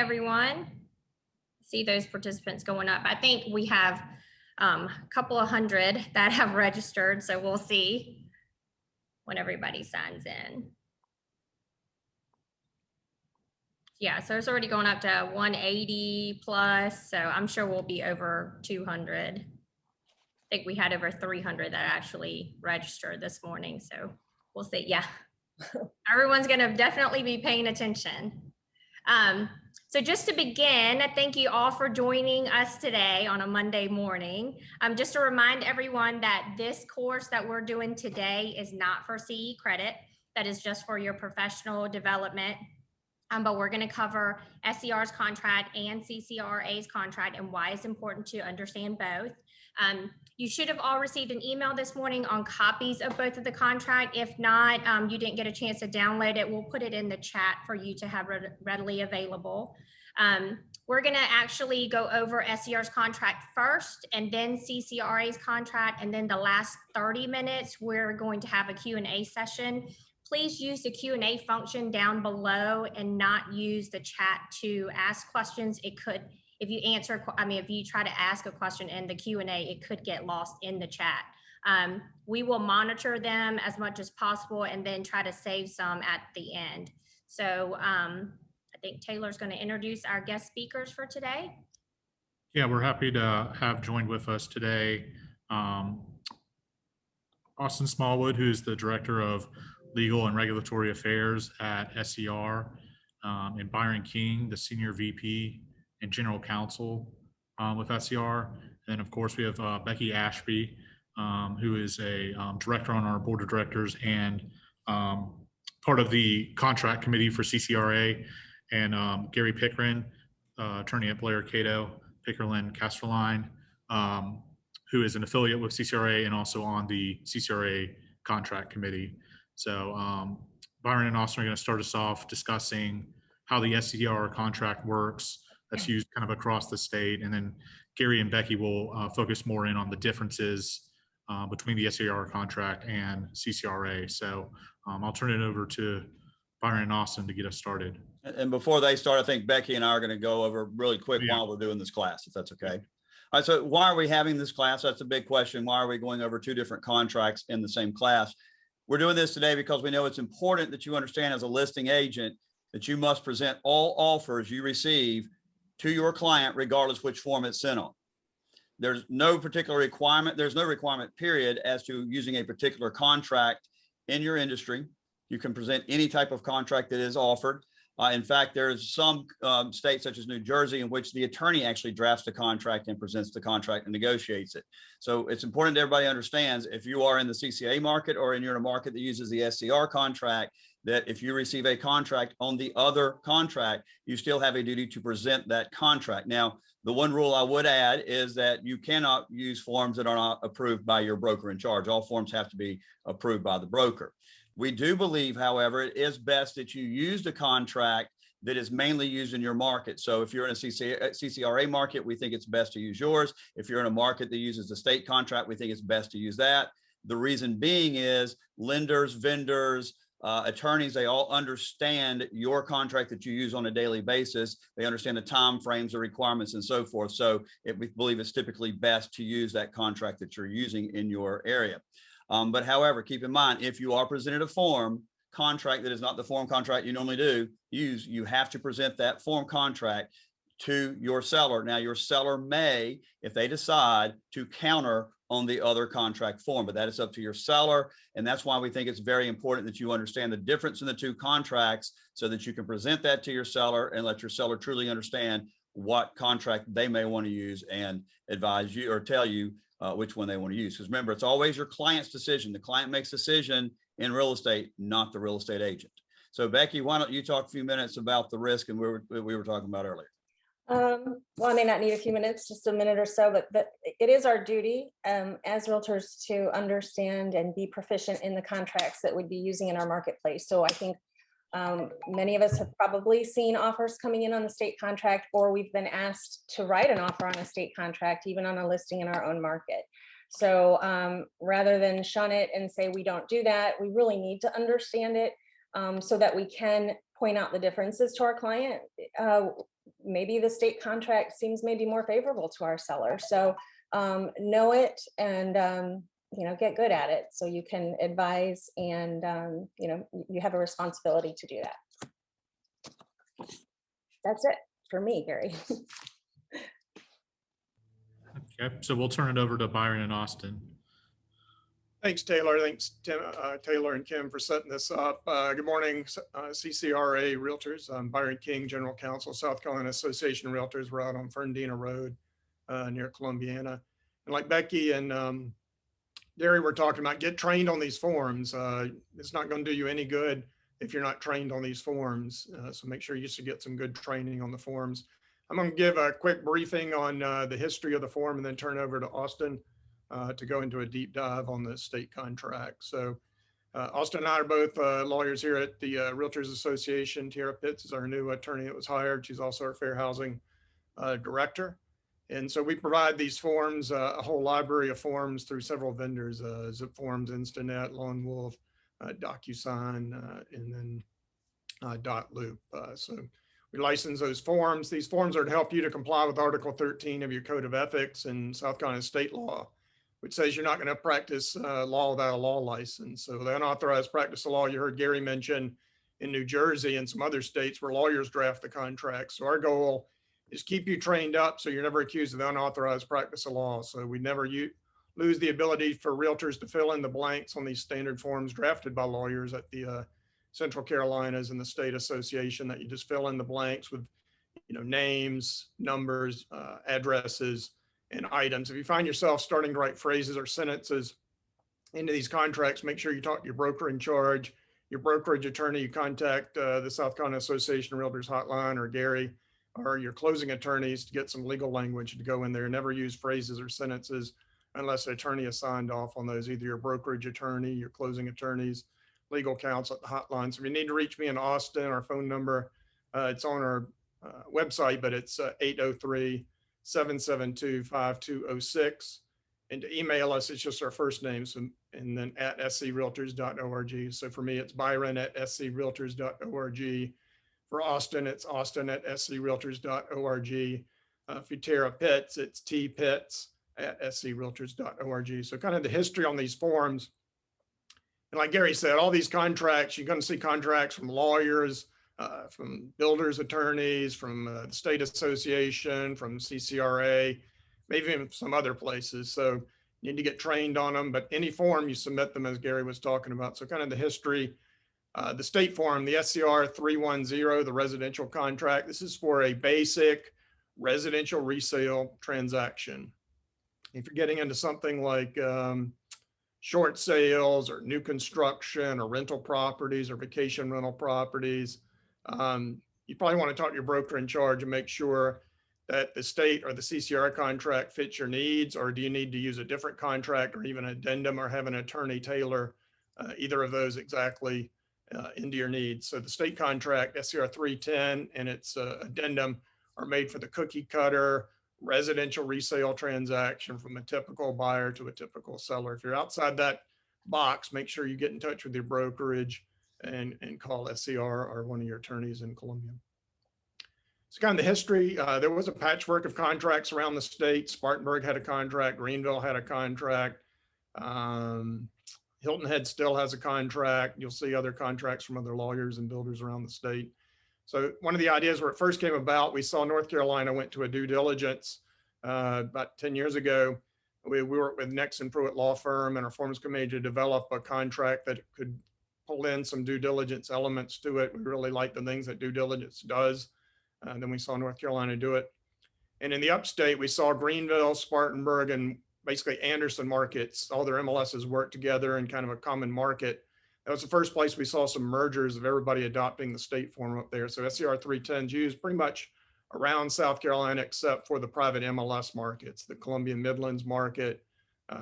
everyone. See those participants going up. I think we have a couple of hundred that have registered, so we'll see when everybody signs in. Yeah, so it's already going up to 180 plus, so I'm sure we'll be over 200. I think we had over 300 that actually registered this morning, so we'll see. Yeah, everyone's gonna definitely be paying attention. So just to begin, thank you all for joining us today on a Monday morning. Just to remind everyone that this course that we're doing today is not for CE credit. That is just for your professional development. But we're going to cover SCR's contract and CCRA's contract and why it's important to understand both. You should have all received an email this morning on copies of both of the contract. If not, you didn't get a chance to download it, we'll put it in the chat for you to have readily available. We're going to actually go over SCR's contract first and then CCRA's contract. And then the last 30 minutes, we're going to have a Q&A session. Please use the Q&A function down below and not use the chat to ask questions. It could, if you try to ask a question in the Q&A, it could get lost in the chat. We will monitor them as much as possible and then try to save some at the end. So I think Taylor's going to introduce our guest speakers for today. Yeah, we're happy to have joined with us today Austin Smallwood, who's the Director of Legal and Regulatory Affairs at SCR, and Byron King, the Senior VP and General Counsel with SCR. And then, of course, we have Becky Ashby, who is a director on our board of directors and part of the contract committee for CCRA, and Gary Pickren, attorney at Blair Cato, Pickerlin Casterline, who is an affiliate with CCRA and also on the CCRA contract committee. So Byron and Austin are going to start us off discussing how the SCR contract works that's used kind of across the state. And then Gary and Becky will focus more in on the differences between the SCR contract and CCRA. So I'll turn it over to Byron and Austin to get us started. And before they start, I think Becky and I are going to go over really quick while we're doing this class, if that's okay. All right, so why are we having this class? That's a big question. Why are we going over two different contracts in the same class? We're doing this today because we know it's important that you understand as a listing agent that you must present all offers you receive to your client, regardless which form it's sent on. There's no particular requirement. There's no requirement, period, as to using a particular contract in your industry. You can present any type of contract that is offered. In fact, there's some states such as New Jersey in which the attorney actually drafts the contract and presents the contract and negotiates it. So it's important that everybody understands if you are in the CCA market or you're in a market that uses the SCR contract, that if you receive a contract on the other contract, you still have a duty to present that contract. Now, the one rule I would add is that you cannot use forms that are not approved by your broker in charge. All forms have to be approved by the broker. We do believe, however, it is best that you use the contract that is mainly used in your market. So if you're in a CCRA market, we think it's best to use yours. If you're in a market that uses the state contract, we think it's best to use that. The reason being is lenders, vendors, attorneys, they all understand your contract that you use on a daily basis. They understand the time frames, the requirements, and so forth. So we believe it's typically best to use that contract that you're using in your area. But however, keep in mind, if you are presented a form contract that is not the form contract you normally use, you have to present that form contract to your seller. Now, your seller may, if they decide, to counter on the other contract form, but that is up to your seller. And that's why we think it's very important that you understand the difference in the two contracts so that you can present that to your seller and let your seller truly understand what contract they may want to use and advise you or tell you which one they want to use. Because remember, it's always your client's decision. The client makes a decision in real estate, not the real estate agent. So Becky, why don't you talk a few minutes about the risk and we were talking about earlier? Well, I may not need a few minutes, just a minute or so, but it is our duty as realtors to understand and be proficient in the contracts that we'd be using in our marketplace. So I think many of us have probably seen offers coming in on the state contract, or we've been asked to write an offer on a state contract, even on a listing in our own market. So rather than shun it and say we don't do that, we really need to understand it so that we can point out the differences to our client. maybe the state contract seems maybe more favorable to our seller. So know it and, get good at it so you can advise and, you have a responsibility to do that. That's it for me, Gary. Okay, so we'll turn it over to Byron and Austin. Thanks, Taylor. Thanks, Tim, Taylor and Kim for setting this up. Good morning, CCRA Realtors. I'm Byron King, General Counsel, South Carolina Association of Realtors. We're out on Ferndina Road near Columbiana. And like Becky and Gary were talking about, get trained on these forms. It's not going to do you any good if you're not trained on these forms. So make sure you should get some good training on the forms. I'm going to give a quick briefing on the history of the form and then turn over to Austin to go into a deep dive on the state contract. So Austin and I are both lawyers here at the Realtors Association. Tara Pitts is our new attorney that was hired. She's also our fair housing director. And so we provide these forms, a whole library of forms through several vendors, Zip Forms, Instanet, Lone Wolf, DocuSign, and then .loop. So we license those forms. These forms are to help you to comply with Article 13 of your Code of Ethics and South Carolina state law, which says you're not going to practice law without a law license. So the unauthorized practice of law, you heard Gary mention in New Jersey and some other states where lawyers draft the contracts. So our goal is keep you trained up so you're never accused of the unauthorized practice of law. So we never lose the ability for realtors to fill in the blanks on these standard forms drafted by lawyers at the Central Carolinas and the State Association, that you just fill in the blanks with, names, numbers, addresses, and items. If you find yourself starting to write phrases or sentences into these contracts, make sure you talk to your broker in charge, your brokerage attorney. You contact the South Carolina Association of Realtors hotline or Gary or your closing attorneys to get some legal language to go in there. Never use phrases or sentences unless an attorney has signed off on those, either your brokerage attorney, your closing attorneys, legal counsel at the hotline. So if you need to reach me in Austin, our phone number, it's on our website, but it's 803-772-5206. And to email us, it's just our first name. So, and then at screaltors.org. So for me, it's Byron at screaltors.org. For Austin, it's Austin at screaltors.org. If you Tara Pitts, it's tpitts at screaltors.org. So kind of the history on these forms. And like Gary said, all these contracts, you're going to see contracts from lawyers, from builders, attorneys, from the state association, from CCRA, maybe even some other places. So you need to get trained on them, but any form you submit them, as Gary was talking about. So kind of the history, the state form, the SCR 310, the residential contract. This is for a basic residential resale transaction. If you're getting into something like short sales or new construction or rental properties or vacation rental properties, you probably want to talk to your broker in charge and make sure that the state or the CCRA contract fits your needs, or do you need to use a different contract or even addendum or have an attorney tailor either of those exactly into your needs. So the state contract, SCR 310 and its addendum are made for the cookie cutter residential resale transaction from a typical buyer to a typical seller. If you're outside that box, make sure you get in touch with your brokerage and call SCR or one of your attorneys in Columbia. It's kind of the history. There was a patchwork of contracts around the state. Spartanburg had a contract. Greenville had a contract. Hilton Head still has a contract. You'll see other contracts from other lawyers and builders around the state. So one of the ideas where it first came about, we saw North Carolina went to a due diligence about 10 years ago. We worked with Nexon Pruitt Law Firm and our Forms Committee to develop a contract that could pull in some due diligence elements to it. We really like the things that due diligence does. Then we saw North Carolina do it. And in the upstate, we saw Greenville, Spartanburg, and basically Anderson markets, all their MLSs work together in kind of a common market. That was the first place we saw some mergers of everybody adopting the state form up there. So SCR 310 is used pretty much around South Carolina, except for the private MLS markets, the Columbia Midlands market,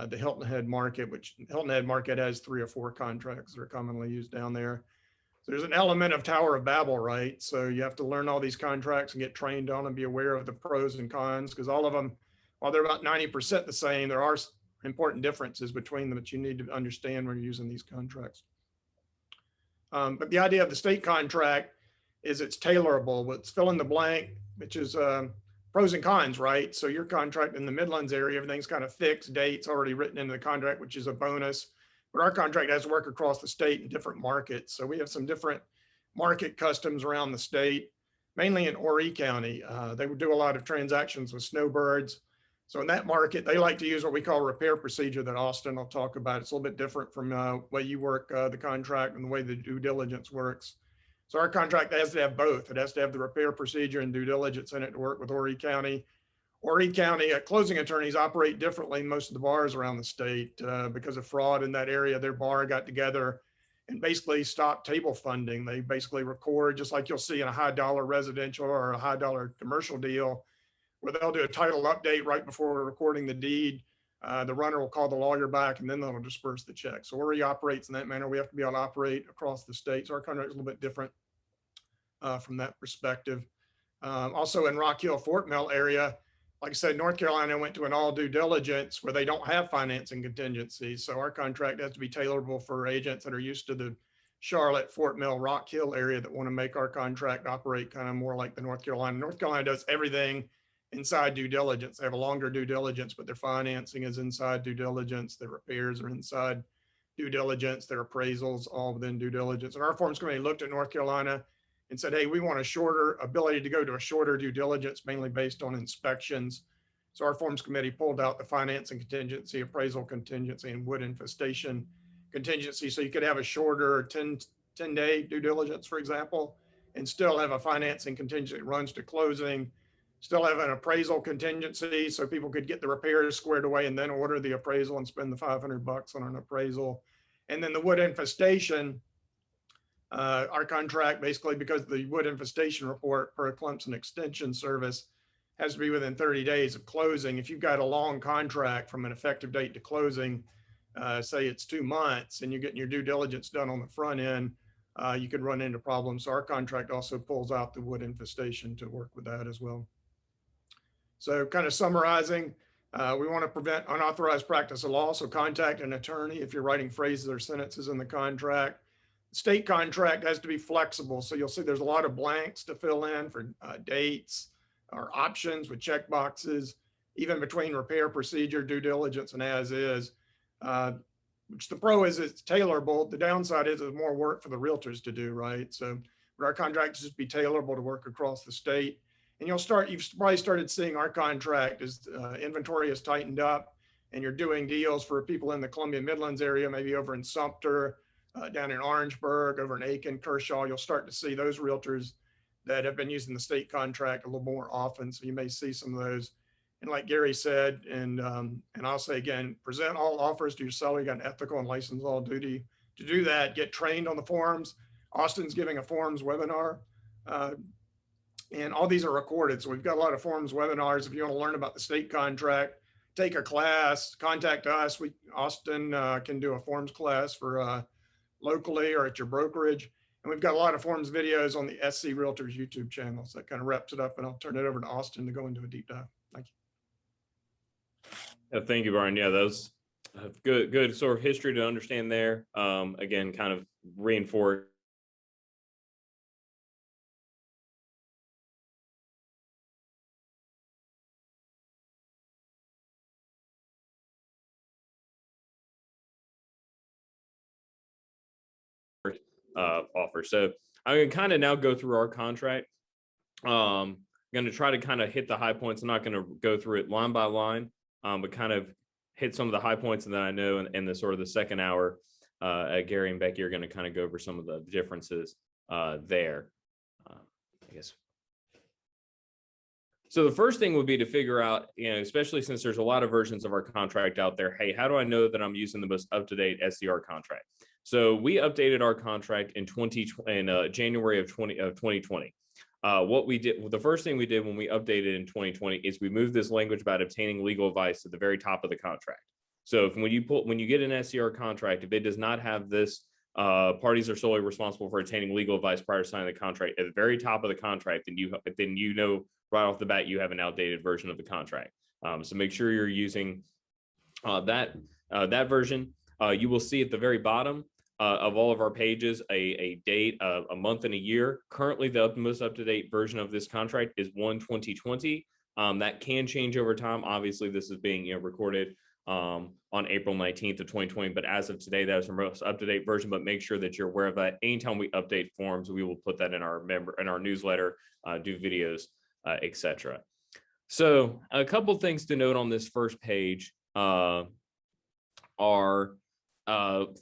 the Hilton Head market, which Hilton Head market has 3 or 4 contracts that are commonly used down there. So there's an element of Tower of Babel, right? So you have to learn all these contracts and get trained on and be aware of the pros and cons, because all of them, while they're about 90% the same, there are important differences between them that you need to understand when you're using these contracts. But the idea of the state contract is it's tailorable. It's fill in the blank, which is pros and cons, right? So your contract in the Midlands area, everything's kind of fixed, dates already written into the contract, which is a bonus. But our contract has to work across the state in different markets. So we have some different market customs around the state, mainly in Horry County. They would do a lot of transactions with snowbirds. So in that market, they like to use what we call repair procedure that Austin will talk about. It's a little bit different from the way you work the contract and the way the due diligence works. So our contract has to have both. It has to have the repair procedure and due diligence in it to work with Horry County. Horry County closing attorneys operate differently than most of the bars around the state because of fraud in that area. Their bar got together and basically stopped table funding. They basically record, just like you'll see in a high dollar residential or a high dollar commercial deal, where they'll do a title update right before we're recording the deed. The runner will call the lawyer back and then they'll disperse the check. So Horry operates in that manner. We have to be able to operate across the state. So our contract is a little bit different from that perspective. Also in Rock Hill, Fort Mill area, like I said, North Carolina went to an all due diligence where they don't have financing contingencies. So our contract has to be tailorable for agents that are used to the Charlotte, Fort Mill, Rock Hill area that want to make our contract operate kind of more like the North Carolina. North Carolina does everything inside due diligence. They have a longer due diligence, but their financing is inside due diligence. Their repairs are inside due diligence. Their appraisals all within due diligence. And our forms committee looked at North Carolina and said, hey, we want a shorter ability to go to a shorter due diligence, mainly based on inspections. So our forms committee pulled out the financing contingency, appraisal contingency, and wood infestation contingency. So you could have a shorter 10-day due diligence, for example, and still have a financing contingency that runs to closing, still have an appraisal contingency so people could get the repairs squared away and then order the appraisal and spend the $500 on an appraisal. And then the wood infestation, our contract basically, because the wood infestation report per Clemson extension service has to be within 30 days of closing. If you've got a long contract from an effective date to closing, say it's 2 months and you're getting your due diligence done on the front end, you could run into problems. So our contract also pulls out the wood infestation to work with that as well. So kind of summarizing, we want to prevent unauthorized practice of law. So contact an attorney if you're writing phrases or sentences in the contract. State contract has to be flexible. So you'll see there's a lot of blanks to fill in for dates or options with check boxes, even between repair procedure, due diligence, and as is, which the pro is it's tailorable. The downside is there's more work for the realtors to do, right? So but our contracts just be tailorable to work across the state. And you've probably started seeing our contract as inventory has tightened up and you're doing deals for people in the Columbia Midlands area, maybe over in Sumter, down in Orangeburg, over in Aiken, Kershaw. You'll start to see those realtors that have been using the state contract a little more often. So you may see some of those. And like Gary said, and I'll say again, present all offers to your seller. You got an ethical and licensed law duty to do that. Get trained on the forms. Austin's giving a forms webinar. And all these are recorded. So we've got a lot of forms webinars. If you want to learn about the state contract, take a class, contact us. Austin can do a forms class for locally or at your brokerage. And we've got a lot of forms videos on the SC Realtors YouTube channel. So that kind of wraps it up, and I'll turn it over to Austin to go into a deep dive. Thank you. Thank you, Brian. Yeah, those good sort of history to understand there. Again, kind of reinforce offer. So I'm going to kind of now go through our contract. I'm going to try to kind of hit the high points. I'm not going to go through it line by line, but kind of hit some of the high points. And then I know in the sort of the second hour, Gary and Becky are going to kind of go over some of the differences there, I guess. So the first thing would be to figure out, especially since there's a lot of versions of our contract out there, hey, how do I know that I'm using the most up-to-date SCR contract? So we updated our contract in January of 2020. What we did, the first thing we did when we updated in 2020 is we moved this language about obtaining legal advice to the very top of the contract. So when you get an SCR contract, if it does not have this, parties are solely responsible for obtaining legal advice prior to signing the contract at the very top of the contract, then you know right off the bat you have an outdated version of the contract. So make sure you're using that version. You will see at the very bottom of all of our pages, a date, a month, and a year. Currently, the most up-to-date version of this contract is 1/2020. That can change over time. Obviously, this is being recorded on April 19th of 2020, but as of today, that is the most up-to-date version. But make sure that you're aware of that. Anytime we update forms, we will put that in our newsletter, do videos, etc. So a couple things to note on this first page are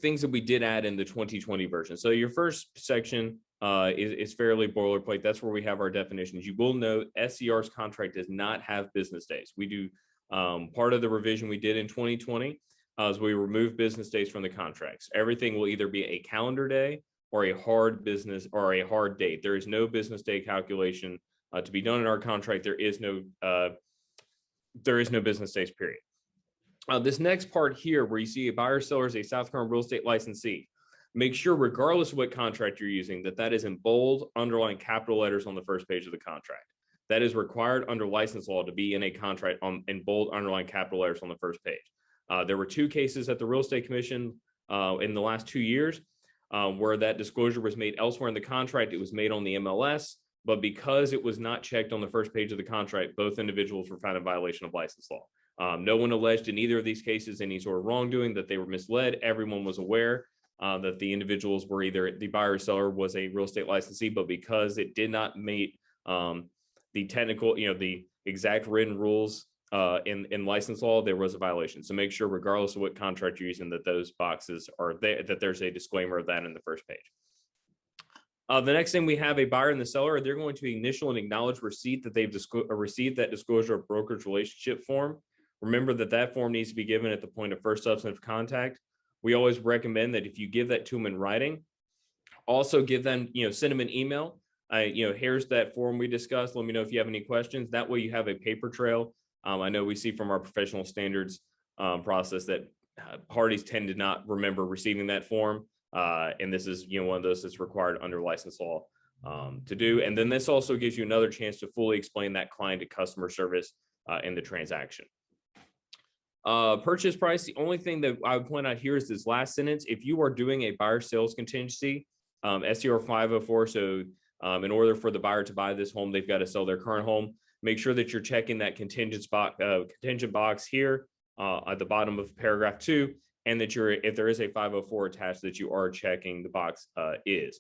things that we did add in the 2020 version. So your first section is fairly boilerplate. That's where we have our definitions. You will note SCR's contract does not have business days. We do part of the revision we did in 2020 is we removed business days from the contracts. Everything will either be a calendar day or a hard business or a hard date. There is no business day calculation to be done in our contract. There is no business days, period. This next part here where you see a buyer seller is a South Carolina real estate licensee, make sure regardless of what contract you're using that is in bold underlined capital letters on the first page of the contract. That is required under license law to be in a contract in bold underlined capital letters on the first page. There were 2 cases at the Real Estate Commission in the last 2 years where that disclosure was made elsewhere in the contract. It was made on the MLS, but because it was not checked on the first page of the contract, both individuals were found in violation of license law. No one alleged in either of these cases any sort of wrongdoing, that they were misled. Everyone was aware that the individuals were either the buyer or seller was a real estate licensee, but because it did not meet the technical, the exact written rules in license law, there was a violation. So make sure, regardless of what contract you're using, that those boxes are there, that there's a disclaimer of that in the first page. The next thing, we have a buyer and the seller. They're going to initial and acknowledge receipt that they've received that disclosure of brokerage relationship form. Remember that form needs to be given at the point of first substantive contact. We always recommend that if you give that to them in writing, also give them, send them an email. Here's that form we discussed. Let me know if you have any questions. That way you have a paper trail. I know we see from our professional standards process that parties tend to not remember receiving that form. And this is, one of those that's required under license law to do. And then this also gives you another chance to fully explain that client to customer service in the transaction. Purchase price. The only thing that I would point out here is this last sentence. If you are doing a buyer sales contingency, SCR 504, so in order for the buyer to buy this home, they've got to sell their current home. Make sure that you're checking that contingent box here at the bottom of paragraph 2, and that if there is a 504 attached, that you are checking the box is.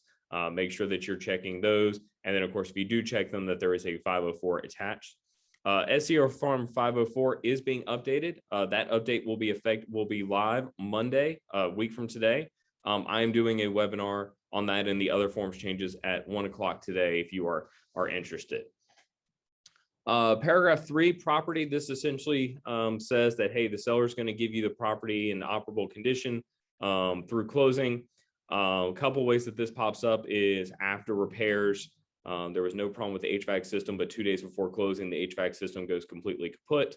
Make sure that you're checking those, and then of course, if you do check them, that there is a 504 attached. Scr Form 504 is being updated. That update will be live Monday, a week from today. I am doing a webinar on that and the other forms changes at 1 o'clock today if you are interested. Paragraph 3, property. This essentially says that, hey, the seller is going to give you the property in operable condition through closing. A couple ways that this pops up is after repairs. There was no problem with the HVAC system, but 2 days before closing, the HVAC system goes completely kaput.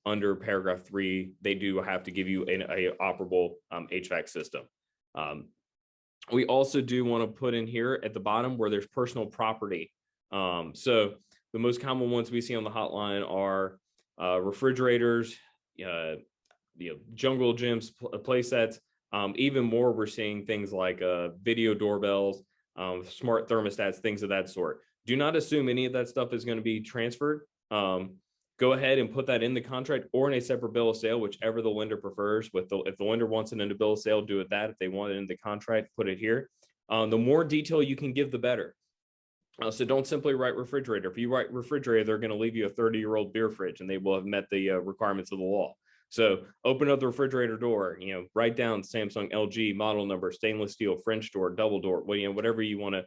Under paragraph 3, they do have to give you an operable HVAC system. We also do want to put in here at the bottom where there's personal property. So the most common ones we see on the hotline are refrigerators, jungle gyms, play sets. Even more, we're seeing things like video doorbells, smart thermostats, things of that sort. Do not assume any of that stuff is going to be transferred. Go ahead and put that in the contract or in a separate bill of sale, whichever the lender prefers. If the lender wants it in a bill of sale, do it that. If they want it in the contract, put it here. The more detail you can give, the better. So don't simply write refrigerator. If you write refrigerator, they're going to leave you a 30-year-old beer fridge, and they will have met the requirements of the law. So open up the refrigerator door, write down Samsung, LG, model number, stainless steel, French door, double door, whatever you want to,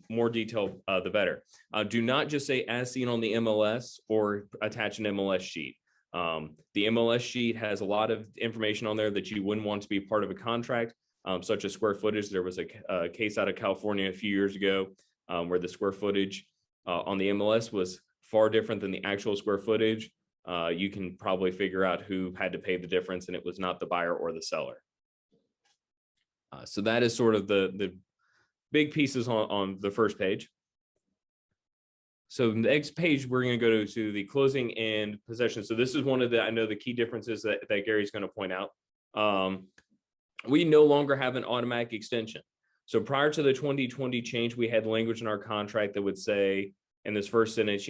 more detail, the better. Do not just say as seen on the MLS or attach an MLS sheet. The MLS sheet has a lot of information on there that you wouldn't want to be part of a contract, such as square footage. There was a case out of California a few years ago where the square footage on the MLS was far different than the actual square footage. You can probably figure out who had to pay the difference, and it was not the buyer or the seller. So that is sort of the big pieces on the first page. So the next page, we're going to go to the closing and possession. So this is one of the, I know the key differences that Gary's going to point out. we no longer have an automatic extension. So prior to the 2020 change, we had language in our contract that would say, in this first sentence,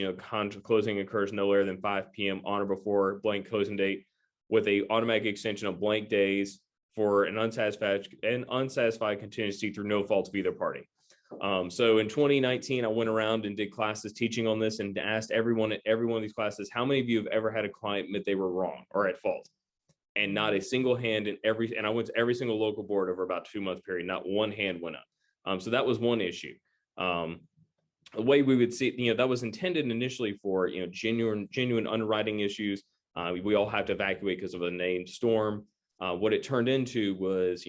closing occurs no later than 5 p.m. on or before blank closing date, with a automatic extension of blank days for an unsatisfied contingency through no fault of either party. So in 2019, I went around and did classes teaching on this and asked everyone at every one of these classes, how many of you have ever had a client admit they were wrong or at fault? And not a single hand and I went to every single local board over about a 2-month period, not one hand went up. So that was one issue. The way we would see, that was intended initially for, genuine underwriting issues. We all have to evacuate because of a named storm. What it turned into was,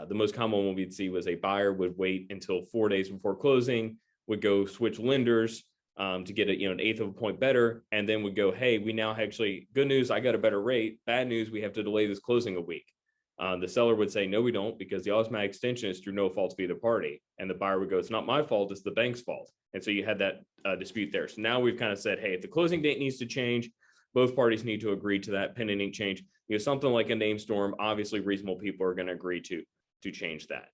the most common one we'd see was a buyer would wait until 4 days before closing, would go switch lenders to get an eighth of a point better, and then would go, hey, we now actually, good news, I got a better rate. Bad news, we have to delay this closing a week. The seller would say, no, we don't, because the automatic extension is through no fault of either party. And the buyer would go, it's not my fault, it's the bank's fault. And so you had that dispute there. So now we've kind of said, hey, if the closing date needs to change, both parties need to agree to that pending any change. Something like a named storm, obviously reasonable people are going to agree to change that.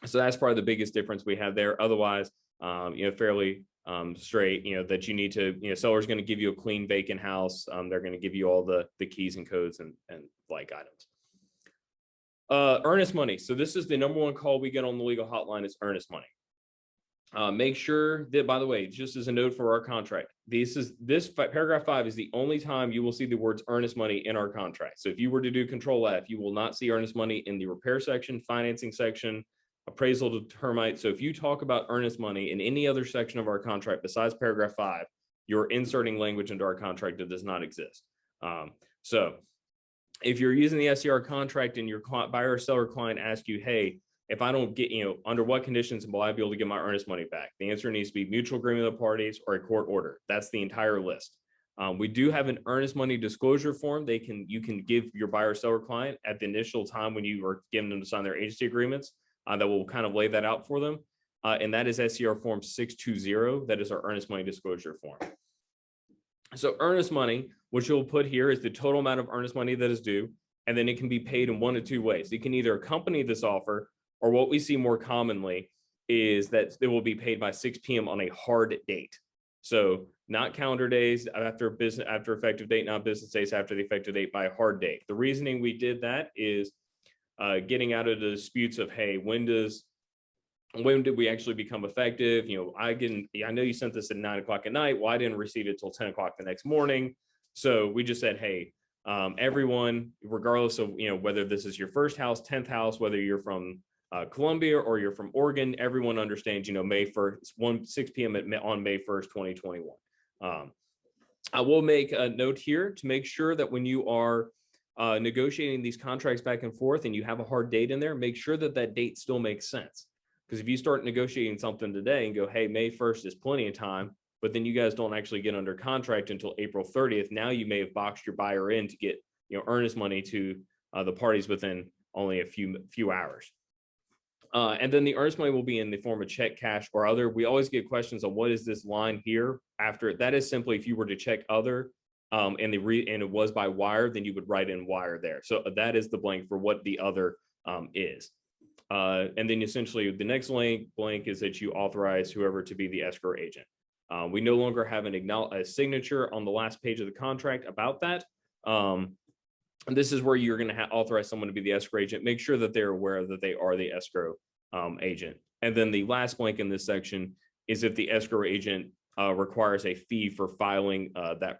So that's probably the biggest difference we have there. Otherwise, fairly straight, that you need to, seller's going to give you a clean vacant house. They're going to give you all the keys and codes and like items. Earnest money. So this is the number one call we get on the legal hotline is earnest money. Make sure that, by the way, just as a note for our contract, this paragraph 5 is the only time you will see the words earnest money in our contract. So if you were to do Control F, you will not see earnest money in the repair section, financing section, appraisal to termite. So if you talk about earnest money in any other section of our contract besides paragraph 5, you're inserting language into our contract that does not exist. So if you're using the SCR contract and your buyer or seller client asks you, hey, if I don't get, under what conditions will I be able to get my earnest money back? The answer needs to be mutual agreement of the parties or a court order. That's the entire list. We do have an earnest money disclosure form. You can give your buyer or seller client at the initial time when you are giving them to sign their agency agreements that will kind of lay that out for them. And that is SCR Form 620. That is our earnest money disclosure form. So earnest money, which you'll put here, is the total amount of earnest money that is due. And then it can be paid in one of two ways. It can either accompany this offer, or what we see more commonly is that it will be paid by 6 p.m. on a hard date. So not calendar days after effective date, not business days after the effective date, by a hard date. The reasoning we did that is getting out of the disputes of, hey, when did we actually become effective? I know you sent this at 9 o'clock at night. Well, I didn't receive it till 10 o'clock the next morning. So we just said, hey, everyone, regardless of, whether this is your first house, 10th house, whether you're from Columbia or you're from Oregon, everyone understands, May 1st, 6 p.m. on May 1st, 2021. I will make a note here to make sure that when you are negotiating these contracts back and forth and you have a hard date in there, make sure that that date still makes sense. Because if you start negotiating something today and go, hey, May 1st is plenty of time, but then you guys don't actually get under contract until April 30th, now you may have boxed your buyer in to get earnest money to the parties within only a few hours. And then the earnest money will be in the form of check, cash, or other. We always get questions on what is this line here after. That is simply if you were to check other and it was by wire, then you would write in wire there. So that is the blank for what the other is. And then essentially the next blank is that you authorize whoever to be the escrow agent. We no longer have a signature on the last page of the contract about that. And this is where you're going to authorize someone to be the escrow agent. Make sure that they're aware that they are the escrow agent. And then the last blank in this section is if the escrow agent requires a fee for filing that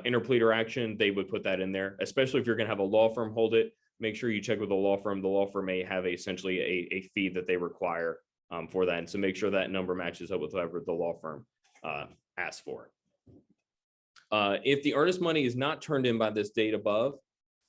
interpleader action, they would put that in there, especially if you're going to have a law firm hold it. Make sure you check with the law firm. The law firm may have essentially a fee that they require for that. And so make sure that number matches up with whatever the law firm asks for. If the earnest money is not turned in by this date above,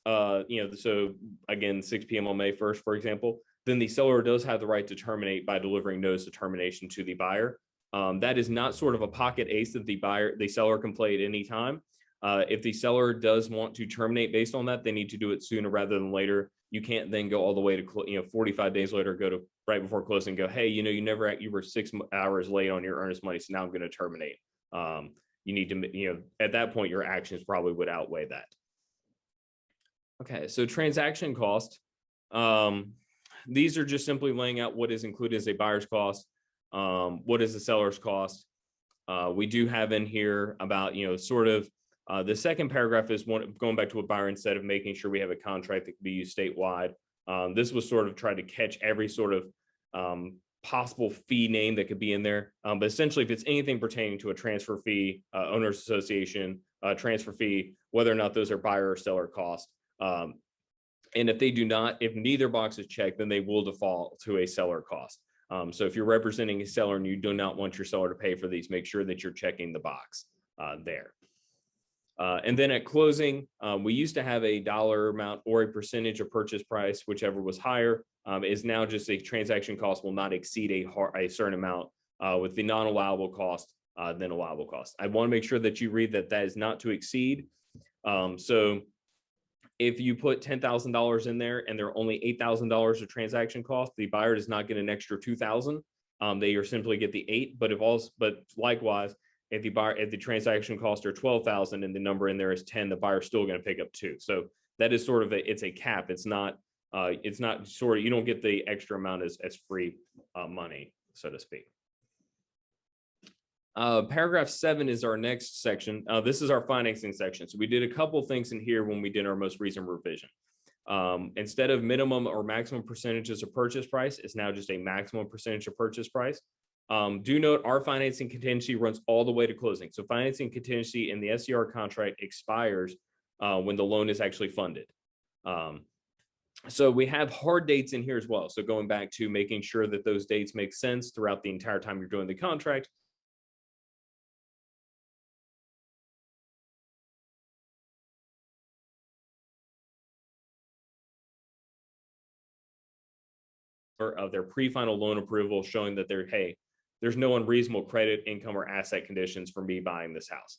so again, 6 p.m. on May 1st, for example, then the seller does have the right to terminate by delivering notice of termination to the buyer. That is not sort of a pocket ace that the seller can play at any time. If the seller does want to terminate based on that, they need to do it sooner rather than later. You can't then go all the way to 45 days later, go to right before closing, go, hey, you were 6 hours late on your earnest money, so now I'm going to terminate. You need to, at that point, your actions probably would outweigh that. Okay, so transaction cost. These are just simply laying out what is included as a buyer's cost, what is the seller's cost. We do have in here about, sort of the second paragraph is going back to what Byron said of making sure we have a contract that can be used statewide. This was sort of trying to catch every sort of possible fee name that could be in there. But essentially, if it's anything pertaining to a transfer fee, owners association, transfer fee, whether or not those are buyer or seller cost. And if they do not, if neither box is checked, then they will default to a seller cost. So if you're representing a seller and you do not want your seller to pay for these, make sure that you're checking the box there. And then at closing, we used to have a dollar amount or a percentage of purchase price, whichever was higher, is now just a transaction cost will not exceed a certain amount with the non-allowable cost then allowable cost. I want to make sure that you read that that is not to exceed. So if you put $10,000 in there and there are only $8,000 of transaction cost, the buyer does not get an extra $2,000. They are simply get the $8,000, but likewise, if the transaction costs are $12,000 and the number in there is 10, the buyer's still going to pick up 2. So that is sort of it's a cap. It's not sort of, you don't get the extra amount as free money, so to speak. Paragraph 7 is our next section. This is our financing section. So we did a couple things in here when we did our most recent revision. Instead of minimum or maximum percentages of purchase price, it's now just a maximum percentage of purchase price. Do note our financing contingency runs all the way to closing. So financing contingency in the SCR contract expires when the loan is actually funded. So we have hard dates in here as well. So going back to making sure that those dates make sense throughout the entire time you're doing the contract. Of their pre-final loan approval showing that there's no unreasonable credit, income, or asset conditions for me buying this house.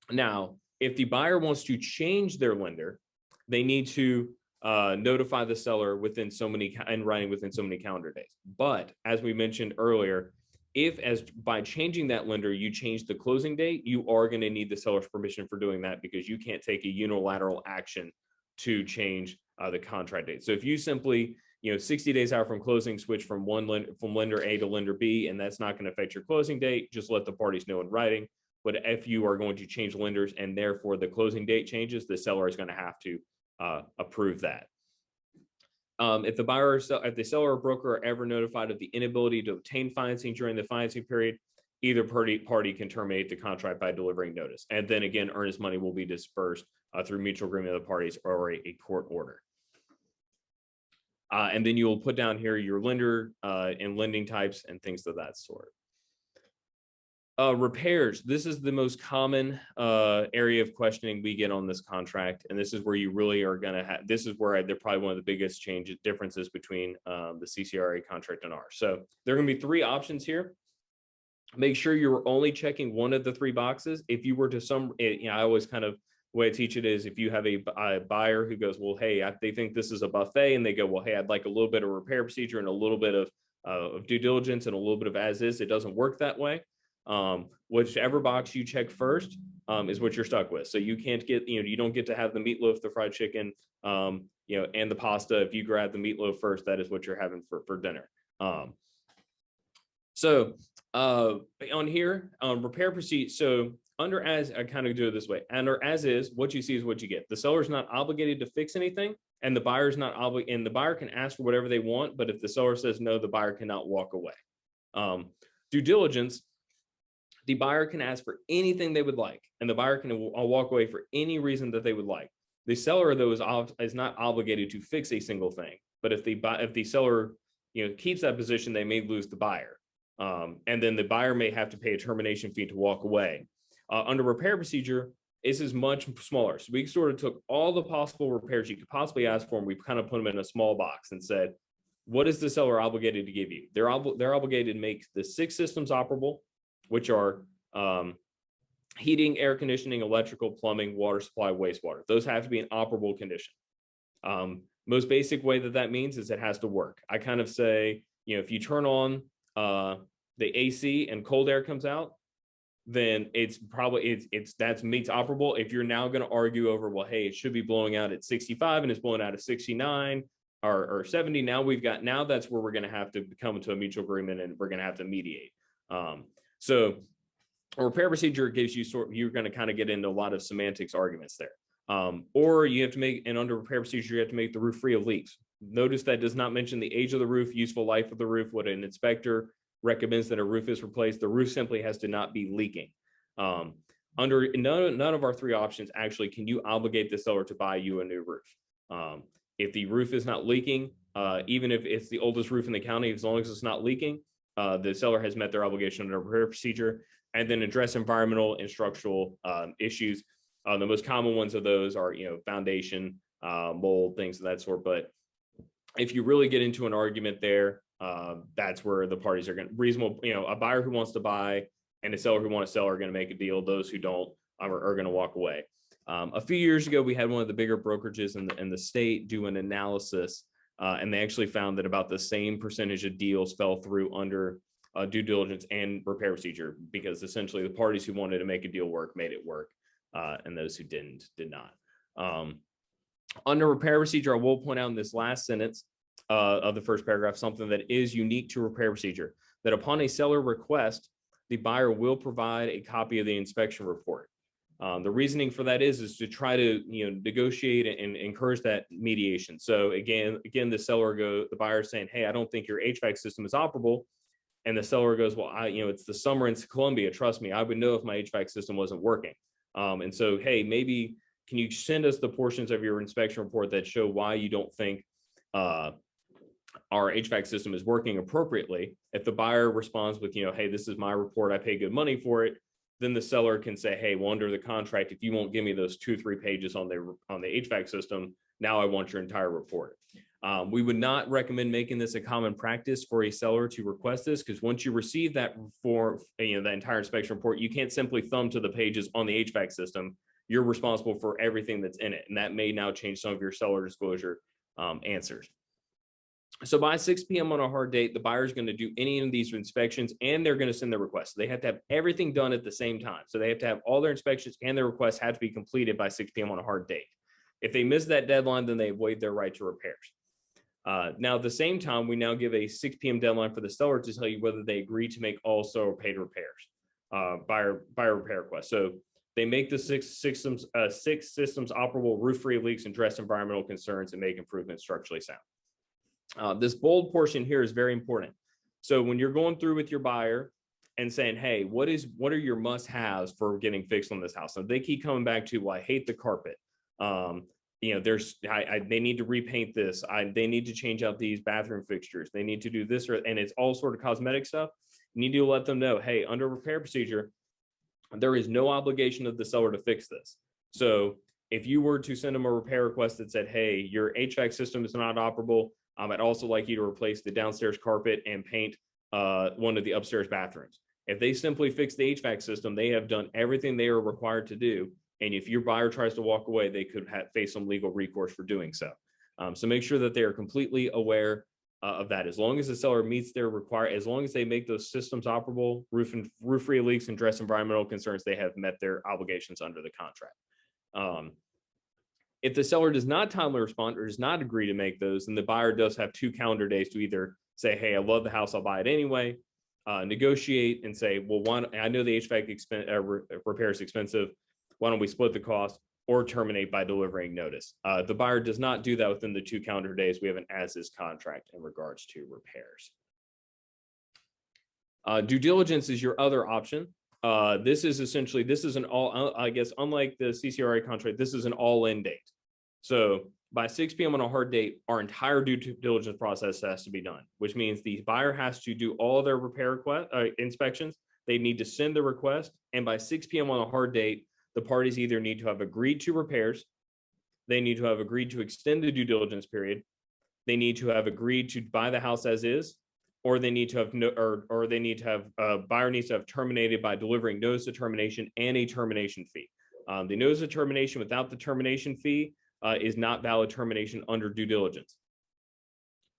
Now, if the buyer wants to change their lender, they need to notify the seller within so many calendar days. But as we mentioned earlier, by changing that lender, you change the closing date, you are going to need the seller's permission for doing that because you can't take a unilateral action to change the contract date. So if you simply 60 days out from closing, switch from lender A to lender B, and that's not going to affect your closing date. Just let the parties know in writing. But if you are going to change lenders and therefore the closing date changes, the seller is going to have to approve that. If the seller or broker are ever notified of the inability to obtain financing during the financing period, either party can terminate the contract by delivering notice. And then again, earnest money will be dispersed through mutual agreement of the parties or a court order. And then you will put down here your lender and lending types and things of that sort. Repairs. This is the most common area of questioning we get on this contract. And this is where you really are going to have, this is where they're probably one of the biggest differences between the CCRA contract and ours. So there are going to be 3 options here. Make sure you're only checking one of the 3 boxes. If you were to I always kind of, the way I teach it is if you have a buyer who goes, well, hey, they think this is a buffet, and they go, well, hey, I'd like a little bit of repair procedure and a little bit of due diligence and a little bit of as is. It doesn't work that way. Whichever box you check first is what you're stuck with. So you can't get, you don't get to have the meatloaf, the fried chicken, and the pasta. If you grab the meatloaf first, that is what you're having for dinner. So on here, repair procedure. So under as, I kind of do it this way. Under as is, what you see is what you get. The seller is not obligated to fix anything, and the buyer is not obligated. And the buyer can ask for whatever they want, but if the seller says no, the buyer cannot walk away. Due diligence, the buyer can ask for anything they would like, and the buyer can walk away for any reason that they would like. The seller, though, is not obligated to fix a single thing. But if the seller keeps that position, they may lose the buyer, and then the buyer may have to pay a termination fee to walk away. Under repair procedure, this is much smaller. So we sort of took all the possible repairs you could possibly ask for, and we kind of put them in a small box and said, what is the seller obligated to give you? They're obligated to make the 6 systems operable, which are heating, air conditioning, electrical, plumbing, water supply, wastewater. Those have to be in operable condition. Most basic way that means is it has to work. I kind of say, if you turn on the AC and cold air comes out, then it's probably that's meets operable. If you're now going to argue over, well, hey, it should be blowing out at 65 and it's blowing out at 69 or 70. Now that's where we're going to have to come to a mutual agreement, and we're going to have to mediate. So a repair procedure gives you you're going to kind of get into a lot of semantics arguments there. Or you have to make, and under repair procedure, you have to make the roof free of leaks. Notice that does not mention the age of the roof, useful life of the roof, what an inspector recommends that a roof is replaced. The roof simply has to not be leaking. Under none of our three options, actually, can you obligate the seller to buy you a new roof? If the roof is not leaking, even if it's the oldest roof in the county, as long as it's not leaking, the seller has met their obligation under repair procedure. And then address environmental and structural issues. The most common ones of those are, foundation, mold, things of that sort. But if you really get into an argument there, that's where the parties are going to reasonable, a buyer who wants to buy and a seller who wants to sell are going to make a deal. Those who don't are going to walk away. A few years ago, we had one of the bigger brokerages in the state do an analysis, and they actually found that about the same percentage of deals fell through under due diligence and repair procedure, because essentially the parties who wanted to make a deal work made it work, and those who didn't did not. Under repair procedure, I will point out in this last sentence of the first paragraph something that is unique to repair procedure, that upon a seller request, the buyer will provide a copy of the inspection report. The reasoning for that is to try to negotiate and encourage that mediation. So again, the buyer is saying, hey, I don't think your HVAC system is operable. And the seller goes, well, it's the summer in Columbia. Trust me, I would know if my HVAC system wasn't working. And so, hey, maybe can you send us the portions of your inspection report that show why you don't think our HVAC system is working appropriately? If the buyer responds with, hey, this is my report, I pay good money for it, then the seller can say, hey, well, under the contract, if you won't give me those 2-3 pages on the HVAC system, now I want your entire report. We would not recommend making this a common practice for a seller to request this, because once you receive that for the entire inspection report, you can't simply thumb to the pages on the HVAC system. You're responsible for everything that's in it, and that may now change some of your seller disclosure answers. So by 6 p.m. on a hard date, the buyer is going to do any of these inspections, and they're going to send their request. So they have to have everything done at the same time. So they have to have all their inspections and their requests have to be completed by 6 p.m. on a hard date. If they miss that deadline, then they waive their right to repairs. Now, at the same time, we now give a 6 p.m. deadline for the seller to tell you whether they agree to make all seller paid repairs by repair request. So they make the six systems operable, roof-free of leaks, and address environmental concerns and make improvements structurally sound. This bold portion here is very important. So when you're going through with your buyer and saying, hey, what are your must-haves for getting fixed on this house? So they keep coming back to, well, I hate the carpet. They need to repaint this. They need to change out these bathroom fixtures. They need to do this, and it's all sort of cosmetic stuff. You need to let them know, hey, under repair procedure, there is no obligation of the seller to fix this. So if you were to send them a repair request that said, hey, your HVAC system is not operable, I'd also like you to replace the downstairs carpet and paint one of the upstairs bathrooms. If they simply fix the HVAC system, they have done everything they are required to do. And if your buyer tries to walk away, they could face some legal recourse for doing so. So make sure that they are completely aware of that. As long as the seller meets their as long as they make those systems operable, roof-free leaks, and address environmental concerns, they have met their obligations under the contract. If the seller does not timely respond or does not agree to make those, then the buyer does have 2 calendar days to either say, hey, I love the house, I'll buy it anyway, negotiate and say, well, I know the HVAC repair is expensive. Why don't we split the cost, or terminate by delivering notice? The buyer does not do that within the 2 calendar days. We have an as-is contract in regards to repairs. Due diligence is your other option. This is an all, I guess, unlike the CCRA contract, this is an all-in date. So by 6 p.m. on a hard date, our entire due diligence process has to be done, which means the buyer has to do all their repair inspections. They need to send the request, and by 6 p.m. on a hard date, the parties either need to have agreed to repairs, they need to have agreed to extend the due diligence period, they need to have agreed to buy the house as is, or they need to have buyer needs to have terminated by delivering notice of termination and a termination fee. The notice of termination without the termination fee is not valid termination under due diligence.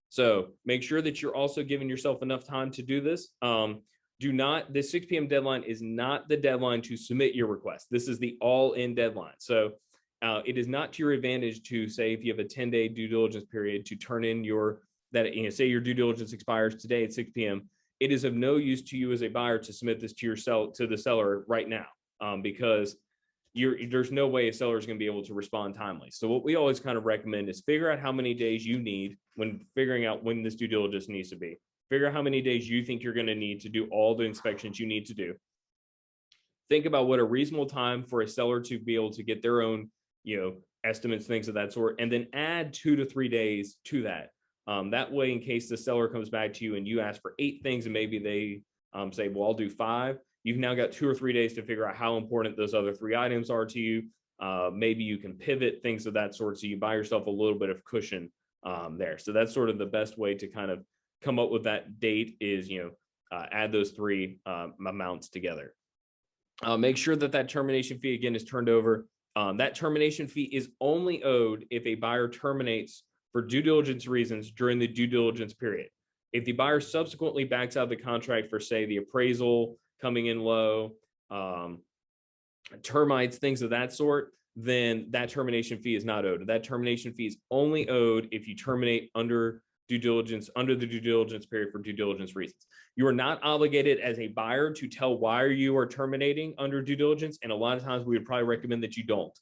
So make sure that you're also giving yourself enough time to do this. the 6 p.m. deadline is not the deadline to submit your request. This is the all-in deadline. So it is not to your advantage to say, if you have a 10-day due diligence period, to turn in say your due diligence expires today at 6 p.m. It is of no use to you as a buyer to submit this to the seller right now, because there's no way a seller is going to be able to respond timely. So what we always kind of recommend is figure out how many days you need when figuring out when this due diligence needs to be. Figure out how many days you think you're going to need to do all the inspections you need to do. Think about what a reasonable time for a seller to be able to get their own, estimates, things of that sort, and then add 2 to 3 days to that. That way, in case the seller comes back to you and you ask for 8 things and maybe they say, well, I'll do 5, you've now got 2 or 3 days to figure out how important those other 3 items are to you. Maybe you can pivot, things of that sort, so you buy yourself a little bit of cushion there. So that's sort of the best way to kind of come up with that date is, add those 3 amounts together. Make sure that termination fee, again, is turned over. That termination fee is only owed if a buyer terminates for due diligence reasons during the due diligence period. If the buyer subsequently backs out of the contract for, say, the appraisal coming in low, termites, things of that sort, then that termination fee is not owed. That termination fee is only owed if you terminate under the due diligence period for due diligence reasons. You are not obligated as a buyer to tell why you are terminating under due diligence, and a lot of times we would probably recommend that you don't.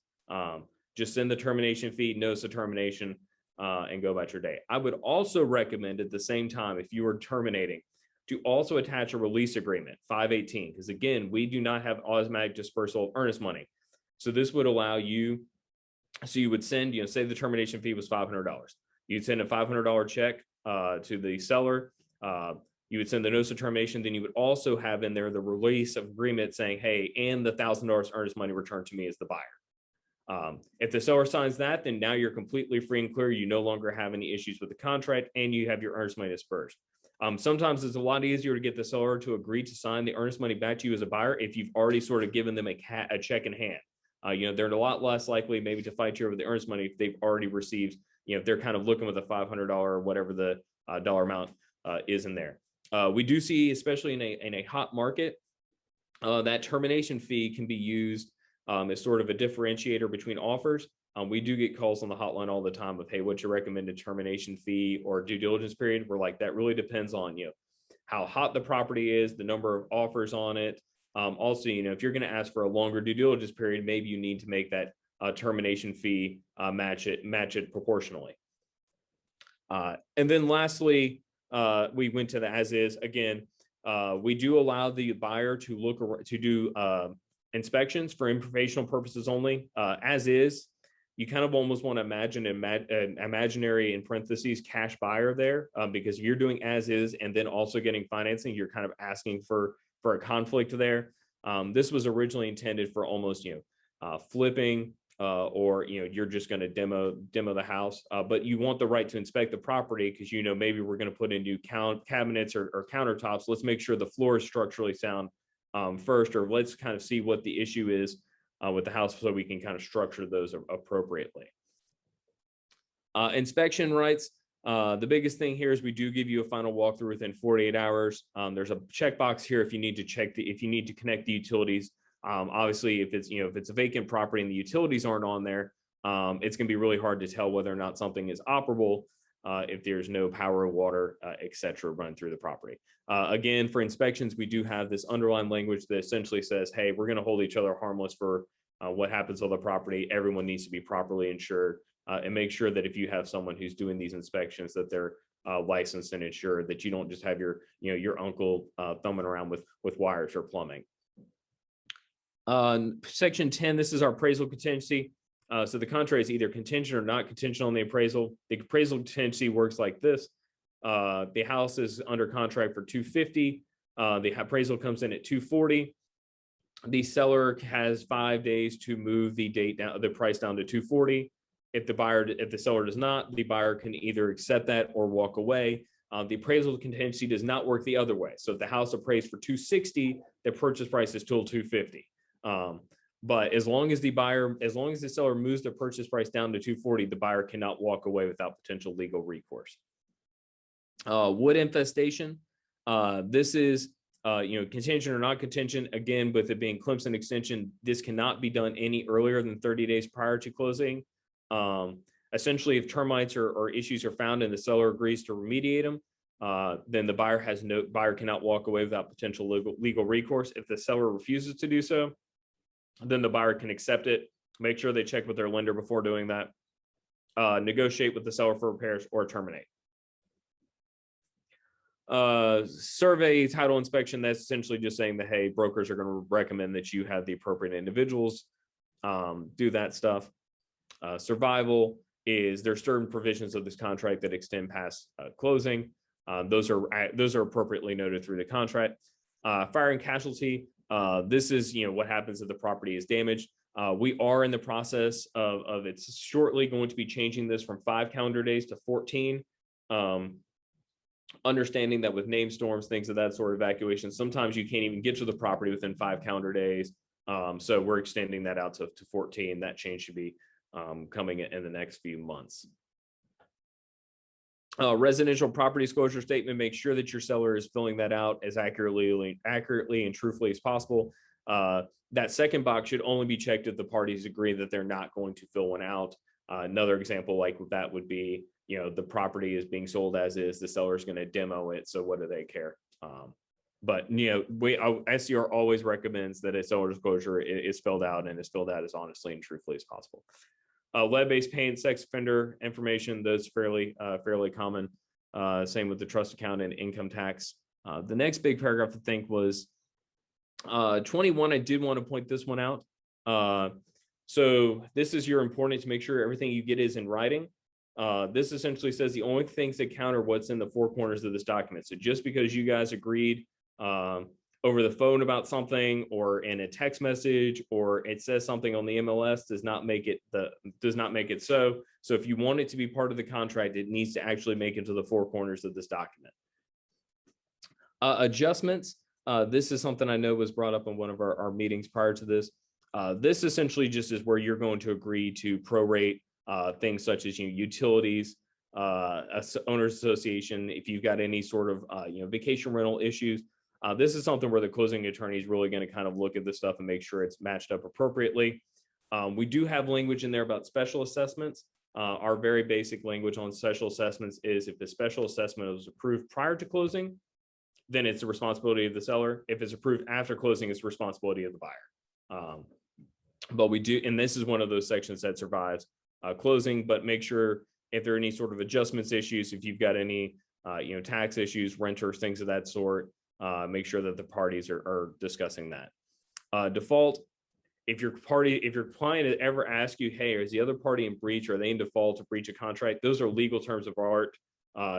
Just send the termination fee, notice the termination, and go about your day. I would also recommend at the same time, if you are terminating, to also attach a release agreement, 518, because again, we do not have automatic dispersal of earnest money. So this would allow you, so you would send, say the termination fee was $500. You'd send a $500 check to the seller. You would send the notice of termination. Then you would also have in there the release of agreement saying, hey, and the $1,000 earnest money returned to me as the buyer. If the seller signs that, then now you're completely free and clear. You no longer have any issues with the contract, and you have your earnest money dispersed. Sometimes it's a lot easier to get the seller to agree to sign the earnest money back to you as a buyer if you've already sort of given them a check in hand. They're a lot less likely maybe to fight you over the earnest money if they've already received, if they're kind of looking with a $500 or whatever the dollar amount is in there. We do see, especially in a hot market, that termination fee can be used as sort of a differentiator between offers. We do get calls on the hotline all the time of, hey, what's your recommended termination fee or due diligence period? We're like, that really depends on, how hot the property is, the number of offers on it. Also, if you're going to ask for a longer due diligence period, maybe you need to make that termination fee match it proportionally. And then lastly, we went to the as is. Again, we do allow the buyer to do inspections for informational purposes only. As is, you kind of almost want to imagine an imaginary, in parentheses, cash buyer there, because if you're doing as is and then also getting financing, you're kind of asking for a conflict there. This was originally intended for almost, flipping, or, you're just going to demo the house, but you want the right to inspect the property because, maybe we're going to put in new cabinets or countertops. Let's make sure the floor is structurally sound first, or let's kind of see what the issue is with the house so we can kind of structure those appropriately. Inspection rights. The biggest thing here is we do give you a final walkthrough within 48 hours. There's a checkbox here if you need to connect the utilities. Obviously, if it's a vacant property and the utilities aren't on there, it's going to be really hard to tell whether or not something is operable if there's no power, water, et cetera, running through the property. Again, for inspections, we do have this underlying language that essentially says, hey, we're going to hold each other harmless for what happens on the property. Everyone needs to be properly insured, and make sure that if you have someone who's doing these inspections, that they're licensed and insured, that you don't just have your uncle thumbing around with wires or plumbing. Section 10, this is our appraisal contingency. So the contract is either contingent or not contingent on the appraisal. The appraisal contingency works like this. The house is under contract for $250. The appraisal comes in at $240. The seller has 5 days to move the price down to $240. If the seller does not, the buyer can either accept that or walk away. The appraisal contingency does not work the other way. So if the house appraised for $260, the purchase price is still $250. But as long as the seller moves the purchase price down to $240, the buyer cannot walk away without potential legal recourse. Wood infestation. This is Contingent or not contingent, again, with it being Clemson extension, this cannot be done any earlier than 30 days prior to closing. Essentially, if termites or issues are found and the seller agrees to remediate them, then the buyer cannot walk away without potential legal recourse. If the seller refuses to do so, then the buyer can accept it, make sure they check with their lender before doing that, negotiate with the seller for repairs, or terminate. Survey title inspection, that's essentially just saying that, hey, brokers are going to recommend that you have the appropriate individuals do that stuff. Survival is there's certain provisions of this contract that extend past closing. Those are appropriately noted through the contract. Fire and casualty, this is what happens if the property is damaged. We are in the process of it's shortly going to be changing this from 5 calendar days to 14. Understanding that with name storms, things of that sort, evacuation, sometimes you can't even get to the property within 5 calendar days. So we're extending that out to 14. That change should be coming in the next few months. Residential property disclosure statement, make sure that your seller is filling that out as accurately and truthfully as possible. That second box should only be checked if the parties agree that they're not going to fill one out. Another example like that would be, the property is being sold as is, the seller is going to demo it. So what do they care? But SCR always recommends that a seller disclosure is filled out and is filled out as honestly and truthfully as possible. Lead-based pay and sex offender information, that's fairly common. Same with the trust account and income tax. The next big paragraph I think was 21. I did want to point this one out. So this is your important to make sure everything you get is in writing. This essentially says the only things that count are what's in the 4 corners of this document. So just because you guys agreed over the phone about something or in a text message, or it says something on the MLS, does not make it so. So if you want it to be part of the contract, it needs to actually make it to the 4 corners of this document. Adjustments. This is something I know was brought up in one of our meetings prior to this. This essentially just is where you're going to agree to prorate things such as utilities, owners association. If you've got any sort of vacation rental issues, this is something where the closing attorney is really going to kind of look at this stuff and make sure it's matched up appropriately. We do have language in there about special assessments. Our very basic language on special assessments is if the special assessment was approved prior to closing, then it's the responsibility of the seller. If it's approved after closing, it's the responsibility of the buyer. But we do, and this is one of those sections that survives closing, but make sure if there are any sort of adjustments issues, if you've got any tax issues, renters, things of that sort, make sure that the parties are discussing that. Default, if your client ever asks you, hey, is the other party in breach, or are they in default to breach a contract? Those are legal terms of art.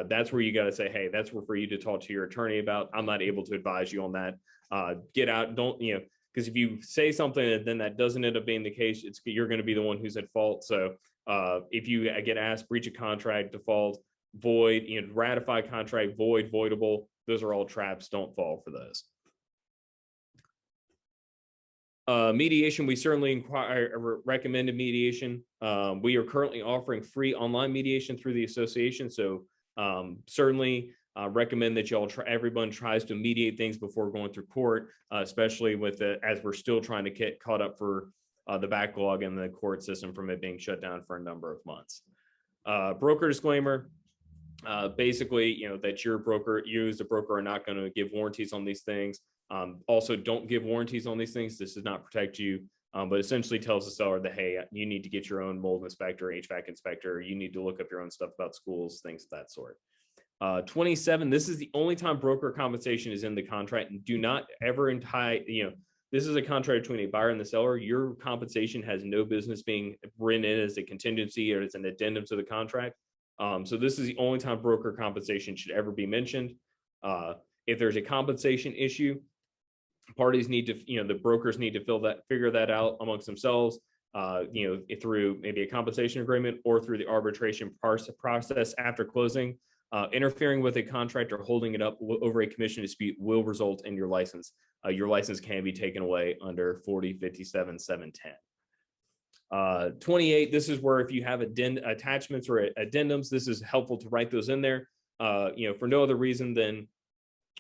That's where you got to say, hey, that's where for you to talk to your attorney about. I'm not able to advise you on that. Get out, don't, because if you say something and then that doesn't end up being the case, you're going to be the one who's at fault. So if you get asked breach of contract, default, void, ratify contract, void, voidable, those are all traps. Don't fall for those. Mediation, we certainly recommend a mediation. We are currently offering free online mediation through the association. So certainly recommend that everyone tries to mediate things before going through court, especially as we're still trying to get caught up for the backlog in the court system from it being shut down for a number of months. Broker disclaimer, basically, that you as a broker are not going to give warranties on these things. Also, don't give warranties on these things. This does not protect you, but essentially tells the seller that, hey, you need to get your own mold inspector, HVAC inspector. You need to look up your own stuff about schools, things of that sort. 27, this is the only time broker compensation is in the contract, and do not ever this is a contract between a buyer and the seller. Your compensation has no business being written in as a contingency or as an addendum to the contract. So this is the only time broker compensation should ever be mentioned. If there's a compensation issue, parties need to, the brokers need to figure that out amongst themselves, through maybe a compensation agreement or through the arbitration process after closing. Interfering with a contract or holding it up over a commission dispute will result in your license. Your license can be taken away under 4057-710. 28, this is where if you have attachments or addendums, this is helpful to write those in there, for no other reason than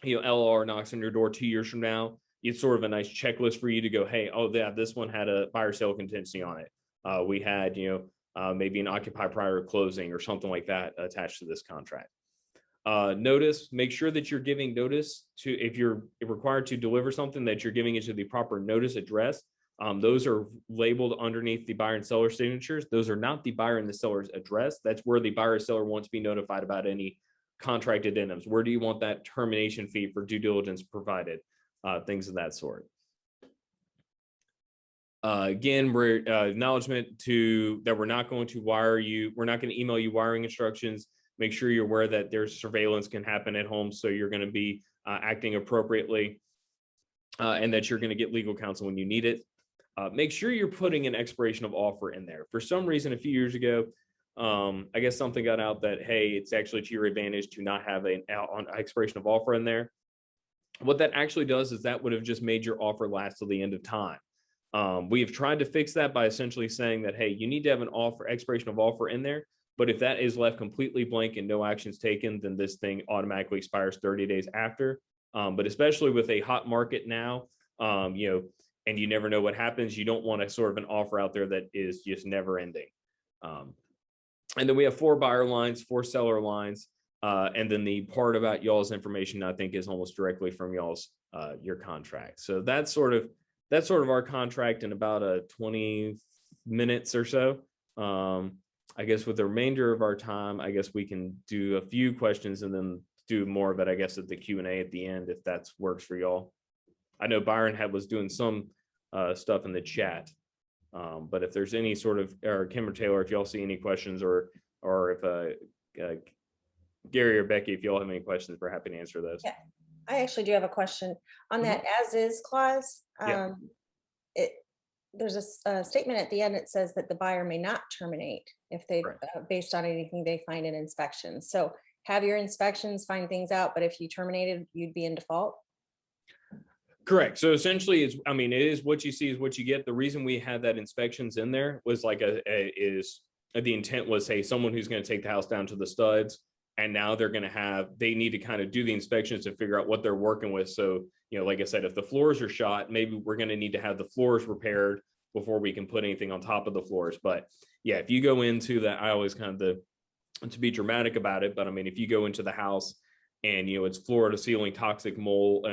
LR knocks on your door 2 years from now, it's sort of a nice checklist for you to go, hey, oh yeah, this one had a buyer sale contingency on it. We had, maybe an occupy prior to closing or something like that attached to this contract. Notice, make sure that you're giving notice to, if you're required to deliver something, that you're giving it to the proper notice address. Those are labeled underneath the buyer and seller signatures. Those are not the buyer and the seller's address. That's where the buyer or seller wants to be notified about any contract addendums. Where do you want that termination fee for due diligence provided? Things of that sort. Again, we're acknowledgement that we're not going to wire you. We're not going to email you wiring instructions. Make sure you're aware that there's surveillance can happen at home, so you're going to be acting appropriately, and that you're going to get legal counsel when you need it. Make sure you're putting an expiration of offer in there. For some reason, a few years ago, I guess something got out that, hey, it's actually to your advantage to not have an expiration of offer in there. What that actually does is that would have just made your offer last till the end of time. We have tried to fix that by essentially saying that, hey, you need to have an expiration of offer in there. But if that is left completely blank and no actions taken, then this thing automatically expires 30 days after. But especially with a hot market now, and you never know what happens, you don't want a sort of an offer out there that is just never ending. And then we have 4 buyer lines, 4 seller lines. And then the part about y'all's information, I think, is almost directly from y'all's your contract. So that's sort of our contract in about 20 minutes or so. I guess with the remainder of our time, I guess we can do a few questions and then do more of it, I guess, at the Q&A at the end, if that works for y'all. I know Byron was doing some stuff in the chat, but if there's any sort of, or Kim or Taylor, if y'all see any questions, or if Gary or Becky, if y'all have any questions, we're happy to answer those. Yeah, I actually do have a question on that as-is clause. Yeah. There's a statement at the end that says that the buyer may not terminate if they, based on anything they find in inspections. So have your inspections find things out, but if you terminated, you'd be in default? Correct. So essentially, it is what you see is what you get. The reason we had that inspections in there was like the intent was, hey, someone who's going to take the house down to the studs, and now they need to kind of do the inspections to figure out what they're working with. So, like I said, if the floors are shot, maybe we're going to need to have the floors repaired before we can put anything on top of the floors. But yeah, if you go into that, I always kind of to be dramatic about it, but if you go into the house and, it's floor to ceiling toxic mold,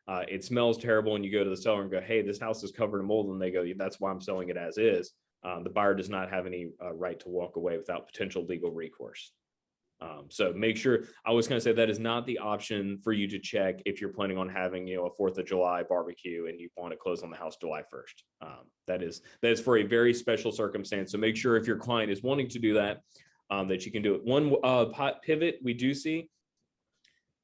it smells terrible, and you go to the seller and go, hey, this house is covered in mold, and they go, that's why I'm selling it as is. The buyer does not have any right to walk away without potential legal recourse. So make sure, I was going to say that is not the option for you to check if you're planning on having, a 4th of July barbecue and you want to close on the house July 1st. That is for a very special circumstance. So make sure if your client is wanting to do that, that you can do it. One pivot we do see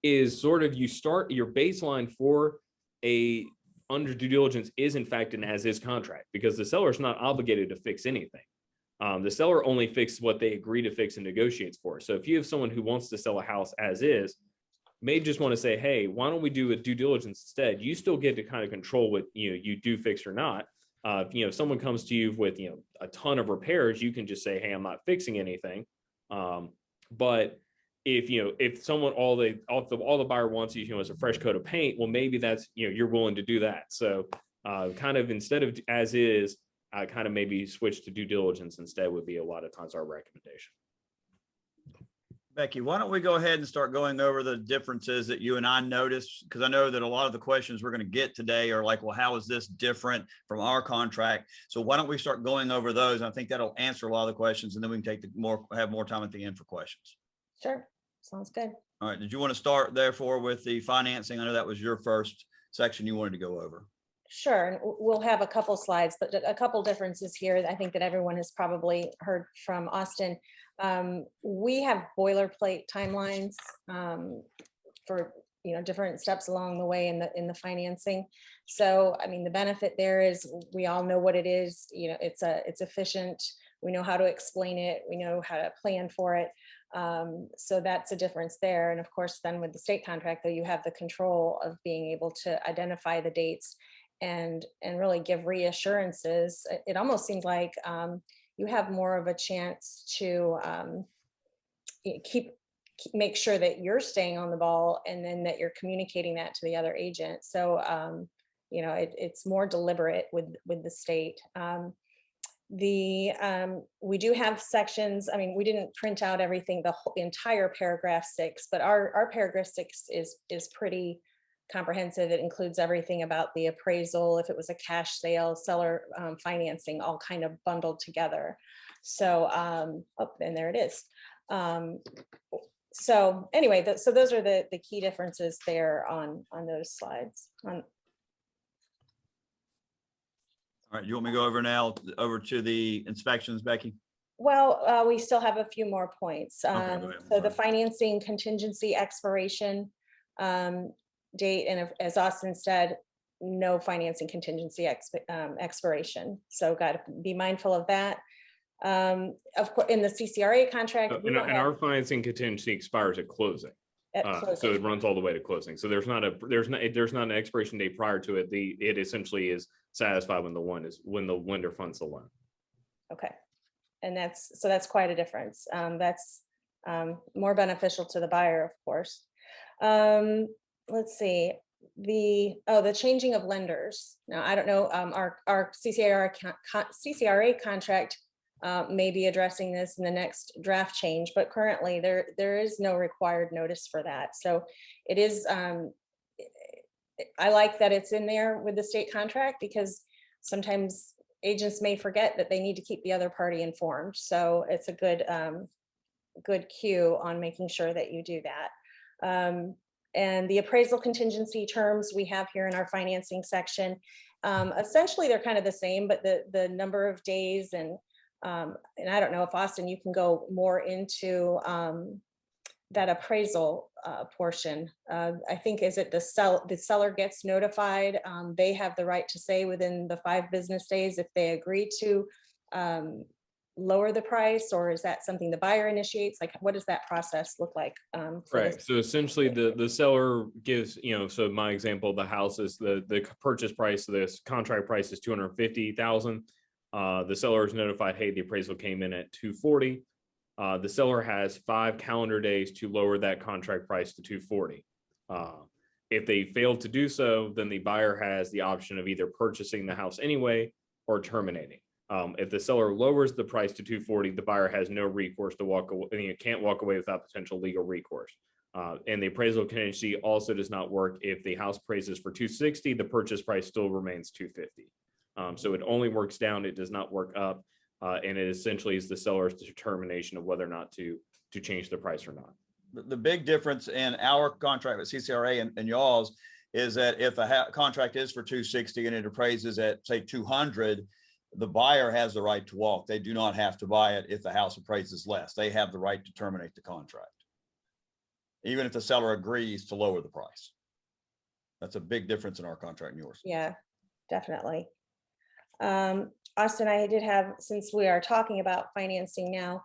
is sort of you start your baseline for a under due diligence is in fact an as-is contract, because the seller is not obligated to fix anything. The seller only fixes what they agree to fix and negotiates for. So if you have someone who wants to sell a house as is, may just want to say, hey, why don't we do a due diligence instead? You still get to kind of control what you do fix or not. If someone comes to you with a ton of repairs, you can just say, hey, I'm not fixing anything. But if someone all the buyer wants is a fresh coat of paint, well, maybe that's you're willing to do that. So kind of instead of as is, kind of maybe switch to due diligence instead would be a lot of times our recommendation. Becky, why don't we go ahead and start going over the differences that you and I noticed? Because I know that a lot of the questions we're going to get today are like, well, how is this different from our contract? So why don't we start going over those? I think that'll answer a lot of the questions, and then we can have more time at the end for questions. Sure, sounds good. All right. Did you want to start therefore with the financing? I know that was your first section you wanted to go over. Sure, and we'll have a couple slides, but a couple differences here. I think that everyone has probably heard from Austin. We have boilerplate timelines for different steps along the way in the financing. So the benefit there is we all know what it is. It's efficient. We know how to explain it. We know how to plan for it. So that's a difference there. And of course, then with the state contract, though, you have the control of being able to identify the dates and really give reassurances. It almost seems like you have more of a chance to keep make sure that you're staying on the ball and then that you're communicating that to the other agent. So, it's more deliberate with the state. We do have sections. I mean, we didn't print out everything, the entire paragraph 6, but our paragraph 6 is pretty comprehensive. It includes everything about the appraisal, if it was a cash sale, seller financing, all kind of bundled together. So, and there it is. So anyway, so those are the key differences there on those slides. All right, you want me to go over to the inspections, Becky? Well, we still have a few more points. go ahead. So the financing contingency expiration date, and as Austin said, no financing contingency expiration. So got to be mindful of that. Of course, in the CCRA contract, And our financing contingency expires at closing. So it runs all the way to closing. So there's not an expiration date prior to it. It essentially is satisfied when the lender funds the loan. Okay, and that's quite a difference. That's more beneficial to the buyer, of course. Let's see, the changing of lenders. Now, I don't know, our CCRA contract may be addressing this in the next draft change, but currently there is no required notice for that. So it is, I like that it's in there with the state contract, because sometimes agents may forget that they need to keep the other party informed. So it's a good cue on making sure that you do that. And the appraisal contingency terms we have here in our financing section, essentially they're kind of the same, but the number of days and I don't know if Austin, you can go more into that appraisal portion. I think, is it the seller gets notified? They have the right to say within the 5 business days if they agree to lower the price, or is that something the buyer initiates? Like, what does that process look like? Right. So essentially the seller gives, so my example, the house is the purchase price, this contract price is $250,000. The seller is notified, hey, the appraisal came in at $240,000. The seller has 5 calendar days to lower that contract price to $240,000. If they fail to do so, then the buyer has the option of either purchasing the house anyway or terminating. If the seller lowers the price to $240,000, the buyer has no recourse to walk away. You can't walk away without potential legal recourse. And the appraisal contingency also does not work if the house appraises for $260,000, the purchase price still remains $250,000. So it only works down, it does not work up. And it essentially is the seller's determination of whether or not to change the price or not. The big difference in our contract with CCRA and y'all's is that if a contract is for $260,000 and it appraises at, say, $200,000, the buyer has the right to walk. They do not have to buy it if the house appraises less. They have the right to terminate the contract, even if the seller agrees to lower the price. That's a big difference in our contract and yours. Yeah, definitely. Austin, I did have, since we are talking about financing now,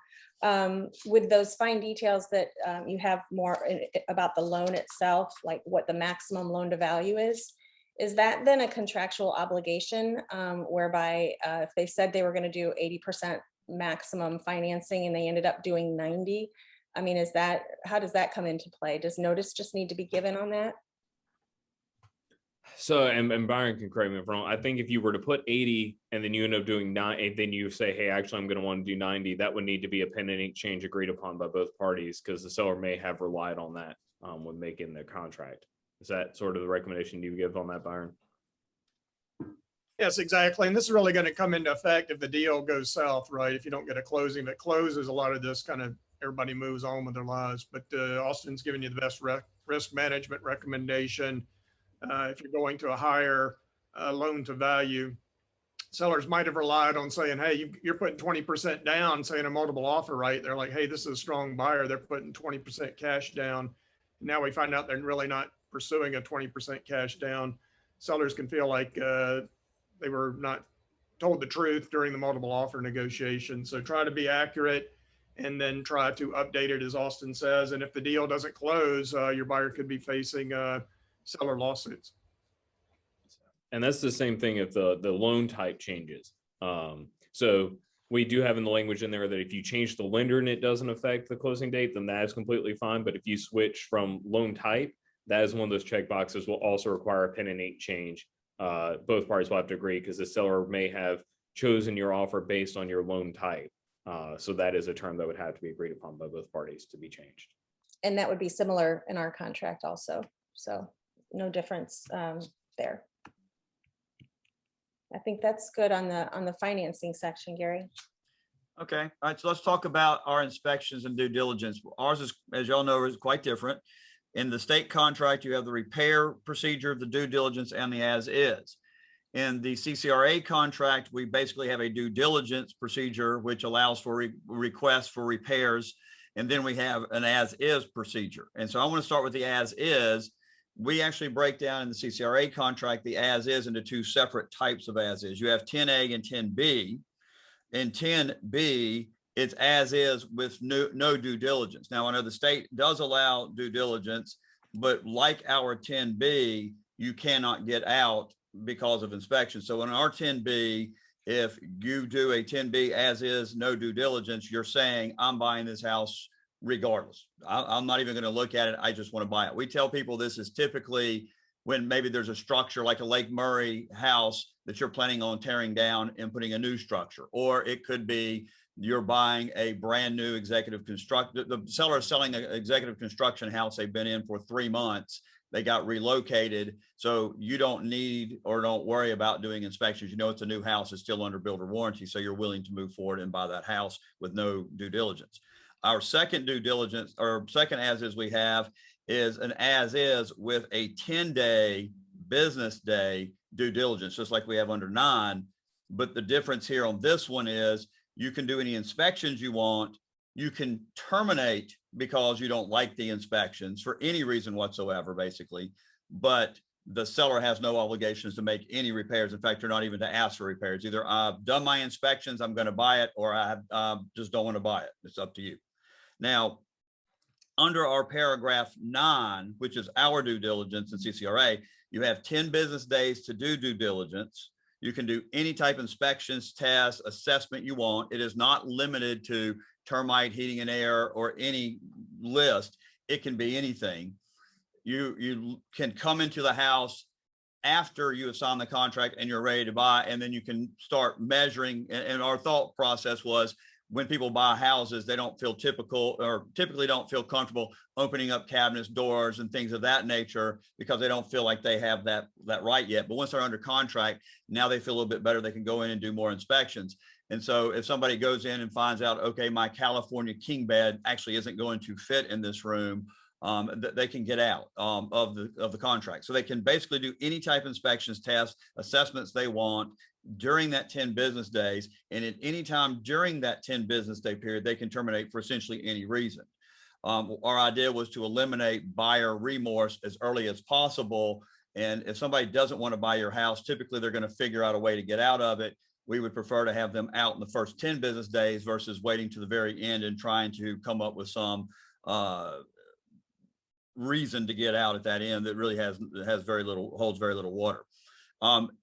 with those fine details that you have more about the loan itself, like what the maximum loan to value is that then a contractual obligation whereby if they said they were going to do 80% maximum financing and they ended up doing 90%, I mean, how does that come into play? Does notice just need to be given on that? So, and Byron can correct me if I'm wrong. I think if you were to put 80 and then you end up doing 9, then you say, hey, actually, I'm going to want to do 90, that would need to be a pen and ink change agreed upon by both parties, because the seller may have relied on that when making the contract. Is that sort of the recommendation you give on that, Byron? Yes, exactly. And this is really going to come into effect if the deal goes south, right? If you don't get a closing that closes, a lot of this kind of everybody moves on with their lives. But Austin's giving you the best risk management recommendation. If you're going to a higher loan to value, sellers might have relied on saying, hey, you're putting 20% down, saying a multiple offer, right? They're like, hey, this is a strong buyer. They're putting 20% cash down. Now we find out they're really not pursuing a 20% cash down. Sellers can feel like they were not told the truth during the multiple offer negotiation. So try to be accurate and then try to update it, as Austin says. And if the deal doesn't close, your buyer could be facing seller lawsuits. And that's the same thing if the loan type changes. So We do have in the language in there that if you change the lender and it doesn't affect the closing date, then that is completely fine. But if you switch from loan type, that is one of those check boxes will also require a pen and ink change. Both parties will have to agree because the seller may have chosen your offer based on your loan type. So that is a term that would have to be agreed upon by both parties to be changed. And that would be similar in our contract also. So no difference there. I think that's good on the financing section, Gary. Okay, all right, so let's talk about our inspections and due diligence. Ours is, as y'all know, is quite different. In the state contract, you have the repair procedure, the due diligence, and the as is. In the CCRA contract, we basically have a due diligence procedure, which allows for requests for repairs. And then we have an as is procedure. And so I want to start with the as is. We actually break down in the CCRA contract the as is into two separate types of as is. You have 10A and 10B. In 10B, it's as is with no due diligence. Now, I know the state does allow due diligence, but like our 10B, you cannot get out because of inspection. So in our 10B, if you do a 10B as is, no due diligence, you're saying, I'm buying this house regardless. I'm not even going to look at it. I just want to buy it. We tell people this is typically when maybe there's a structure like a Lake Murray house that you're planning on tearing down and putting a new structure, or it could be you're buying a brand new executive construction. The seller is selling an executive construction house they've been in for 3 months. They got relocated. So you don't need or don't worry about doing inspections. You know, it's a new house, it's still under builder warranty. So you're willing to move forward and buy that house with no due diligence. Our second due diligence or second as is we have is an as is with a 10-day business day due diligence, just like we have under 9. But the difference here on this one is you can do any inspections you want. You can terminate because you don't like the inspections for any reason whatsoever, basically. But the seller has no obligations to make any repairs. In fact, you're not even to ask for repairs. Either I've done my inspections, I'm going to buy it, or I just don't want to buy it. It's up to you. Now, under our paragraph 9, which is our due diligence in CCRA, you have 10 business days to do due diligence. You can do any type of inspections, tests, assessment you want. It is not limited to termite, heating and air, or any list. It can be anything. You can come into the house after you have signed the contract and you're ready to buy, and then you can start measuring. And our thought process was, when people buy houses, they don't feel typically don't feel comfortable opening up cabinets, doors, and things of that nature because they don't feel like they have that right yet. But once they're under contract, now they feel a little bit better. They can go in and do more inspections. And so if somebody goes in and finds out, okay, my California king bed actually isn't going to fit in this room, they can get out of the contract. So they can basically do any type of inspections, tests, assessments they want during that 10 business days. And at any time during that 10 business day period, they can terminate for essentially any reason. Our idea was to eliminate buyer remorse as early as possible. And if somebody doesn't want to buy your house, typically they're going to figure out a way to get out of it. We would prefer to have them out in the first 10 business days versus waiting to the very end and trying to come up with some reason to get out at that end that really holds very little water.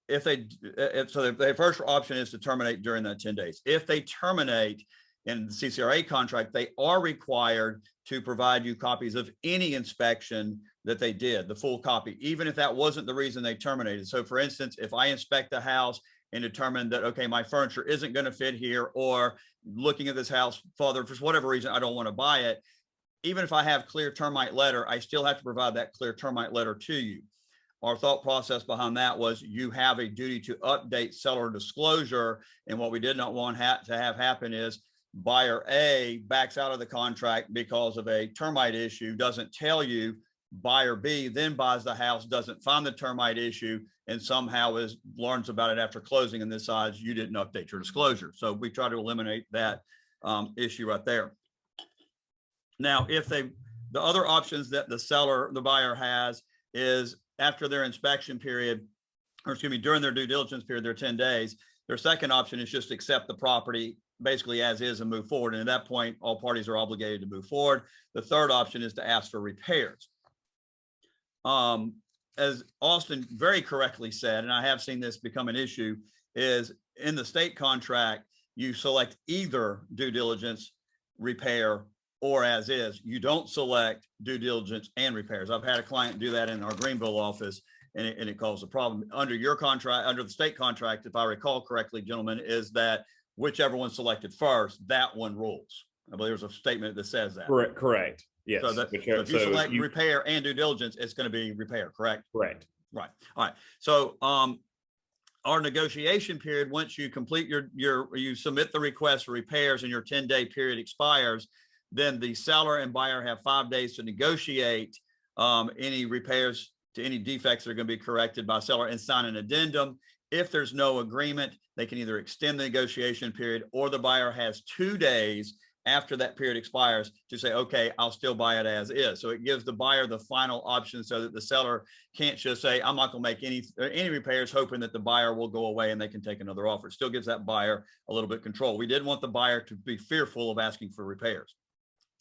If the first option is to terminate during that 10 days. If they terminate in the CCRA contract, they are required to provide you copies of any inspection that they did, the full copy, even if that wasn't the reason they terminated. So for instance, if I inspect the house and determine that, okay, my furniture isn't going to fit here, or looking at this house, Father, for whatever reason, I don't want to buy it, even if I have clear termite letter, I still have to provide that clear termite letter to you. Our thought process behind that was you have a duty to update seller disclosure. And what we did not want to have happen is buyer A backs out of the contract because of a termite issue, doesn't tell you. Buyer B then buys the house, doesn't find the termite issue, and somehow learns about it after closing and decides you didn't update your disclosure. So we try to eliminate that issue right there. Now, the other options that the buyer has is after their inspection period, during their due diligence period, their 10 days, their second option is just accept the property basically as is and move forward. And at that point, all parties are obligated to move forward. The third option is to ask for repairs. As Austin very correctly said, and I have seen this become an issue, is in the state contract, you select either due diligence, repair, or as is. You don't select due diligence and repairs. I've had a client do that in our Greenville office, and it caused a problem. Under your contract, under the state contract, if I recall correctly, gentlemen, is that whichever one selected first, that one rules. I believe there's a statement that says that. Correct. Yes. So, so if you select repair and due diligence, it's going to be repair, correct? Correct. Right. All right. So our negotiation period, once you complete you submit the request for repairs and your 10-day period expires, then the seller and buyer have 5 days to negotiate any repairs to any defects that are going to be corrected by seller and sign an addendum. If there's no agreement, they can either extend the negotiation period, or the buyer has 2 days after that period expires to say, okay, I'll still buy it as is. So it gives the buyer the final option so that the seller can't just say, I'm not going to make any repairs, hoping that the buyer will go away and they can take another offer. It still gives that buyer a little bit of control. We didn't want the buyer to be fearful of asking for repairs.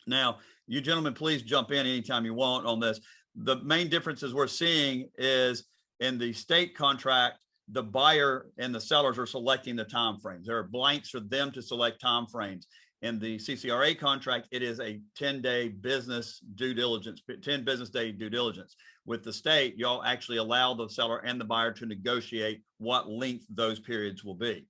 Now, you gentlemen, please jump in anytime you want on this. The main differences we're seeing is in the state contract, the buyer and the sellers are selecting the time frames. There are blanks for them to select time frames. In the CCRA contract, it is a 10-day business due diligence, 10 business day due diligence. With the state, y'all actually allow the seller and the buyer to negotiate what length those periods will be.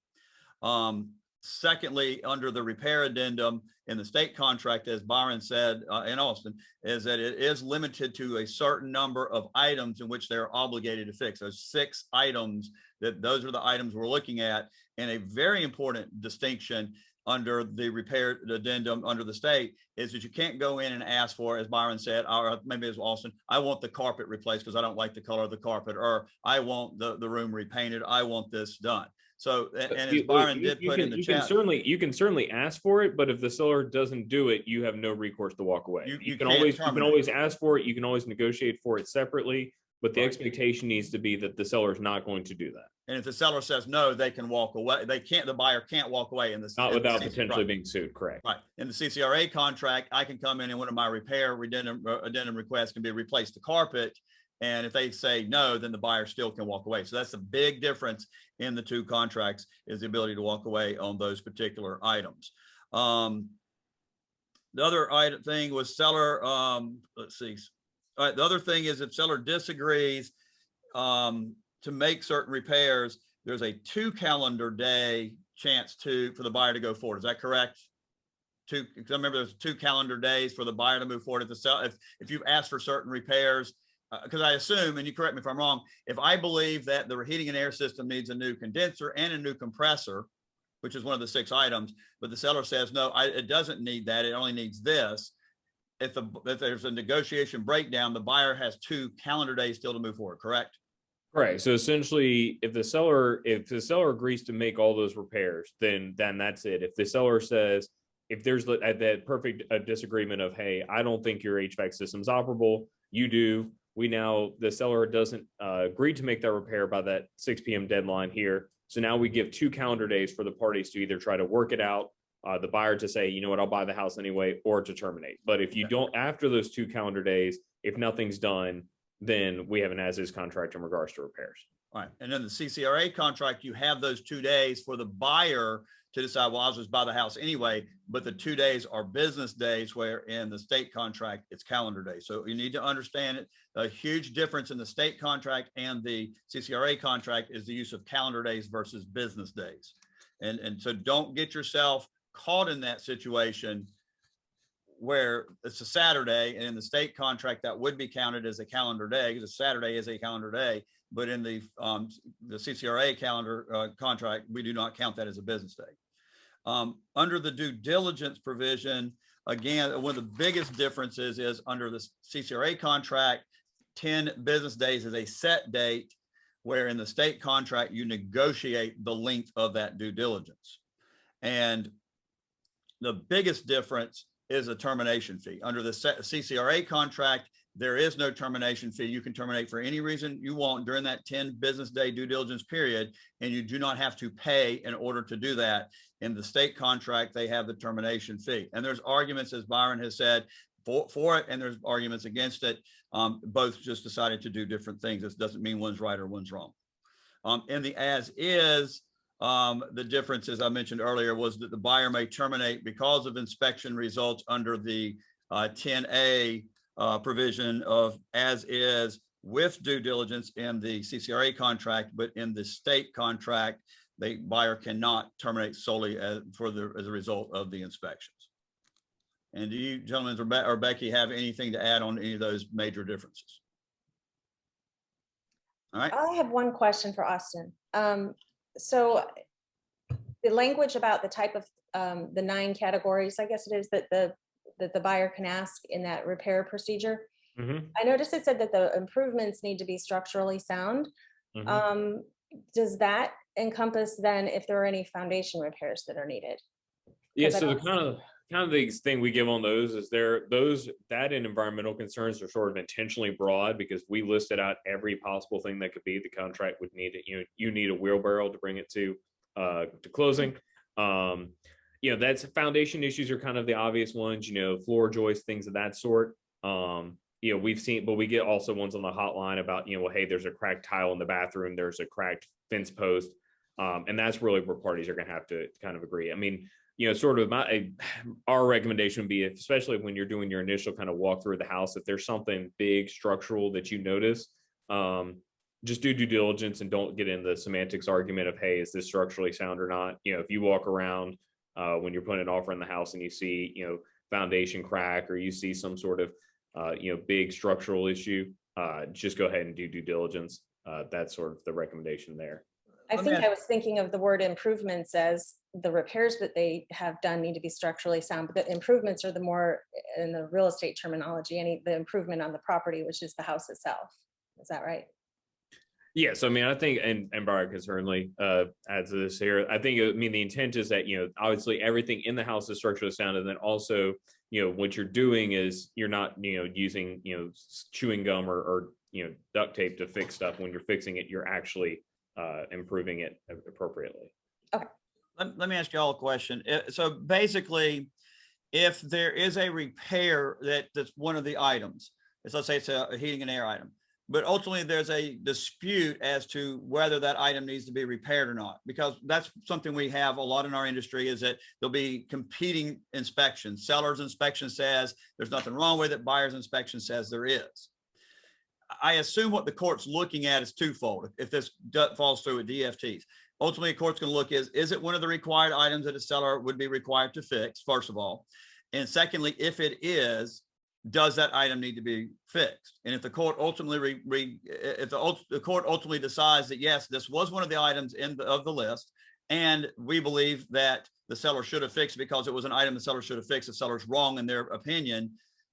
Secondly, under the repair addendum in the state contract, as Byron said in Austin, is that it is limited to a certain number of items in which they're obligated to fix. Those 6 items, those are the items we're looking at. And a very important distinction under the repair addendum under the state is that you can't go in and ask for, as Byron said, or maybe as Austin, I want the carpet replaced because I don't like the color of the carpet, or I want the room repainted. I want this done. So, and as Byron did put in the chat, you can certainly ask for it, but if the seller doesn't do it, you have no recourse to walk away. You can always ask for it. You can always negotiate for it separately, but the expectation needs to be that the seller is not going to do that. And if the seller says no, they can walk away. They can't. The buyer can't walk away in this. Not without potentially being sued. Correct. Right. In the CCRA contract, I can come in and one of my repair addendum requests can be replace the carpet. And if they say no, then the buyer still can walk away. So that's a big difference in the 2 contracts, is the ability to walk away on those particular items. The other thing was seller. Let's see. All right. The other thing is if seller disagrees to make certain repairs, there's a 2 calendar day chance for the buyer to go forward. Is that correct? Because I remember there's 2 calendar days for the buyer to move forward. If you've asked for certain repairs, because I assume, and you correct me if I'm wrong, if I believe that the heating and air system needs a new condenser and a new compressor, which is one of the 6 items, but the seller says, no, it doesn't need that. It only needs this. If there's a negotiation breakdown, the buyer has 2 calendar days still to move forward, correct? Right. So essentially, if the seller agrees to make all those repairs, then that's it. If the seller says, if there's that perfect disagreement of, hey, I don't think your HVAC system's operable, you do. The seller doesn't agree to make that repair by that 6 p.m. deadline here. So now we give 2 calendar days for the parties to either try to work it out, the buyer to say, you know what, I'll buy the house anyway, or to terminate. But if you don't, after those 2 calendar days, if nothing's done, then we have an as-is contract in regards to repairs. All right. And then the CCRA contract, you have those 2 days for the buyer to decide, well, I'll just buy the house anyway, but the 2 days are business days, where in the state contract, it's calendar days. So you need to understand it. A huge difference in the state contract and the CCRA contract is the use of calendar days versus business days. And so don't get yourself caught in that situation where it's a Saturday, and in the state contract that would be counted as a calendar day, because a Saturday is a calendar day. But in the CCRA calendar contract, we do not count that as a business day. Under the due diligence provision, again, one of the biggest differences is under the CCRA contract, 10 business days is a set date, where in the state contract, you negotiate the length of that due diligence. And the biggest difference is a termination fee. Under the CCRA contract, there is no termination fee. You can terminate for any reason you want during that 10 business day due diligence period, and you do not have to pay in order to do that. In the state contract, they have the termination fee. And there's arguments, as Byron has said, for it, and there's arguments against it. Both just decided to do different things. This doesn't mean one's right or one's wrong. In the as is, The difference, as I mentioned earlier, was that the buyer may terminate because of inspection results under the 10A provision of as is with due diligence in the CCRA contract, but in the state contract, the buyer cannot terminate solely as a result of the inspections. And do you gentlemen or Becky have anything to add on any of those major differences? All right. I have one question for Austin. So the language about the type of the 9 categories, I guess it is, that the buyer can ask in that repair procedure. Mhm. I noticed it said that the improvements need to be structurally sound. Mhm. Does that encompass then if there are any foundation repairs that are needed? Yeah, 'Cause I so the don't- kind of the thing we give on those is that and environmental concerns are sort of intentionally broad because we listed out every possible thing that could be. The contract would need it, you need a wheelbarrow to bring it to closing. That's foundation issues are kind of the obvious ones, floor joists, things of that sort. We've seen, but we get also ones on the hotline about, hey, there's a cracked tile in the bathroom, there's a cracked fence post. And that's really where parties are going to have to kind of agree. I mean, sort of our recommendation would be, especially when you're doing your initial kind of walk through the house, if there's something big structural that you notice, just do due diligence and don't get in the semantics argument of, hey, is this structurally sound or not? If you walk around when you're putting an offer in the house and you see, foundation crack, or you see some sort of, big structural issue, just go ahead and do due diligence. That's sort of the recommendation there. I think I was thinking of the word improvements as the repairs that they have done need to be structurally sound, but the improvements are the more in the real estate terminology, the improvement on the property, which is the house itself. Is that right? Yes, I mean, I think, and Brian can certainly add to this here. I think, the intent is that, obviously everything in the house is structurally sound, and then also, what you're doing is you're not, using, chewing gum or duct tape to fix stuff. When you're fixing it, you're actually improving it appropriately. Okay. Let me ask you all a question. So basically, if there is a repair that's one of the items, let's say it's a heating and air item, but ultimately there's a dispute as to whether that item needs to be repaired or not, because that's something we have a lot in our industry, is that there'll be competing inspections. Seller's inspection says there's nothing wrong with it. Buyer's inspection says there is. I assume what the court's looking at is twofold. If this falls through with DFTs, ultimately the court's going to look is it one of the required items that a seller would be required to fix, first of all? And secondly, if it is, does that item need to be fixed? And if the court ultimately the court ultimately decides that yes, this was one of the items of the list, and we believe that the seller should have fixed because it was an item the seller should have fixed, the seller's wrong in their opinion,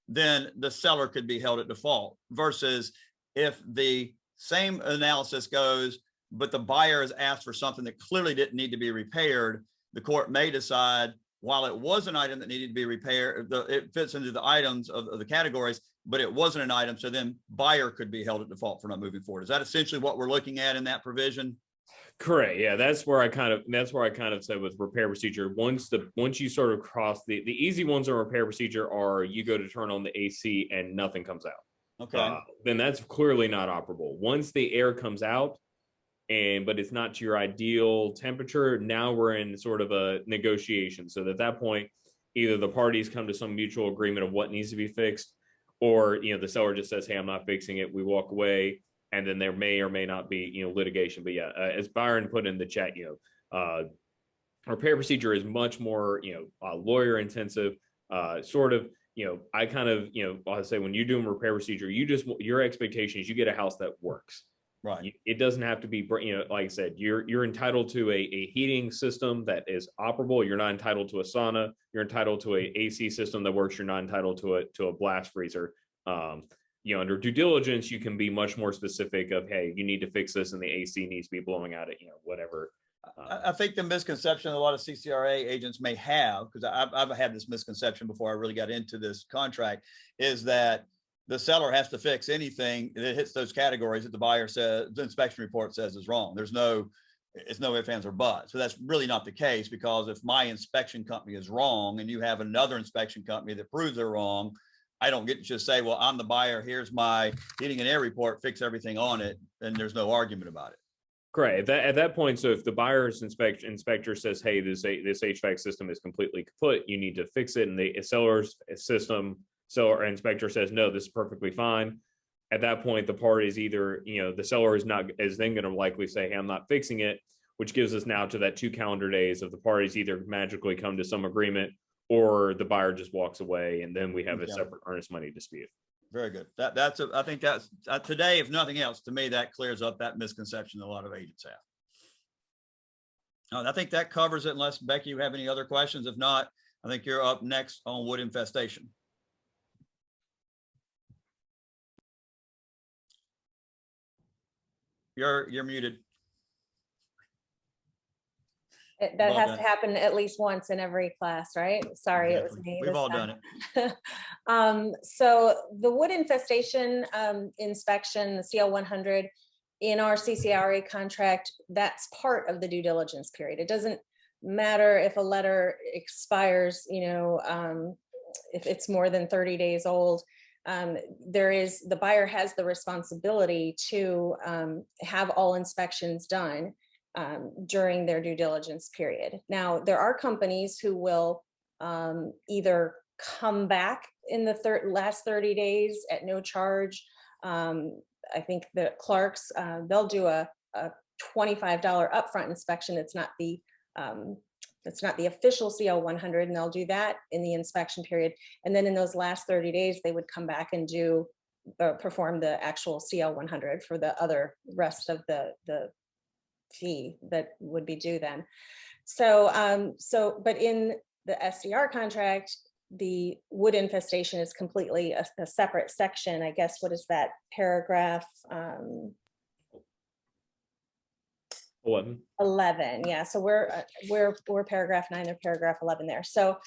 then the seller could be held at default. Versus if the same analysis goes, but the buyer has asked for something that clearly didn't need to be repaired, the court may decide, while it was an item that needed to be repaired, it fits into the items of the categories, but it wasn't an item, so then buyer could be held at default for not moving forward. Is that essentially what we're looking at in that provision? Correct. Yeah, that's where I kind of said with repair procedure. Once you sort of cross the easy ones on repair procedure are you go to turn on the AC and nothing comes out. Okay. Then that's clearly not operable. Once the air comes out, but it's not to your ideal temperature, now we're in sort of a negotiation. So at that point, either the parties come to some mutual agreement of what needs to be fixed, or the seller just says, hey, I'm not fixing it. We walk away, and then there may or may not be litigation. But yeah, as Byron put in the chat, repair procedure is much more lawyer intensive. I kind of I'll say when you're doing repair procedure, your expectation is you get a house that works. Right. It doesn't have to be, like I said, you're entitled to a heating system that is operable. You're not entitled to a sauna. You're entitled to a AC system that works. You're not entitled to a blast freezer. Under due diligence, you can be much more specific of, hey, you need to fix this and the AC needs to be blowing out at, whatever. I think the misconception a lot of CCRA agents may have, because I've had this misconception before I really got into this contract, is that the seller has to fix anything that hits those categories that the buyer says, the inspection report says is wrong. It's no ifs, ands, or buts. So that's really not the case, because if my inspection company is wrong and you have another inspection company that proves they're wrong, I don't get to just say, well, I'm the buyer, here's my heating and air report, fix everything on it, and there's no argument about it. Correct. At that point, so if the buyer's inspector says, hey, this HVAC system is completely kaput, you need to fix it, and the seller inspector says, no, this is perfectly fine. At that point, the party is either, the seller is then going to likely say, hey, I'm not fixing it, which gives us now to that 2 calendar days of the parties either magically come to some agreement or the buyer just walks away, and then we have a separate earnest money dispute. Very good. I think that's today, if nothing else, to me, that clears up that misconception that a lot of agents have. I think that covers it, unless Becky, you have any other questions. If not, I think you're up next on wood infestation. You're muted. That has to happen at least once in every class, right? Sorry, It was me. We've all done it. So the wood infestation inspection, the CL 100 in our CCRA contract, that's part of the due diligence period. It doesn't matter if a letter expires, if it's more than 30 days old. The buyer has the responsibility to have all inspections done during their due diligence period. Now, there are companies who will either come back in the last 30 days at no charge. I think the Clarks, they'll do a $25 upfront inspection. It's not the official CL 100, and they'll do that in the inspection period. And then in those last 30 days, they would come back and perform the actual CL 100 for the other rest of the fee that would be due then. But in the SCR contract, the wood infestation is completely a separate section. I guess, what is that, paragraph 11? Yeah, so we're paragraph 9 or paragraph 11 there. So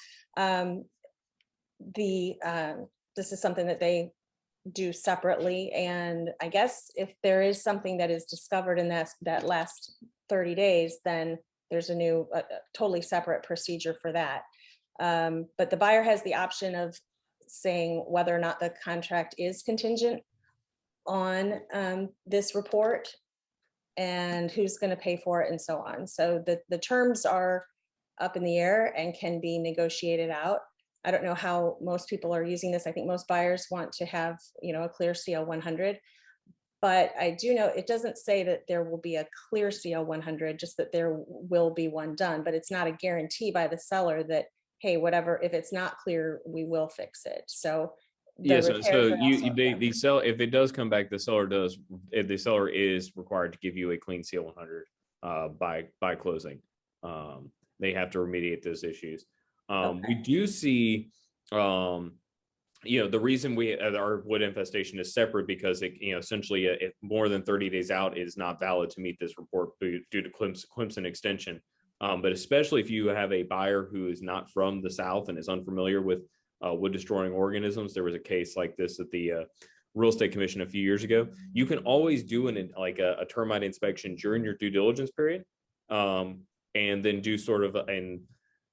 this is something that they do separately, and I guess if there is something that is discovered in that last 30 days, then there's a totally separate procedure for that. But the buyer has the option of saying whether or not the contract is contingent on this report and who's going to pay for it and so on. So the terms are up in the air and can be negotiated out. I don't know how most people are using this. I think most buyers want to have, a clear CL 100, but I do know it doesn't say that there will be a clear CL 100, just that there will be one done, but it's not a guarantee by the seller that, hey, whatever, if it's not clear, we will fix it. So yes, so if it does come back, the seller is required to give you a clean CL 100 by closing. They have to remediate those issues. We do see, the reason our wood infestation is separate because it, essentially if more than 30 days out is not valid to meet this report due to Clemson extension. But especially if you have a buyer who is not from the South and is unfamiliar with wood destroying organisms. There was a case like this at the Real Estate Commission a few years ago. You can always do a termite inspection during your due diligence period, and then do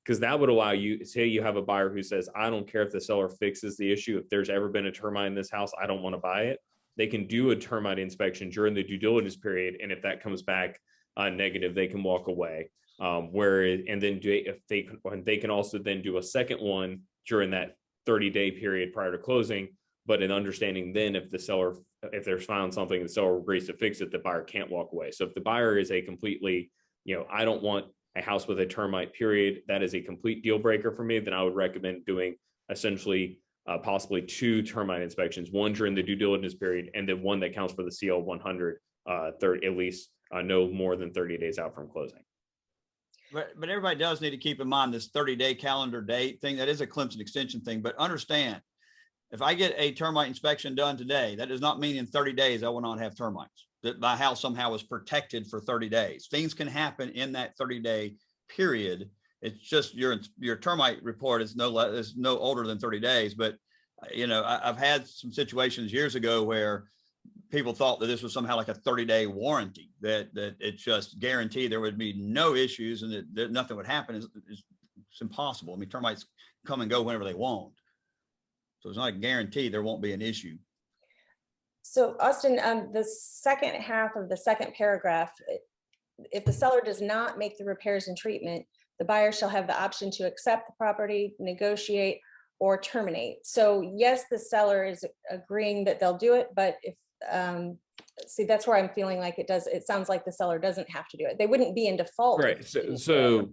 because that would allow you, say you have a buyer who says, I don't care if the seller fixes the issue. If there's ever been a termite in this house, I don't want to buy it. They can do a termite inspection during the due diligence period. And if that comes back negative, they can walk away. They can also then do a second one during that 30-day period prior to closing. But in understanding then if there's found something, the seller agrees to fix it, the buyer can't walk away. So if the buyer is a completely, I don't want a house with a termite period, that is a complete deal breaker for me, then I would recommend doing essentially possibly 2 termite inspections, one during the due diligence period, and then one that counts for the CL 100, at least no more than 30 days out from closing. But everybody does need to keep in mind this 30-day calendar date thing. That is a Clemson extension thing, but understand, if I get a termite inspection done today, that does not mean in 30 days I will not have termites, that my house somehow is protected for 30 days. Things can happen in that 30-day period. It's just your termite report is no older than 30 days. But, I've had some situations years ago where people thought that this was somehow like a 30-day warranty, that it's just guaranteed there would be no issues and that nothing would happen. It's impossible. I mean, termites come and go whenever they want. So it's not a guarantee there won't be an issue. So Austin, the second half of the second paragraph, if the seller does not make the repairs and treatment, the buyer shall have the option to accept the property, negotiate, or terminate. So yes, the seller is agreeing that they'll do it, but if, see, that's where I'm feeling like it sounds like the seller doesn't have to do it. They wouldn't be in default. Right. So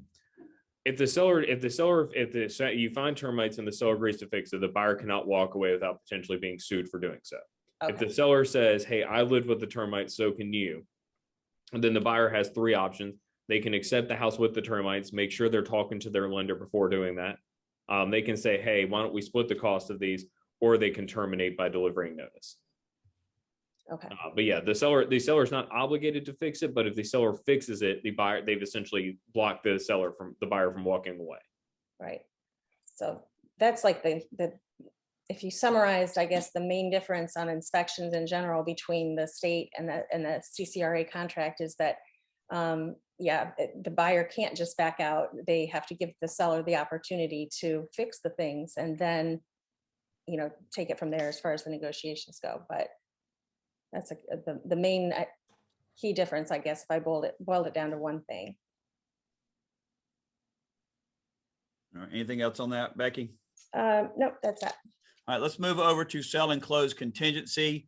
if you find termites and the seller agrees to fix it, the buyer cannot walk away without potentially being sued for doing so. If Okay. the seller says, hey, I lived with the termites, so can you? And then the buyer has three options. They can accept the house with the termites, make sure they're talking to their lender before doing that. They can say, hey, why don't we split the cost of these? Or they can terminate by delivering notice. Okay. But yeah, the seller is not obligated to fix it, but if the seller fixes it, they've essentially blocked the buyer from walking away. Right. So that's like the if you summarized, I guess, the main difference on inspections in general between the state and the CCRA contract is that, the buyer can't just back out. They have to give the seller the opportunity to fix the things and then, take it from there as far as the negotiations go. But that's the main key difference, I guess, if I boiled it down to one thing. All right, anything else on that, Becky? Nope, that's that. All right, let's move over to sell and close contingency.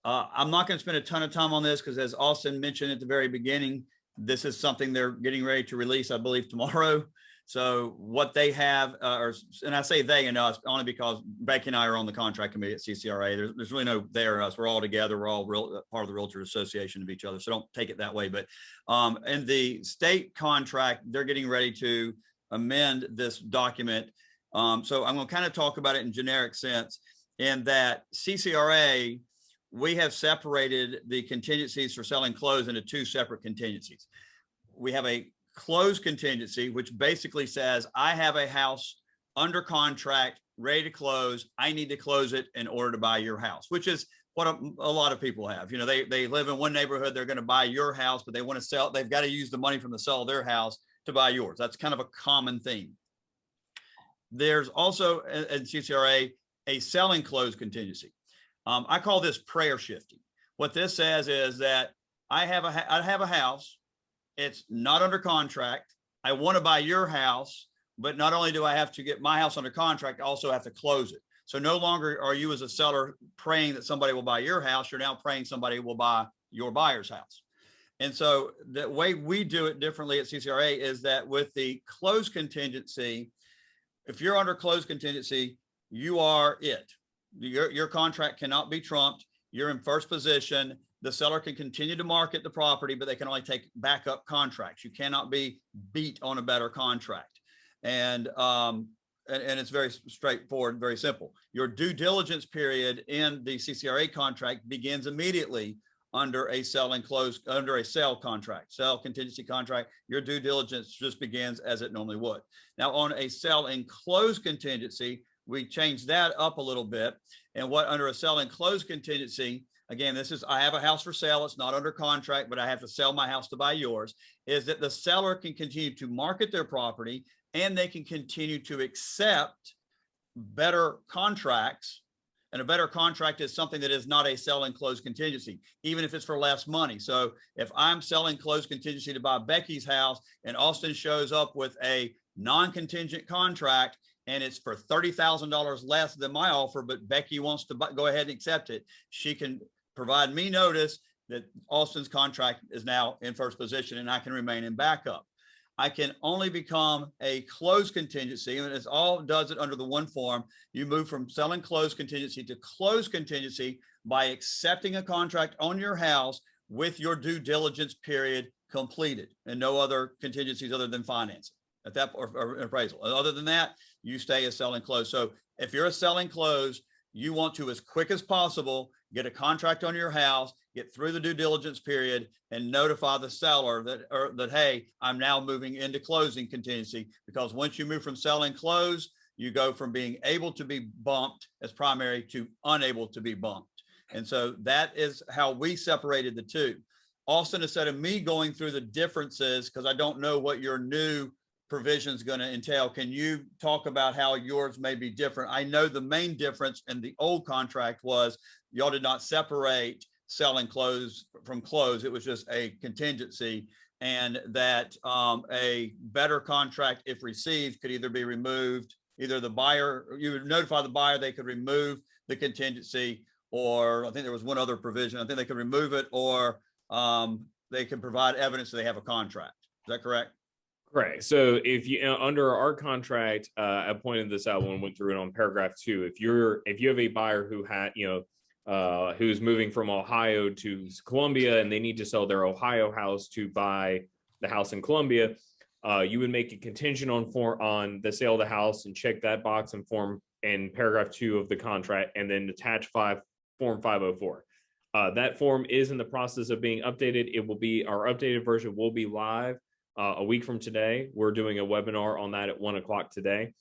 I'm not going to spend a ton of time on this because, as Austin mentioned at the very beginning, this is something they're getting ready to release, I believe, tomorrow. So what they have, and I say they and us only because Becky and I are on the contract committee at CCRA. There's really no they or us. We're all together. We're all part of the Realtor Association of each other. So don't take it that way. But in the state contract, they're getting ready to amend this document. So I'm going to kind of talk about it in generic sense in that CCRA, we have separated the contingencies for selling close into two separate contingencies. We have a close contingency, which basically says, I have a house under contract, ready to close. I need to close it in order to buy your house, which is what a lot of people have. They live in one neighborhood, they're going to buy your house, but they want to sell, they've got to use the money from the sale of their house to buy yours. That's kind of a common theme. There's also in CCRA a selling close contingency. I call this prayer shifting. What this says is that I have a house. It's not under contract. I want to buy your house, but not only do I have to get my house under contract, I also have to close it. So no longer are you as a seller praying that somebody will buy your house. You're now praying somebody will buy your buyer's house. And so the way we do it differently at CCRA is that with the close contingency, if you're under close contingency, you are it. Your contract cannot be trumped. You're in first position. The seller can continue to market the property, but they can only take backup contracts. You cannot be beat on a better contract. And it's very straightforward, very simple. Your due diligence period in the CCRA contract begins immediately under a sell contract, sell contingency contract. Your due diligence just begins as it normally would. Now on a sell and close contingency, we changed that up a little bit. And what under a sell and close contingency, again, this is, I have a house for sale. It's not under contract, but I have to sell my house to buy yours, is that the seller can continue to market their property and they can continue to accept better contracts. And a better contract is something that is not a sell and close contingency, even if it's for less money. So if I'm selling close contingency to buy Becky's house and Austin shows up with a non-contingent contract and it's for $30,000 less than my offer, but Becky wants to go ahead and accept it, she can provide me notice that Austin's contract is now in first position and I can remain in backup. I can only become a close contingency, and it's all does it under the one form. You move from selling close contingency to close contingency by accepting a contract on your house with your due diligence period completed and no other contingencies other than financing at that or appraisal. Other than that, you stay as selling close. So if you're a selling close, you want to, as quick as possible, get a contract on your house, get through the due diligence period, and notify the seller that hey, I'm now moving into closing contingency. Because once you move from selling close, you go from being able to be bumped as primary to unable to be bumped. And so that is how we separated the two. Austin, instead of me going through the differences, because I don't know what your new provision is going to entail, can you talk about how yours may be different? I know the main difference in the old contract was y'all did not separate selling close from close. It was just a contingency, and that a better contract, if received, could either be removed, either the buyer, you would notify the buyer, they could remove the contingency, or I think there was one other provision. I think they could remove it, or they can provide evidence that they have a contract. Is that correct? Correct. So if you under our contract, I pointed this out when we went through it on paragraph 2. If you have a buyer who had, who's moving from Ohio to Columbia and they need to sell their Ohio house to buy the house in Columbia, you would make a contingent on the sale of the house and check that box and form in paragraph 2 of the contract, and then attach form 504. That form is in the process of being updated. It will be, our updated version will be live a week from today. We're doing a webinar on that at 1 o'clock today.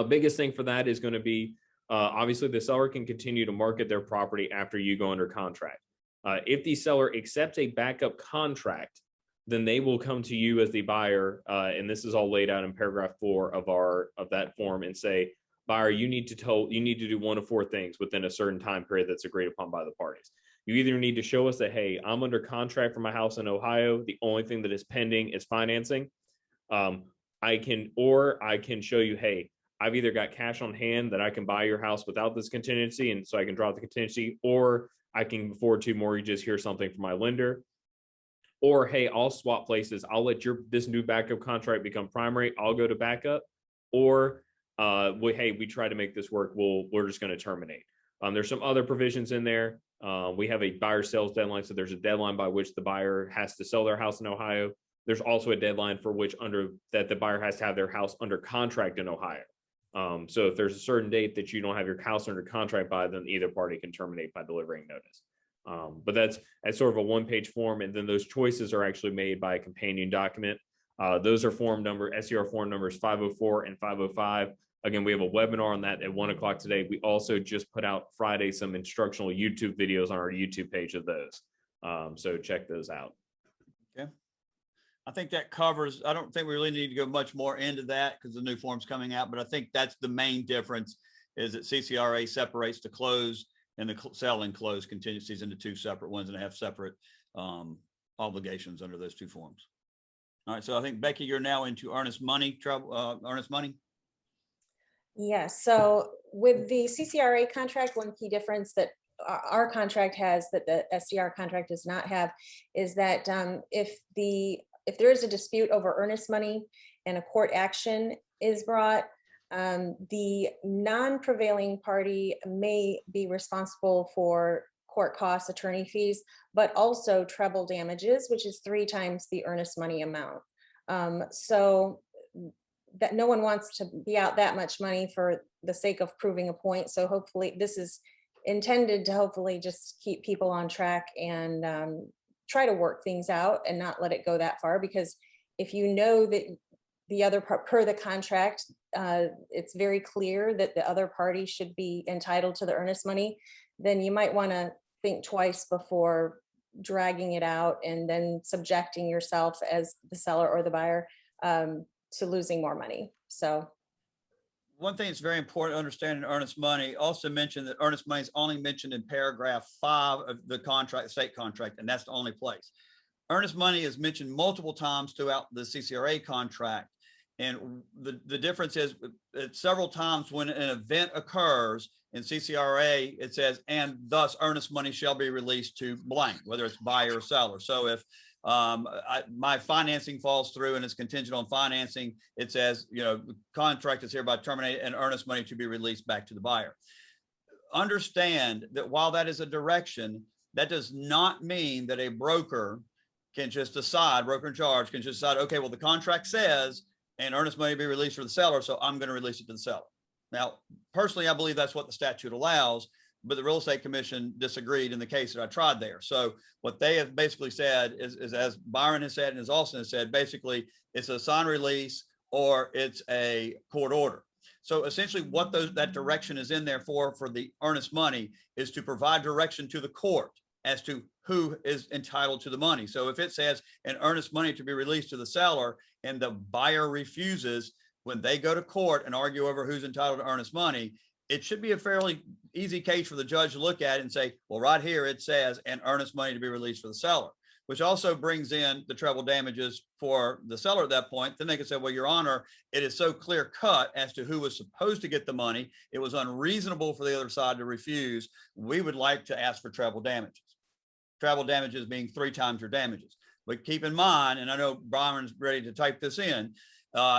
Biggest thing for that is going to be, obviously the seller can continue to market their property after you go under contract. If the seller accepts a backup contract, then they will come to you as the buyer, and this is all laid out in paragraph 4 of that form, and say, buyer, you need to do one of 4 things within a certain time period that's agreed upon by the parties. You either need to show us that, hey, I'm under contract for my house in Ohio. The only thing that is pending is financing. I can show you, hey, I've either got cash on hand that I can buy your house without this contingency, and so I can drop the contingency, or I can afford 2 mortgages. Here's something from my lender. Or, hey, I'll swap places. I'll let this new backup contract become primary. I'll go to backup. Or, hey, we try to make this work. We're just going to terminate. There's some other provisions in there. We have a buyer sales deadline. So there's a deadline by which the buyer has to sell their house in Ohio. There's also a deadline for which that the buyer has to have their house under contract in Ohio. So if there's a certain date that you don't have your house under contract by, then either party can terminate by delivering notice. But that's sort of a 1-page form. And then those choices are actually made by a companion document. Those are SCR form numbers 504 and 505. Again, we have a webinar on that at 1 o'clock today. We also just put out Friday some instructional YouTube videos on our YouTube page of those. So check those out. Okay. I think that covers, I don't think we really need to go much more into that because the new form's coming out, but I think that's the main difference, is that CCRA separates the close and the sell and close contingencies into 2 separate ones, and have separate obligations under those 2 forms. All right, so I think, Becky, you're now into earnest money earnest money. Yes, so with the CCRA contract, one key difference that our contract has that the SCR contract does not have is that if there is a dispute over earnest money and a court action is brought, the non-prevailing party may be responsible for court costs, attorney fees, but also treble damages, which is 3 times the earnest money amount. So that no one wants to be out that much money for the sake of proving a point. So hopefully this is intended to hopefully just keep people on track and try to work things out and not let it go that far. Because if you know that the other part per the contract, it's very clear that the other party should be entitled to the earnest money, then you might want to think twice before dragging it out and then subjecting yourself as the seller or the buyer to losing more money. So one thing that's very important to understand in earnest money, also mentioned that earnest money is only mentioned in paragraph 5 of the contract, state contract, and that's the only place. Earnest money is mentioned multiple times throughout the CCRA contract. And the difference is several times when an event occurs in CCRA, it says, and thus earnest money shall be released to blank, whether it's buyer or seller. So if my financing falls through and it's contingent on financing, it says, the contract is hereby terminated and earnest money to be released back to the buyer. Understand that while that is a direction, that does not mean that a broker can just decide, broker in charge can just decide, okay, well, the contract says, and earnest money be released for the seller, so I'm going to release it to the seller. Now, personally, I believe that's what the statute allows, but the Real Estate Commission disagreed in the case that I tried there. So what they have basically said is as Byron has said and as Austin has said, basically it's a sign release or it's a court order. So essentially what that direction is in there for the earnest money is to provide direction to the court as to who is entitled to the money. So if it says an earnest money to be released to the seller and the buyer refuses, when they go to court and argue over who's entitled to earnest money, it should be a fairly easy case for the judge to look at and say, well, right here it says, and earnest money to be released for the seller, which also brings in the treble damages for the seller at that point. Then they can say, well, Your Honor, it is so clear cut as to who was supposed to get the money. It was unreasonable for the other side to refuse. We would like to ask for treble damages. Treble damages being 3 times your damages. But keep in mind, and I know Byron's ready to type this in,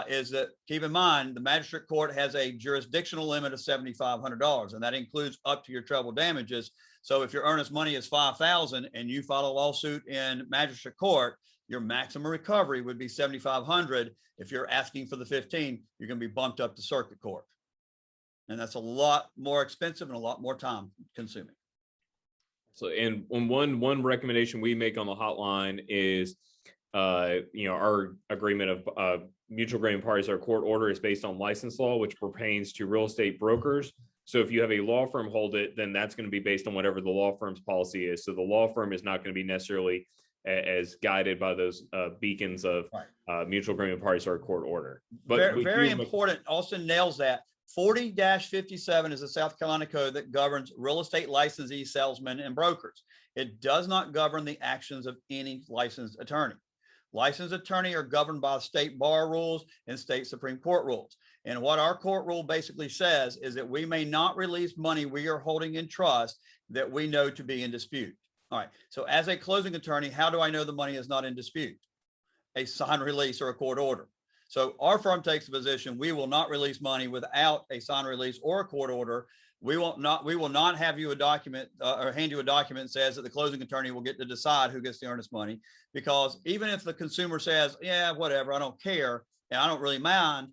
is that keep in mind, the magistrate court has a jurisdictional limit of $7,500, and that includes up to your treble damages. So if your earnest money is $5,000 and you file a lawsuit in magistrate court, your maximum recovery would be $7,500. If you're asking for the 15, you're going to be bumped up to circuit court. And that's a lot more expensive and a lot more time consuming. So, and one recommendation we make on the hotline is, our agreement of mutual agreement parties, our court order is based on license law, which pertains to real estate brokers. So if you have a law firm hold it, then that's going to be based on whatever the law firm's policy is. So the law firm is not going to be necessarily as guided by those beacons of mutual agreement parties or court order. But very important. Austin nails that. 40-57 is the South Carolina code that governs real estate licensee, salesmen, and brokers. It does not govern the actions of any licensed attorney. Licensed attorney are governed by state bar rules and state Supreme Court rules. And what our court rule basically says is that we may not release money we are holding in trust that we know to be in dispute. All right. So as a closing attorney, how do I know the money is not in dispute? A signed release or a court order. So our firm takes the position we will not release money without a signed release or a court order. We will not have you a document or hand you a document that says that the closing attorney will get to decide who gets the earnest money, because even if the consumer says, yeah, whatever, I don't care, and I don't really mind,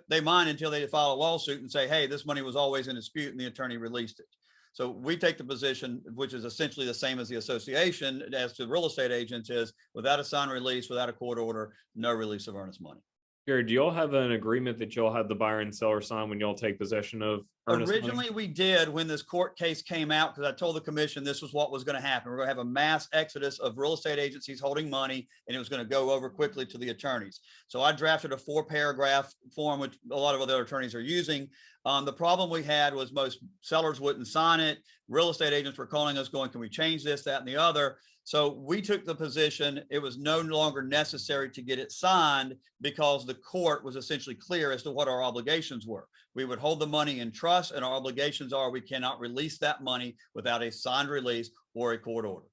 they mind until they file a lawsuit and say, hey, this money was always in dispute and the attorney released it. So we take the position, which is essentially the same as the association, as to real estate agents, is without a signed release, without a court order, no release of earnest money. Gary, do y'all have an agreement that y'all have the buyer and seller sign when y'all take possession of earnest money? Originally, we did when this court case came out, because I told the commission this was what was going to happen. We're going to have a mass exodus of real estate agencies holding money, and it was going to go over quickly to the attorneys. So I drafted a 4-paragraph form, which a lot of other attorneys are using. The problem we had was most sellers wouldn't sign it. Real estate agents were calling us going, can we change this, that, and the other? So we took the position it was no longer necessary to get it signed, because the court was essentially clear as to what our obligations were. We would hold the money in trust, and our obligations are we cannot release that money without a signed release or a court order.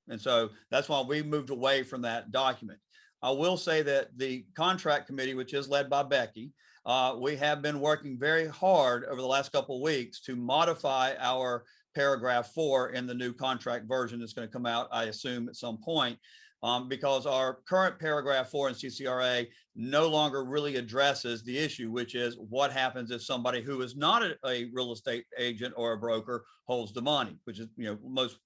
And so that's why we moved away from that document. I will say that the contract committee, which is led by Becky, we have been working very hard over the last couple of weeks to modify our paragraph 4 in the new contract version that's going to come out, I assume, at some point, because our current paragraph 4 in CCRA no longer really addresses the issue, which is what happens if somebody who is not a real estate agent or a broker holds the money, which is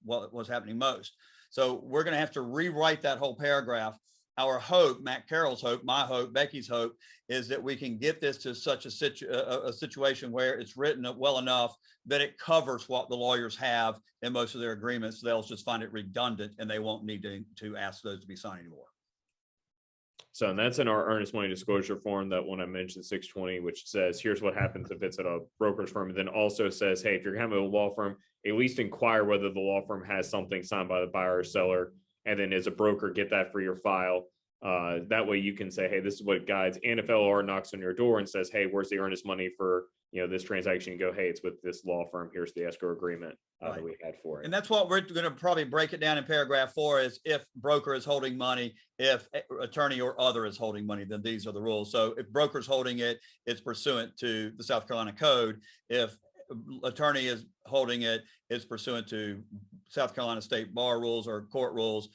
what's happening most. So we're going to have to rewrite that whole paragraph. Our hope, Matt Carroll's hope, my hope, Becky's hope, is that we can get this to such a situation where it's written well enough that it covers what the lawyers have in most of their agreements. They'll just find it redundant and they won't need to ask those to be signed anymore. So, and that's in our earnest money disclosure form, that one I mentioned, 620, which says, here's what happens if it's at a broker's firm. And then also says, hey, if you're having a law firm, at least inquire whether the law firm has something signed by the buyer or seller. And then as a broker, get that for your file. That way you can say, hey, this is what guides. And if LR knocks on your door and says, hey, where's the earnest money for this transaction? You go, hey, it's with this law firm. Here's the escrow agreement that we had for it. And that's what we're going to probably break it down in paragraph 4 is if broker is holding money, if attorney or other is holding money, then these are the rules. So if broker's holding it, it's pursuant to the South Carolina code. If attorney is holding it, it's pursuant to South Carolina state bar rules or court rules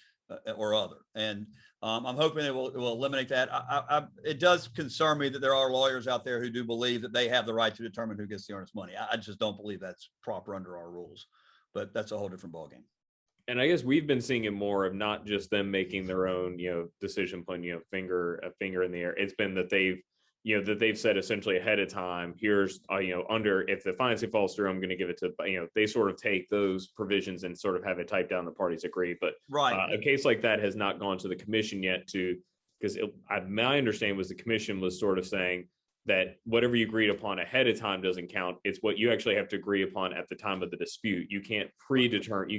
or other. And I'm hoping it will eliminate that. It does concern me that there are lawyers out there who do believe that they have the right to determine who gets the earnest money. I just don't believe that's proper under our rules, but that's a whole different ballgame. And I guess we've been seeing it more of not just them making their own, decision, putting, a finger in the air. It's been that they've said essentially ahead of time, here's, if the financing falls through, I'm going to give it to, they sort of take those provisions and sort of have it typed down, the parties agree. But a case like that has not gone to the commission yet because my understanding was the commission was sort of saying, that whatever you agreed upon ahead of time doesn't count. It's what you actually have to agree upon at the time of the dispute. You can't predetermine,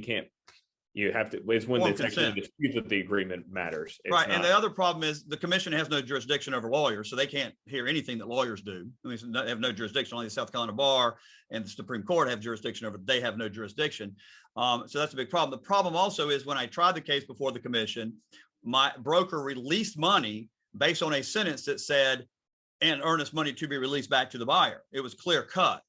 you have to, it's when Form it's actually a consent. dispute that the agreement matters. It's Right, and not. the other problem is the commission has no jurisdiction over lawyers, so they can't hear anything that lawyers do. I mean, they have no jurisdiction. Only the South Carolina Bar and the Supreme Court have jurisdiction over. They have no jurisdiction, so that's a big problem. The problem also is when I tried the case before the commission, my broker released money based on a sentence that said, "and earnest money to be released back to the buyer." It was clear cut.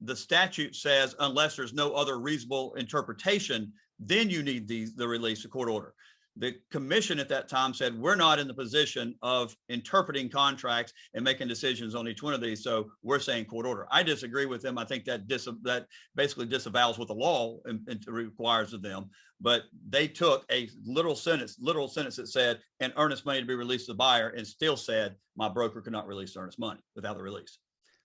The statute says unless there's no other reasonable interpretation, then you need the release of court order. The commission at that time said, we're not in the position of interpreting contracts and making decisions on each one of these. So we're saying court order. I disagree with them. I think that basically disavows what the law requires of them. But they took a literal sentence that said, and earnest money to be released to the buyer, and still said my broker could not release earnest money without the release.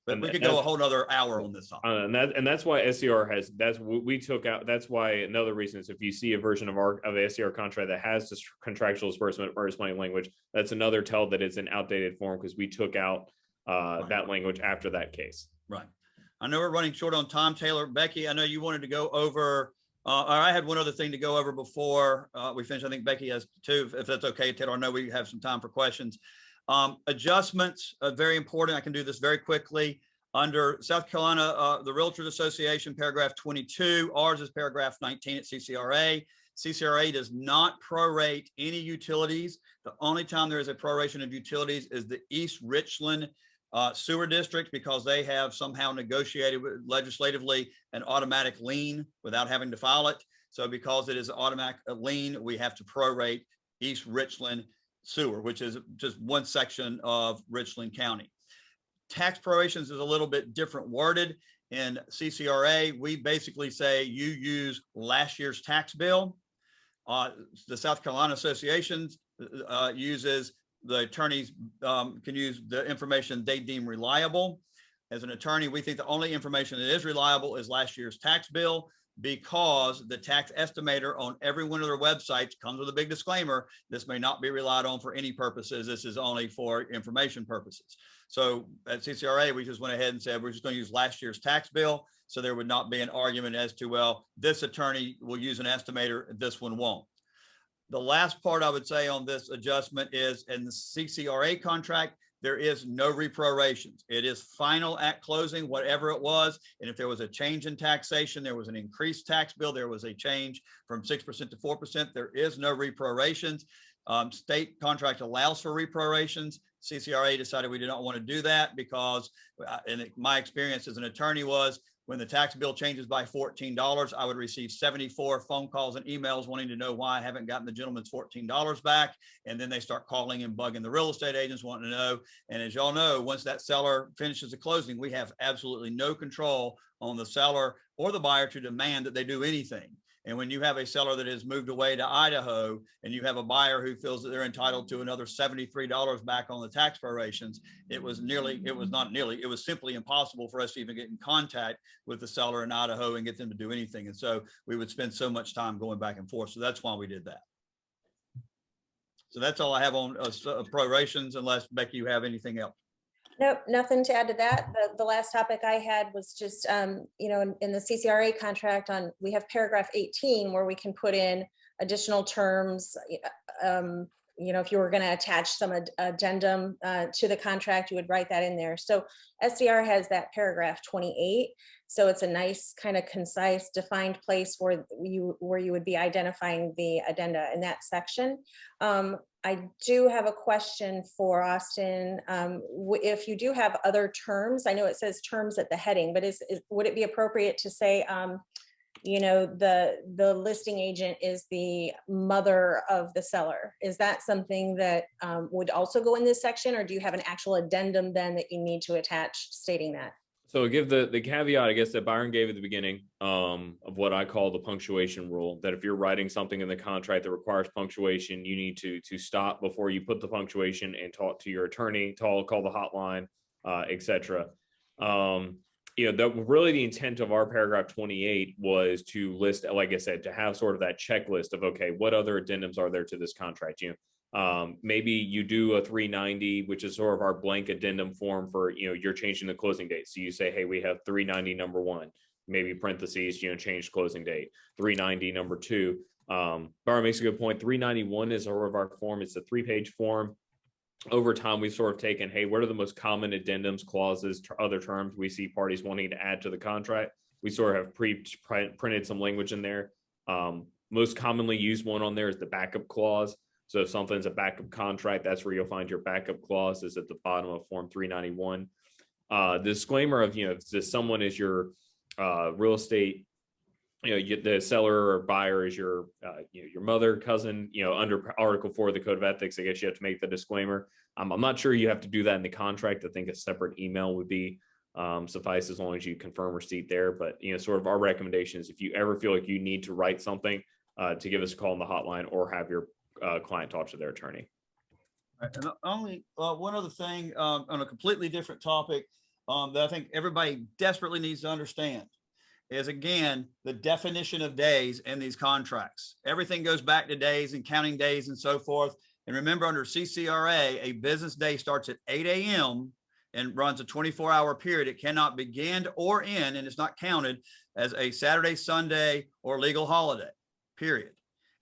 But we could go a whole nother hour on this topic. And that's why SCR has, that's what we took out. That's why another reason is if you see a version of the SCR contract that has this contractual disbursement earnest money language, that's another tell that it's an outdated form because we took out that language after that case. Right. I know we're running short on time, Taylor. Becky, I know you wanted to go over, or I had one other thing to go over before we finish. I think Becky has two, if that's okay, Taylor. I know we have some time for questions. Adjustments, very important. I can do this very quickly. Under South Carolina, the Realtors Association, paragraph 22, ours is paragraph 19 at CCRA. CCRA does not prorate any utilities. The only time there is a proration of utilities is the East Richland Sewer District, because they have somehow negotiated legislatively an automatic lien without having to file it. So because it is an automatic lien, we have to prorate East Richland Sewer, which is just one section of Richland County. Tax prorations is a little bit different worded. In CCRA, we basically say you use last year's tax bill. The South Carolina Association uses, the attorneys can use the information they deem reliable. As an attorney, we think the only information that is reliable is last year's tax bill, because the tax estimator on every one of their websites comes with a big disclaimer: this may not be relied on for any purposes. This is only for information purposes. So at CCRA, we just went ahead and said, we're just going to use last year's tax bill. So there would not be an argument as to, well, this attorney will use an estimator, this one won't. The last part I would say on this adjustment is in the CCRA contract, there is no reprorations. It is final at closing, whatever it was. And if there was a change in taxation, there was an increased tax bill, there was a change from 6% to 4%, there is no reprorations. State contract allows for reprorations. CCRA decided we did not want to do that because, and my experience as an attorney was, when the tax bill changes by $14, I would receive 74 phone calls and emails wanting to know why I haven't gotten the gentleman's $14 back. And then they start calling and bugging the real estate agents wanting to know. And as y'all know, once that seller finishes the closing, we have absolutely no control on the seller or the buyer to demand that they do anything. And when you have a seller that has moved away to Idaho and you have a buyer who feels that they're entitled to another $73 back on the tax prorations, it was simply impossible for us to even get in contact with the seller in Idaho and get them to do anything. And so we would spend so much time going back and forth. So that's why we did that. So that's all I have on prorations, unless Becky, you have anything else. Nope, nothing to add to that. The last topic I had was just, you know, in the CCRA contract we have paragraph 18 where we can put in additional terms. You know, if you were going to attach some addendum to the contract, you would write that in there. So SCR has that paragraph 28. So it's a nice kind of concise defined place where you would be identifying the addenda in that section. I do have a question for Austin. If you do have other terms, I know it says terms at the heading, but would it be appropriate to say, you know, the listing agent is the mother of the seller? Is that something that would also go in this section, or do you have an actual addendum then that you need to attach stating that? So give the caveat, I guess, that Byron gave at the beginning of what I call the punctuation rule, that if you're writing something in the contract that requires punctuation, you need to stop before you put the punctuation and talk to your attorney, call the hotline, etc. You know, really the intent of our paragraph 28 was to list, like I said, to have sort of that checklist of, okay, what other addendums are there to this contract? You Maybe you do a 390, which is sort of our blank addendum form for, you're changing the closing date. So you say, hey, we have 390 number 1, maybe parentheses, change closing date, 390 number 2. Barra makes a good point. 391 is sort of our form. It's a 3-page form. Over time, we've sort of taken, hey, what are the most common addendums, clauses, other terms we see parties wanting to add to the contract? We sort of have printed some language in there. Most commonly used one on there is the backup clause. So if something's a backup contract, that's where you'll find your backup clause is at the bottom of Form 391. The disclaimer of, if someone is your real estate, the seller or buyer is your mother, cousin, under Article 4 of the Code of Ethics, I guess you have to make the disclaimer. I'm not sure you have to do that in the contract. I think a separate email would be suffice as long as you confirm receipt there. But, sort of our recommendation is if you ever feel like you need to write something, to give us a call on the hotline or have your client talk to their attorney. And only one other thing on a completely different topic that I think everybody desperately needs to understand is, again, the definition of days in these contracts. Everything goes back to days and counting days and so forth. And remember, under CCRA, a business day starts at 8 a.m. and runs a 24-hour period. It cannot begin or end, and it's not counted as a Saturday, Sunday, or legal holiday, period.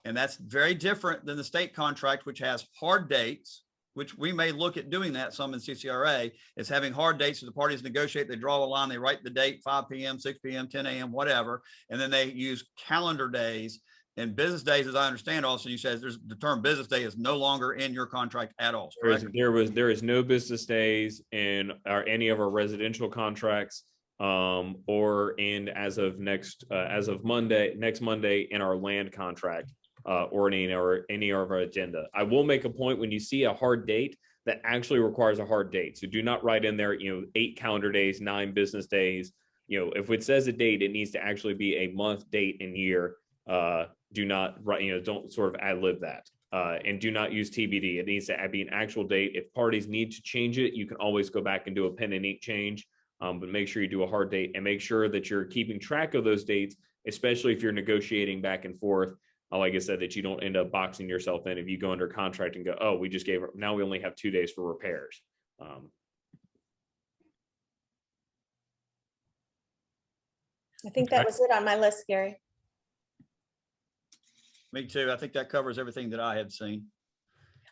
And that's very different than the state contract, which has hard dates, which we may look at doing that some in CCRA, is having hard dates so the parties negotiate, they draw a line, they write the date, 5 p.m., 6 p.m., 10 a.m., whatever. And then they use calendar days and business days, as I understand. Also, you said there's the term business day is no longer in your contract at all. There is no business days in any of our residential contracts, or in as of next Monday in our land contract, or any of our agenda. I will make a point: when you see a hard date, that actually requires a hard date. So do not write in there, 8 calendar days, 9 business days. If it says a date, it needs to actually be a month, date, and year. Do not write, don't sort of ad lib that. And do not use TBD. It needs to be an actual date. If parties need to change it, you can always go back and do a pen and ink change. But make sure you do a hard date and make sure that you're keeping track of those dates, especially if you're negotiating back and forth. Like I said, that you don't end up boxing yourself in if you go under contract and go, oh, we just now we only have 2 days for repairs. I think that was it on my list, Gary. Me too. I think that covers everything that I had seen.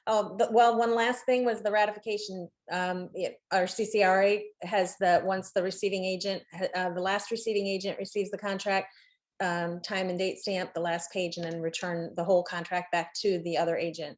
Oh, well, one last thing was the ratification. Our CCRA has once the receiving agent, the last receiving agent receives the contract, time and date stamp, the last page, and then return the whole contract back to the other agent.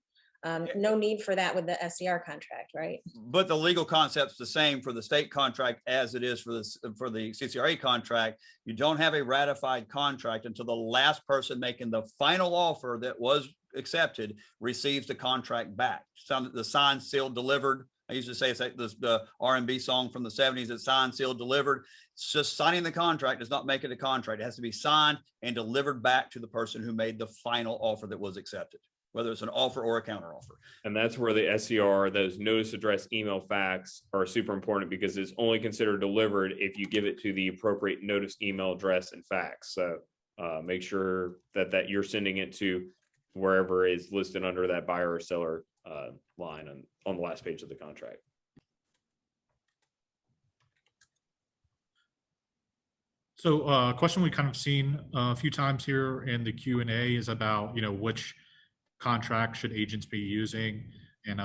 No need for that with the SCR contract, right? But the legal concept's the same for the state contract as it is for the CCRA contract. You don't have a ratified contract until the last person making the final offer that was accepted receives the contract back. The signed, sealed, delivered. I used to say it's like the R&B song from the 70s, it's signed, sealed, delivered. It's just signing the contract does not make it a contract. It has to be signed and delivered back to the person who made the final offer that was accepted, whether it's an offer or a counter offer. And that's where the SCR, those notice, address, email, fax are super important, because it's only considered delivered if you give it to the appropriate notice, email, address, and fax. So make sure that you're sending it to wherever is listed under that buyer or seller line on the last page of the contract. So a question we kind of seen a few times here in the Q&A is about, which contract should agents be using? And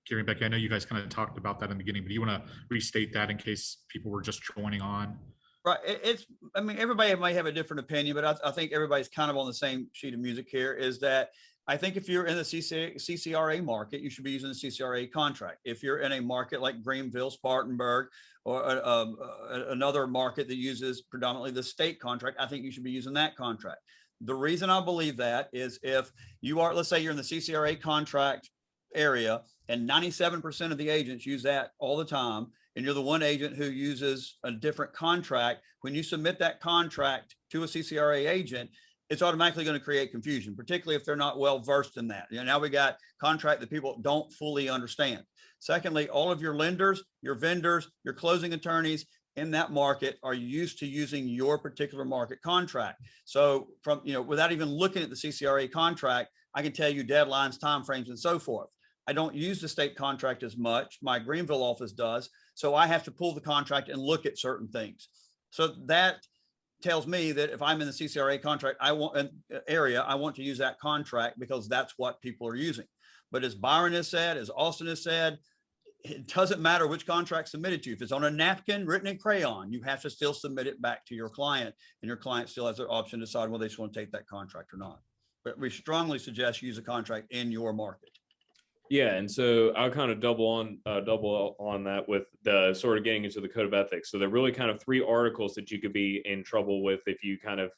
Gary and Becky, I know you guys kind of talked about that in the beginning, but do you want to restate that in case people were just joining on? Right. I mean, everybody might have a different opinion, but I think everybody's kind of on the same sheet of music here, is that I think if you're in the CCRA market, you should be using the CCRA contract. If you're in a market like Greenville, Spartanburg, or another market that uses predominantly the state contract, I think you should be using that contract. The reason I believe that is if you are, let's say you're in the CCRA contract area and 97% of the agents use that all the time, and you're the one agent who uses a different contract, when you submit that contract to a CCRA agent, it's automatically going to create confusion, particularly if they're not well versed in that. Now we got contract that people don't fully understand. Secondly, all of your lenders, your vendors, your closing attorneys in that market are used to using your particular market contract. So from, without even looking at the CCRA contract, I can tell you deadlines, timeframes, and so forth. I don't use the state contract as much. My Greenville office does. So I have to pull the contract and look at certain things. So that tells me that if I'm in the CCRA contract, I want to use that contract because that's what people are using. But as Byron has said, as Austin has said, it doesn't matter which contract submitted to you. If it's on a napkin written in crayon, you have to still submit it back to your client, and your client still has their option to decide whether they just want to take that contract or not. But we strongly suggest use a contract in your market. Yeah, and so I'll kind of double on that with the sort of getting into the code of ethics. So there are really kind of 3 articles that you could be in trouble with if you kind of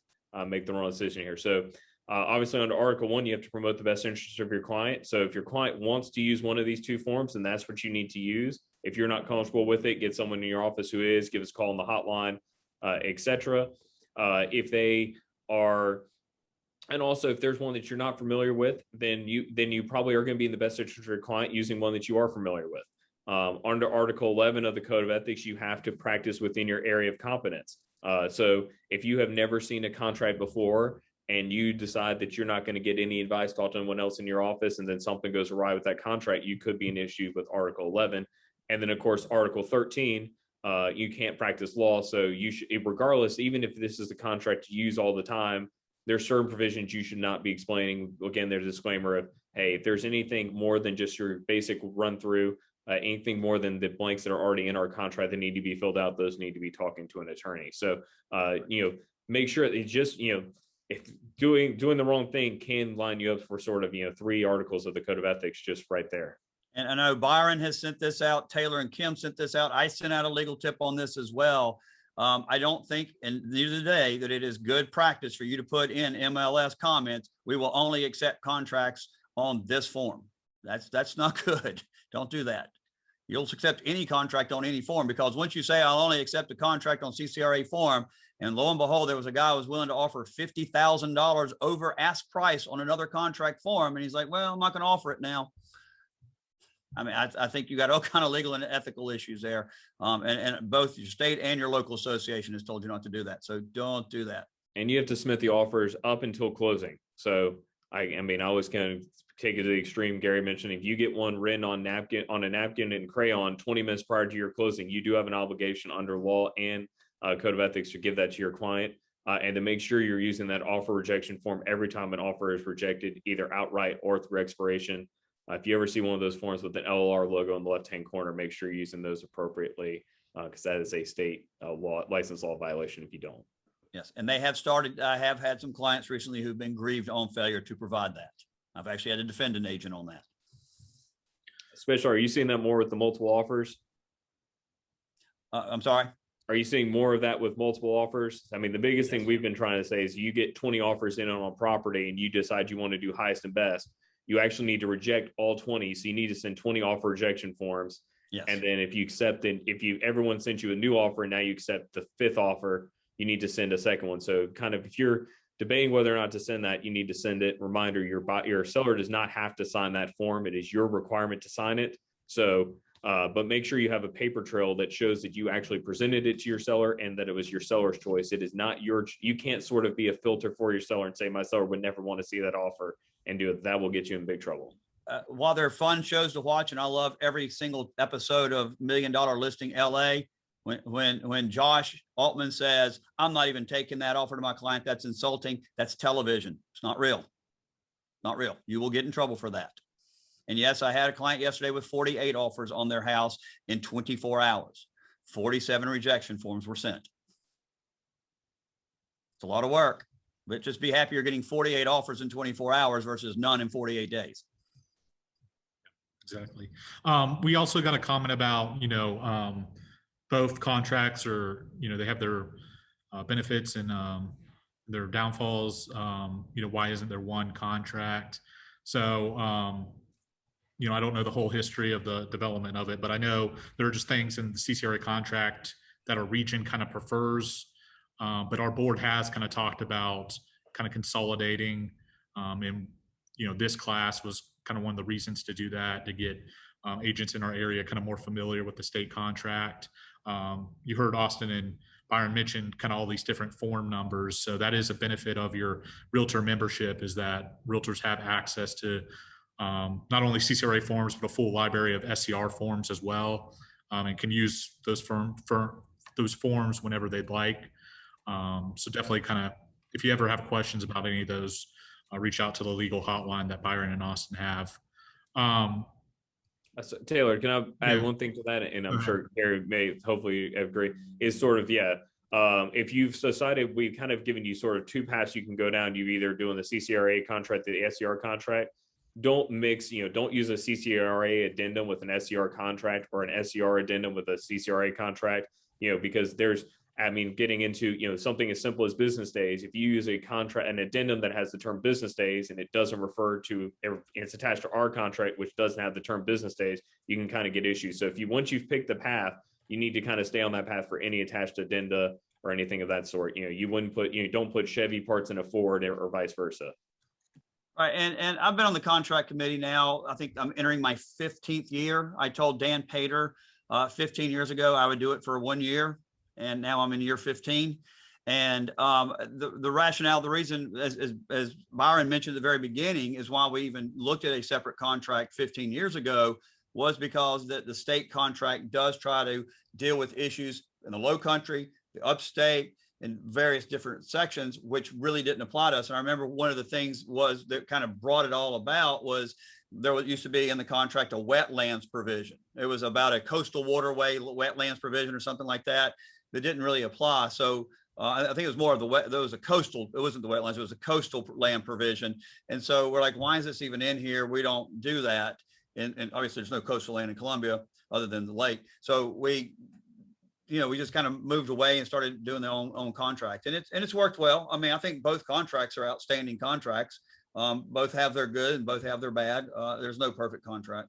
make the wrong decision here. So obviously under Article 1, you have to promote the best interest of your client. So if your client wants to use one of these 2 forms, then that's what you need to use. If you're not comfortable with it, get someone in your office who is, give us a call on the hotline, etc. If they are, and also if there's one that you're not familiar with, then you probably are going to be in the best interest of your client using one that you are familiar with. Under Article 11 of the Code of Ethics, you have to practice within your area of competence. So if you have never seen a contract before and you decide that you're not going to get any advice, talk to anyone else in your office, and then something goes awry with that contract, you could be an issue with Article 11. And then of course, Article 13, you can't practice law. So you should, regardless, even if this is the contract you use all the time, there's certain provisions you should not be explaining. Again, there's a disclaimer of, hey, if there's anything more than just your basic run through, anything more than the blanks that are already in our contract that need to be filled out, those need to be talking to an attorney. So, make sure that it's just, if doing the wrong thing can line you up for sort of, 3 articles of the Code of Ethics just right there. And I know Byron has sent this out. Taylor and Kim sent this out. I sent out a legal tip on this as well. I don't think, and neither today, that it is good practice for you to put in MLS comments, we will only accept contracts on this form. That's not good. Don't do that. You'll accept any contract on any form, because once you say I'll only accept a contract on CCRA form, and lo and behold, there was a guy who was willing to offer $50,000 over ask price on another contract form, and he's like, well, I'm not going to offer it now. I mean, I think you got all kind of legal and ethical issues there. And both your state and your local association has told you not to do that. So don't do that. And you have to submit the offers up until closing. So I always kind of take it to the extreme. Gary mentioned, if you get one written on a napkin and crayon 20 minutes prior to your closing, you do have an obligation under law and Code of Ethics to give that to your client. And to make sure you're using that offer rejection form every time an offer is rejected, either outright or through expiration. If you ever see one of those forms with an LLR logo in the left-hand corner, make sure you're using those appropriately, because that is a state license law violation if you don't. Yes, and they have started. I have had some clients recently who've been grieved on failure to provide that. I've actually had to defend an agent on that. Especially, are you seeing that more with the multiple offers? I'm sorry? Are you seeing more of that with multiple offers? I mean, the biggest thing we've been trying to say is you get 20 offers in on a property and you decide you want to do highest and best. You actually need to reject all 20. So you need to send 20 offer rejection forms. Yes. And then if you accept it, everyone sent you a new offer and now you accept the 5th offer, you need to send a second one. So kind of, if you're debating whether or not to send that, you need to send it. Reminder, your seller does not have to sign that form. It is your requirement to sign it. So, but make sure you have a paper trail that shows that you actually presented it to your seller and that it was your seller's choice. It is not you can't sort of be a filter for your seller and say, my seller would never want to see that offer and do it. That will get you in big trouble. While they're fun shows to watch, and I love every single episode of $1 Million Listing LA, when Josh Altman says, I'm not even taking that offer to my client, that's insulting, that's television. It's not real. Not real. You will get in trouble for that. And yes, I had a client yesterday with 48 offers on their house in 24 hours. 47 rejection forms were sent. It's a lot of work, but just be happy you're getting 48 offers in 24 hours versus none in 48 days. Exactly. We also got a comment about, both contracts are, they have their benefits and their downfalls. Why isn't there one contract? So, I don't know the whole history of the development of it, but I know there are just things in the CCRA contract that our region kind of prefers. But our board has kind of talked about kind of consolidating, and this class was kind of one of the reasons to do that, to get agents in our area kind of more familiar with the state contract. You heard Austin and Byron mentioned kind of all these different form numbers. So that is a benefit of your realtor membership, is that realtors have access to not only CCRA forms, but a full library of SCR forms as well, and can use those those forms whenever they'd like. So definitely kind of, if you ever have questions about any of those, reach out to the legal hotline that Byron and Austin have. Taylor, can I add Yeah. one thing to that? And I'm Go ahead. sure Gary may hopefully agree, is sort of, if you've decided, we've kind of given you sort of two paths you can go down. You're either doing the CCRA contract, the SCR contract. Don't mix, don't use a CCRA addendum with an SCR contract or an SCR addendum with a CCRA contract, because getting into, something as simple as business days, if you use an addendum that has the term business days and it doesn't refer to, it's attached to our contract, which doesn't have the term business days, you can kind of get issues. So once you've picked the path, you need to kind of stay on that path for any attached addenda or anything of that sort. You wouldn't put, don't put Chevy parts in a Ford or vice versa. Right, and I've been on the contract committee now. I think I'm entering my 15th year. I told Dan Pater 15 years ago I would do it for 1 year, and now I'm in year 15. And the rationale, the reason, as Byron mentioned at the very beginning, is why we even looked at a separate contract 15 years ago, was because that the state contract does try to deal with issues in the low country, the upstate, in various different sections, which really didn't apply to us. And I remember one of the things was that kind of brought it all about was there used to be in the contract a wetlands provision. It was about a coastal waterway wetlands provision or something like that didn't really apply. So I think it was more of there was a coastal, it wasn't the wetlands, it was a coastal land provision. And so we're like, why is this even in here? We don't do that. And obviously there's no coastal land in Columbia other than the lake. So we just kind of moved away and started doing their own contract, and it's worked well. I mean, I think both contracts are outstanding contracts. Both have their good and both have their bad. There's no perfect contract.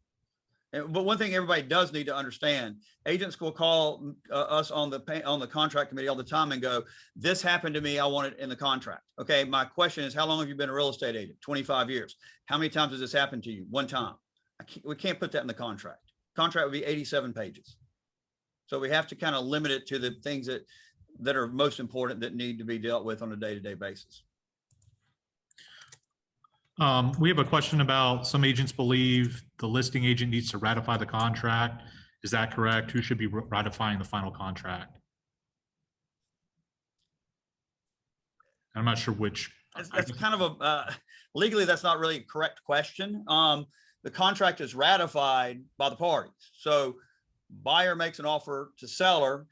But one thing everybody does need to understand: agents will call us on the contract committee all the time and go, "This happened to me. I want it in the contract." Okay, my question is, how long have you been a real estate agent? 25 years. How many times has this happened to you? One time. We can't put that in the contract. Contract would be 87 pages. So we have to kind of limit it to the things that are most important, that need to be dealt with on a day-to-day basis. We have a question about, some agents believe the listing agent needs to ratify the contract. Is that correct? Who should be ratifying the final contract? I'm not sure which. That's kind of legally, that's not really a correct question. The contract is ratified by the parties. So buyer makes an offer to seller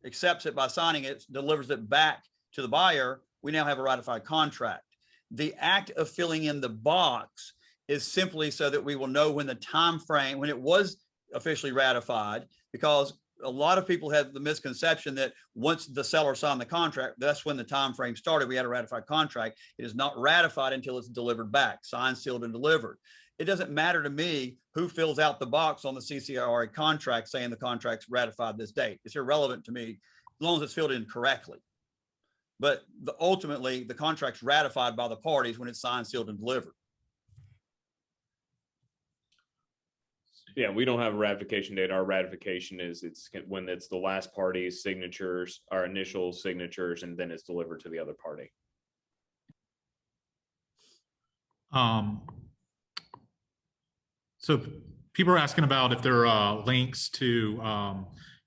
accepts it by signing it, delivers it back to the buyer. We now have a ratified contract. The act of filling in the box is simply so that we will know when the time frame, when it was officially ratified, because a lot of people have the misconception that once the seller signed the contract, that's when the time frame started. We had a ratified contract. It is not ratified until it's delivered back, signed, sealed, and delivered. It doesn't matter to me who fills out the box on the CCRA contract saying the contract's ratified this date. It's irrelevant to me as long as it's filled in correctly. But ultimately, the contract's ratified by the parties when it's signed, sealed, and delivered. Yeah, we don't have a ratification date. Our ratification is when it's the last party's signatures, our initial signatures, and then it's delivered to the other party. So people are asking about if there are links to,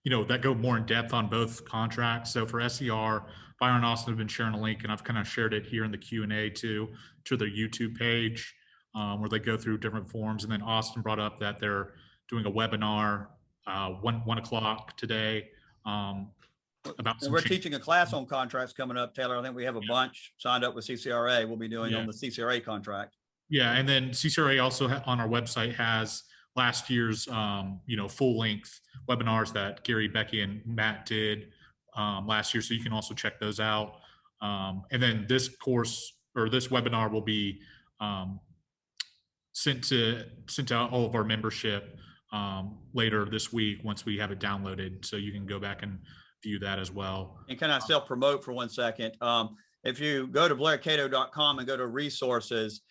that go more in depth on both contracts. So for SCR, Byron and Austin have been sharing a link, and I've kind of shared it here in the Q&A to their YouTube page, where they go through different forms. And then Austin brought up that they're doing a webinar 1 o'clock today. About we're teaching a class on contracts coming up, Taylor. I think we have a bunch signed up with CCRA. We'll be doing on the CCRA contract. Yeah, and then CCRA also on our website has last year's full length webinars that Gary, Becky, and Matt did last year, so you can also check those out. And then this course, or this webinar, will be sent to all of our membership later this week once we have it downloaded, so you can go back and view that as well. And can I self-promote for 1 second? If you go to blaircato.com and go to resources,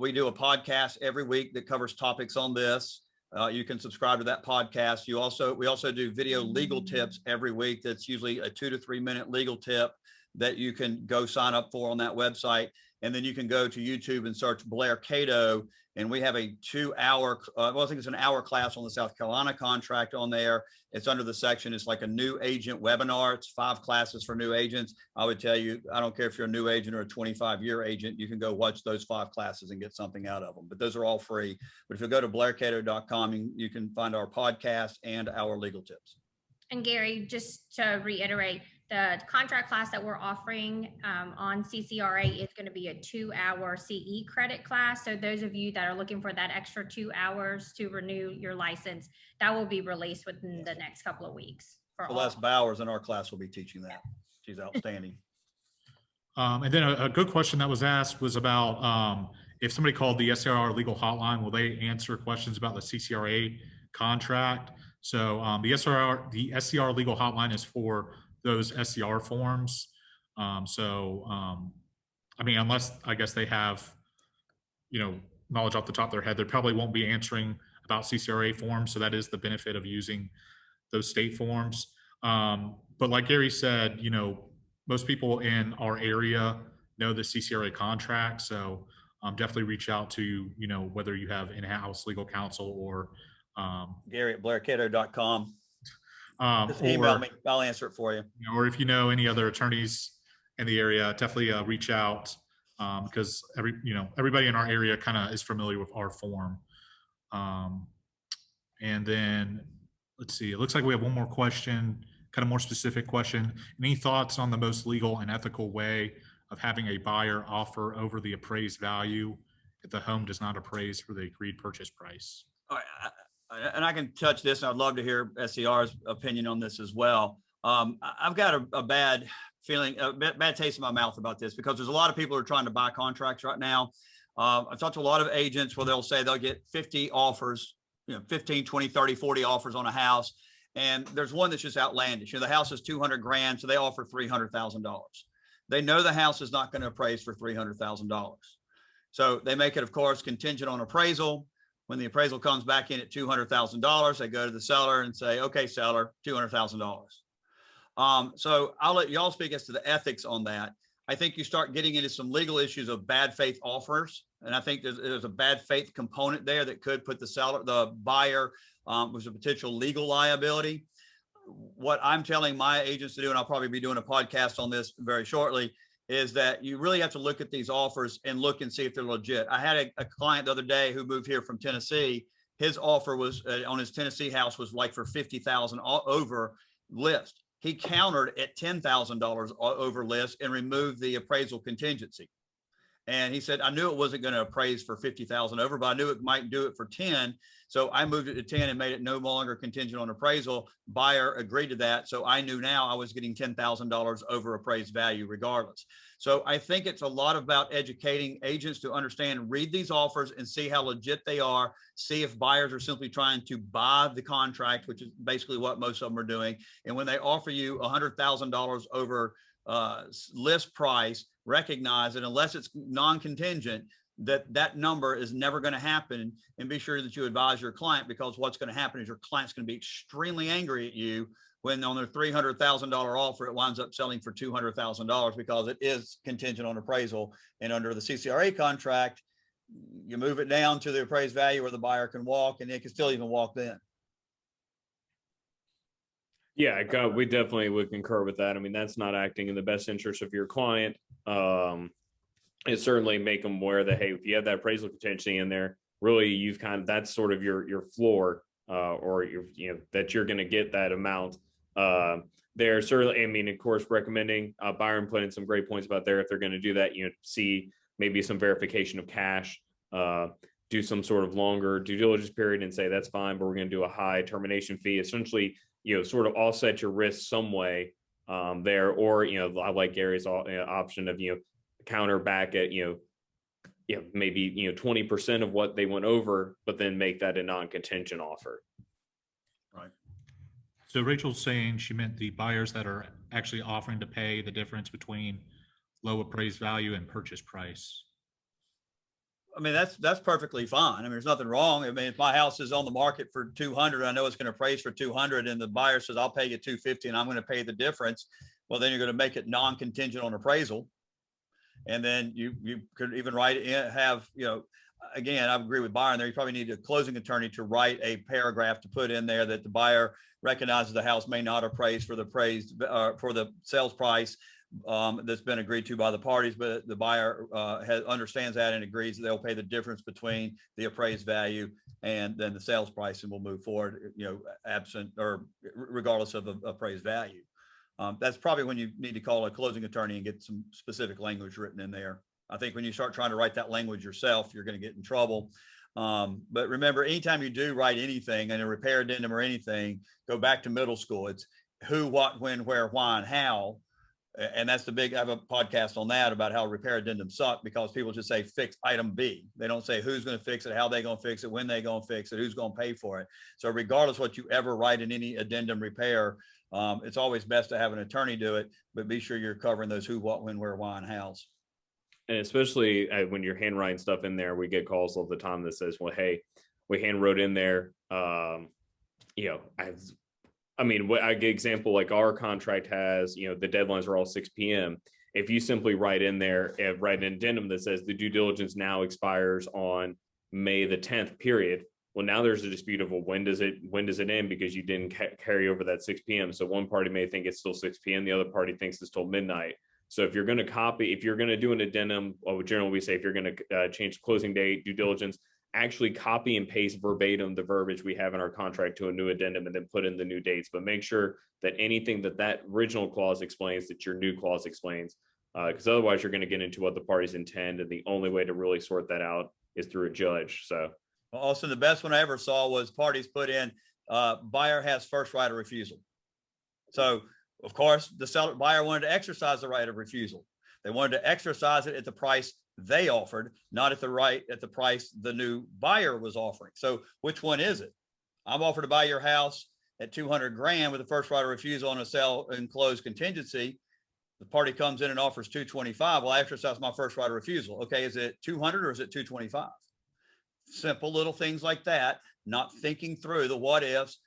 we do a podcast every week that covers topics on this. You can subscribe to that podcast. We also do video legal tips every week. That's usually a 2 to 3 minute legal tip that you can go sign up for on that website. And then you can go to YouTube and search Blair Cato. And we have a 2-hour, I think it's an hour class on the South Carolina contract on there. It's under the section. It's like a new agent webinar. It's 5 classes for new agents. I would tell you, I don't care if you're a new agent or a 25-year agent, you can go watch those 5 classes and get something out of them. But those are all free. But if you go to blaircato.com, you can find our podcast and our legal tips. And Gary, just to reiterate, the contract class that we're offering on CCRA is going to be a 2-hour CE credit class. So those of you that are looking for that extra 2 hours to renew your license, that will be released within the next couple of weeks. Celeste Bowers in our class will be teaching that. She's outstanding. And then a good question that was asked was about if somebody called the SCR legal hotline, will they answer questions about the CCRA contract? So the SCR legal hotline is for those SCR forms. I mean, unless I guess they have, knowledge off the top of their head, they probably won't be answering about CCRA forms. So that is the benefit of using those state forms. But like Gary said, most people in our area know the CCRA contract. So definitely reach out to, whether you have in-house legal counsel or Gary at blaircato.com. Just email me. I'll answer it for you. Or if you know any other attorneys in the area, definitely reach out because everybody in our area kind of is familiar with our form. And then let's see, it looks like we have one more question, kind of more specific question. Any thoughts on the most legal and ethical way of having a buyer offer over the appraised value if the home does not appraise for the agreed purchase price? All right. And I can touch this, and I'd love to hear SCR's opinion on this as well. I've got a bad feeling, a bad taste in my mouth about this because there's a lot of people who are trying to buy contracts right now. I've talked to a lot of agents where they'll say they'll get 50 offers, 15, 20, 30, 40 offers on a house. And there's one that's just outlandish. The house is 200 grand, so they offer $300,000. They know the house is not going to appraise for $300,000. So they make it, of course, contingent on appraisal. When the appraisal comes back in at $200,000, they go to the seller and say, okay, seller, $200,000. So I'll let y'all speak as to the ethics on that. I think you start getting into some legal issues of bad faith offers. And I think there's a bad faith component there that could put the buyer with a potential legal liability. What I'm telling my agents to do, and I'll probably be doing a podcast on this very shortly, is that you really have to look at these offers and look and see if they're legit. I had a client the other day who moved here from Tennessee. His offer was on his Tennessee house was like for $50,000 over list. He countered at $10,000 over list and removed the appraisal contingency. And he said, I knew it wasn't going to appraise for 50,000 over, but I knew it might do it for 10. So I moved it to 10 and made it no longer contingent on appraisal. Buyer agreed to that. So I knew now I was getting $10,000 over appraised value regardless. So I think it's a lot about educating agents to understand, read these offers and see how legit they are. See if buyers are simply trying to buy the contract, which is basically what most of them are doing. And when they offer you $100,000 over list price, recognize that unless it's non-contingent, that number is never going to happen. And be sure that you advise your client, because what's going to happen is your client's going to be extremely angry at you when on their $300,000 offer, it winds up selling for $200,000 because it is contingent on appraisal. And under the CCRA contract, you move it down to the appraised value where the buyer can walk, and they can still even walk then. Yeah, we definitely would concur with that. I mean, that's not acting in the best interest of your client. And certainly make them aware that, hey, if you have that appraisal contingency in there, really you've that's sort of your floor, or that you're going to get that amount. They're certainly, I mean, of course, recommending, Byron put in some great points about there. If they're going to do that, see maybe some verification of cash, do some sort of longer due diligence period and say, that's fine, but we're going to do a high termination fee. Essentially, sort of offset your risk some way there, or, I like Gary's option of, counter back at, maybe, 20% of what they went over, but then make that a non-contingent offer. Right. So Rachel's saying she meant the buyers that are actually offering to pay the difference between low appraised value and purchase price. I mean, that's perfectly fine. I mean, there's nothing wrong. I mean, if my house is on the market for 200, I know it's going to appraise for 200 and the buyer says, I'll pay you 250 and I'm going to pay the difference. Well, then you're going to make it non-contingent on appraisal. And then you could even write in, have, you know, again, I agree with Byron there. You probably need a closing attorney to write a paragraph to put in there that the buyer recognizes the house may not appraise for the for the sales price that's been agreed to by the parties, but the buyer understands that and agrees that they'll pay the difference between the appraised value and then the sales price, and we'll move forward, you know, absent or regardless of the appraised value. That's probably when you need to call a closing attorney and get some specific language written in there. I think when you start trying to write that language yourself, you're going to get in trouble. But remember, anytime you do write anything in a repair addendum or anything, go back to middle school. It's who, what, when, where, why, and how. And that's the big, I have a podcast on that about how repair addendums suck, because people just say fix item B. They don't say who's going to fix it, how they going to fix it, when they going to fix it, who's going to pay for it. So regardless what you ever write in any addendum repair, it's always best to have an attorney do it, but be sure you're covering those who, what, when, where, why, and hows. And especially when you're handwriting stuff in there, we get calls all the time that says, well, hey, we hand wrote in there, you know, I mean, I get example, like our contract has, you know, the deadlines are all 6 p.m. If you simply write in there, write an addendum that says the due diligence now expires on May the 10th, period. Well, now there's a dispute of, well, when does it end, because you didn't carry over that 6 p.m. So one party may think it's still 6 p.m. The other party thinks it's till midnight. So if you're going to copy, if you're going to do an addendum, or generally we say if you're going to change closing date, due diligence, actually copy and paste verbatim the verbiage we have in our contract to a new addendum and then put in the new dates. But make sure that anything that original clause explains, that your new clause explains, because otherwise you're going to get into what the parties intend. And the only way to really sort that out is through a judge. So also, the best one I ever saw was parties put in buyer has first right of refusal. So of course, the buyer wanted to exercise the right of refusal. They wanted to exercise it at the price they offered, not at the price the new buyer was offering. So which one is it? I'm offered to buy your house at 200 grand with the first right of refusal on a sell and close contingency. The party comes in and offers 225. Well, I exercise my first right of refusal. Okay, is it 200 or is it 225? Simple little things like that, not thinking through the what ifs,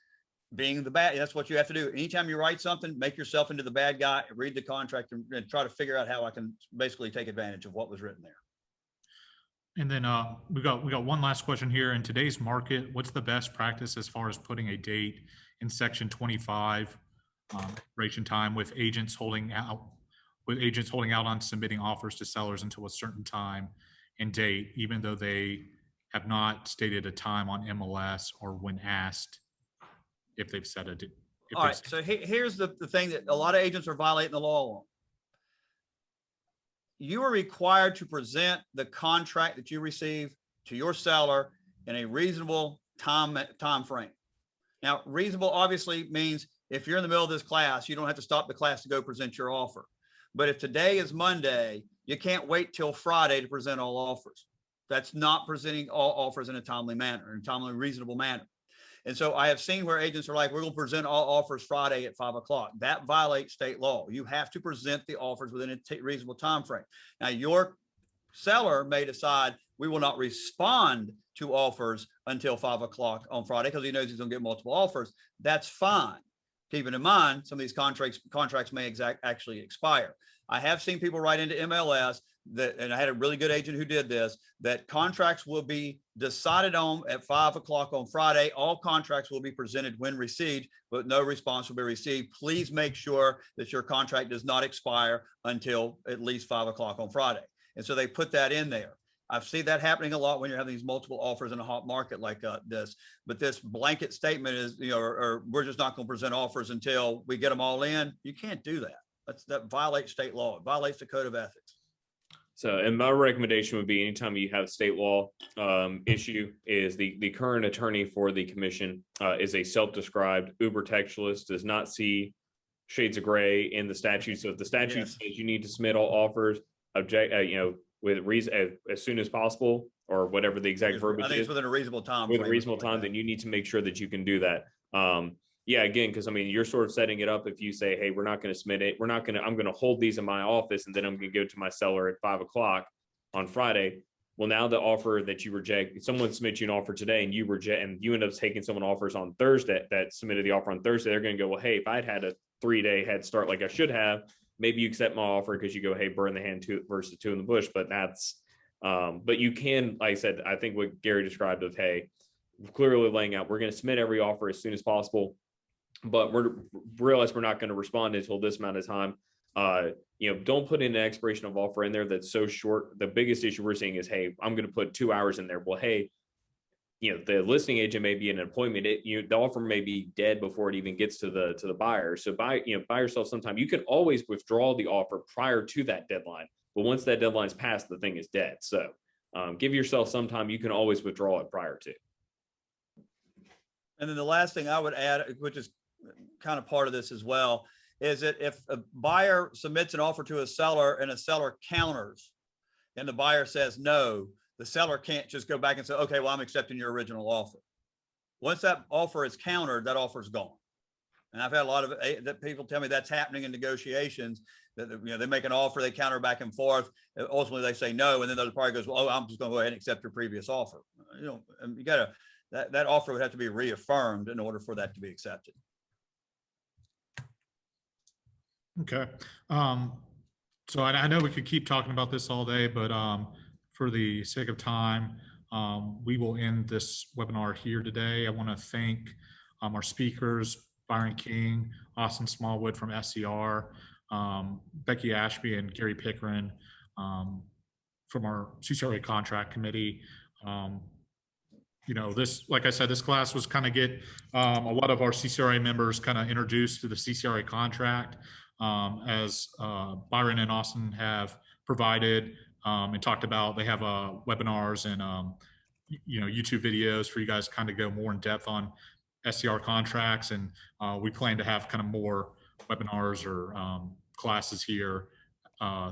being the bad. That's what you have to do. Anytime you write something, make yourself into the bad guy, read the contract and try to figure out how I can basically take advantage of what was written there. And then we got one last question here. In today's market, what's the best practice as far as putting a date in section 25 expiration time with agents holding out on submitting offers to sellers until a certain time and date, even though they have not stated a time on MLS or when asked if they've set a date? All right, so here's the thing that a lot of agents are violating the law on. You are required to present the contract that you receive to your seller in a reasonable time frame. Now, reasonable obviously means if you're in the middle of this class, you don't have to stop the class to go present your offer. But if today is Monday, you can't wait till Friday to present all offers. That's not presenting all offers in a timely manner, in a timely, reasonable manner. And so I have seen where agents are like, we're going to present all offers Friday at 5 o'clock. That violates state law. You have to present the offers within a reasonable time frame. Now, your seller may decide we will not respond to offers until 5 o'clock on Friday because he knows he's going to get multiple offers. That's fine. Keeping in mind, some of these contracts may actually expire. I have seen people write into MLS that, and I had a really good agent who did this, that contracts will be decided on at 5 o'clock on Friday. All contracts will be presented when received, but no response will be received. Please make sure that your contract does not expire until at least 5 o'clock on Friday. And so they put that in there. I've seen that happening a lot when you're having these multiple offers in a hot market like this. But this blanket statement is, you know, or we're just not going to present offers until we get them all in. You can't do that. That violates state law. It violates the code of ethics. So, and my recommendation would be anytime you have state law issue is the current attorney for the commission is a self-described uber textualist, does not see shades of gray in the statute. So if the statute says you need to submit all offers, with reason as soon as possible, or whatever the exact verbiage I think it's within a reasonable time. With a reasonable time, then you need to make sure that you can do that. Yeah, again, because I mean, you're sort of setting it up. If you say, hey, we're not going to submit it, I'm going to hold these in my office, and then I'm going to go to my seller at 5 o'clock on Friday. Well, now the offer that you reject, someone submits you an offer today and you reject, and you end up taking someone offers on Thursday that submitted the offer on Thursday, they're going to go, well, hey, if I'd had a 3-day head start like I should have, maybe you accept my offer because you go, hey, burn the hand two versus two in the bush. But that's, but you can, like I said, I think what Gary described of, hey, clearly laying out, we're going to submit every offer as soon as possible, but we're realize we're not going to respond until this amount of time. Don't put in an expiration of offer in there that's so short. The biggest issue we're seeing is, hey, I'm going to put 2 hours in there. Well, hey, the listing agent may be in an appointment. The offer may be dead before it even gets to the buyer. So buy yourself some time. You can always withdraw the offer prior to that deadline, but once that deadline's passed, the thing is dead. So give yourself some time. You can always withdraw it prior to. And then the last thing I would add, which is kind of part of this as well, is that if a buyer submits an offer to a seller and a seller counters and the buyer says no, the seller can't just go back and say, okay, well, I'm accepting your original offer. Once that offer is countered, that offer is gone. And I've had a lot of that people tell me that's happening in negotiations, that they make an offer, they counter back and forth. Ultimately, they say no, and then the other party goes, well, oh, I'm just going to go ahead and accept your previous offer. You got to, that offer would have to be reaffirmed in order for that to be accepted. Okay. So I know we could keep talking about this all day, but for the sake of time, we will end this webinar here today. I want to thank our speakers, Byron King, Austin Smallwood from SCR, Becky Ashby and Gary Pickering from our CCRA contract committee. This, like I said, this class was kind of get a lot of our CCRA members kind of introduced to the CCRA contract, as Byron and Austin have provided and talked about. They have webinars and YouTube videos for you guys to kind of go more in depth on SCR contracts, and we plan to have kind of more webinars or classes here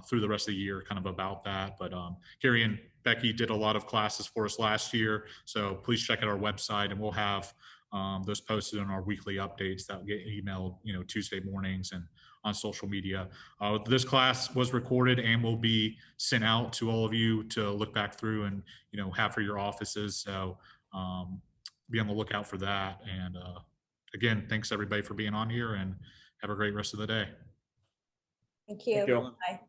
through the rest of the year kind of about that. But Gary and Becky did a lot of classes for us last year, so please check out our website, and we'll have those posted on our weekly updates that get emailed Tuesday mornings and on social media. This class was recorded and will be sent out to all of you to look back through and have for your offices, so be on the lookout for that. And again, thanks everybody for being on here, and have a great rest of the day. Thank you. Thank you. Bye.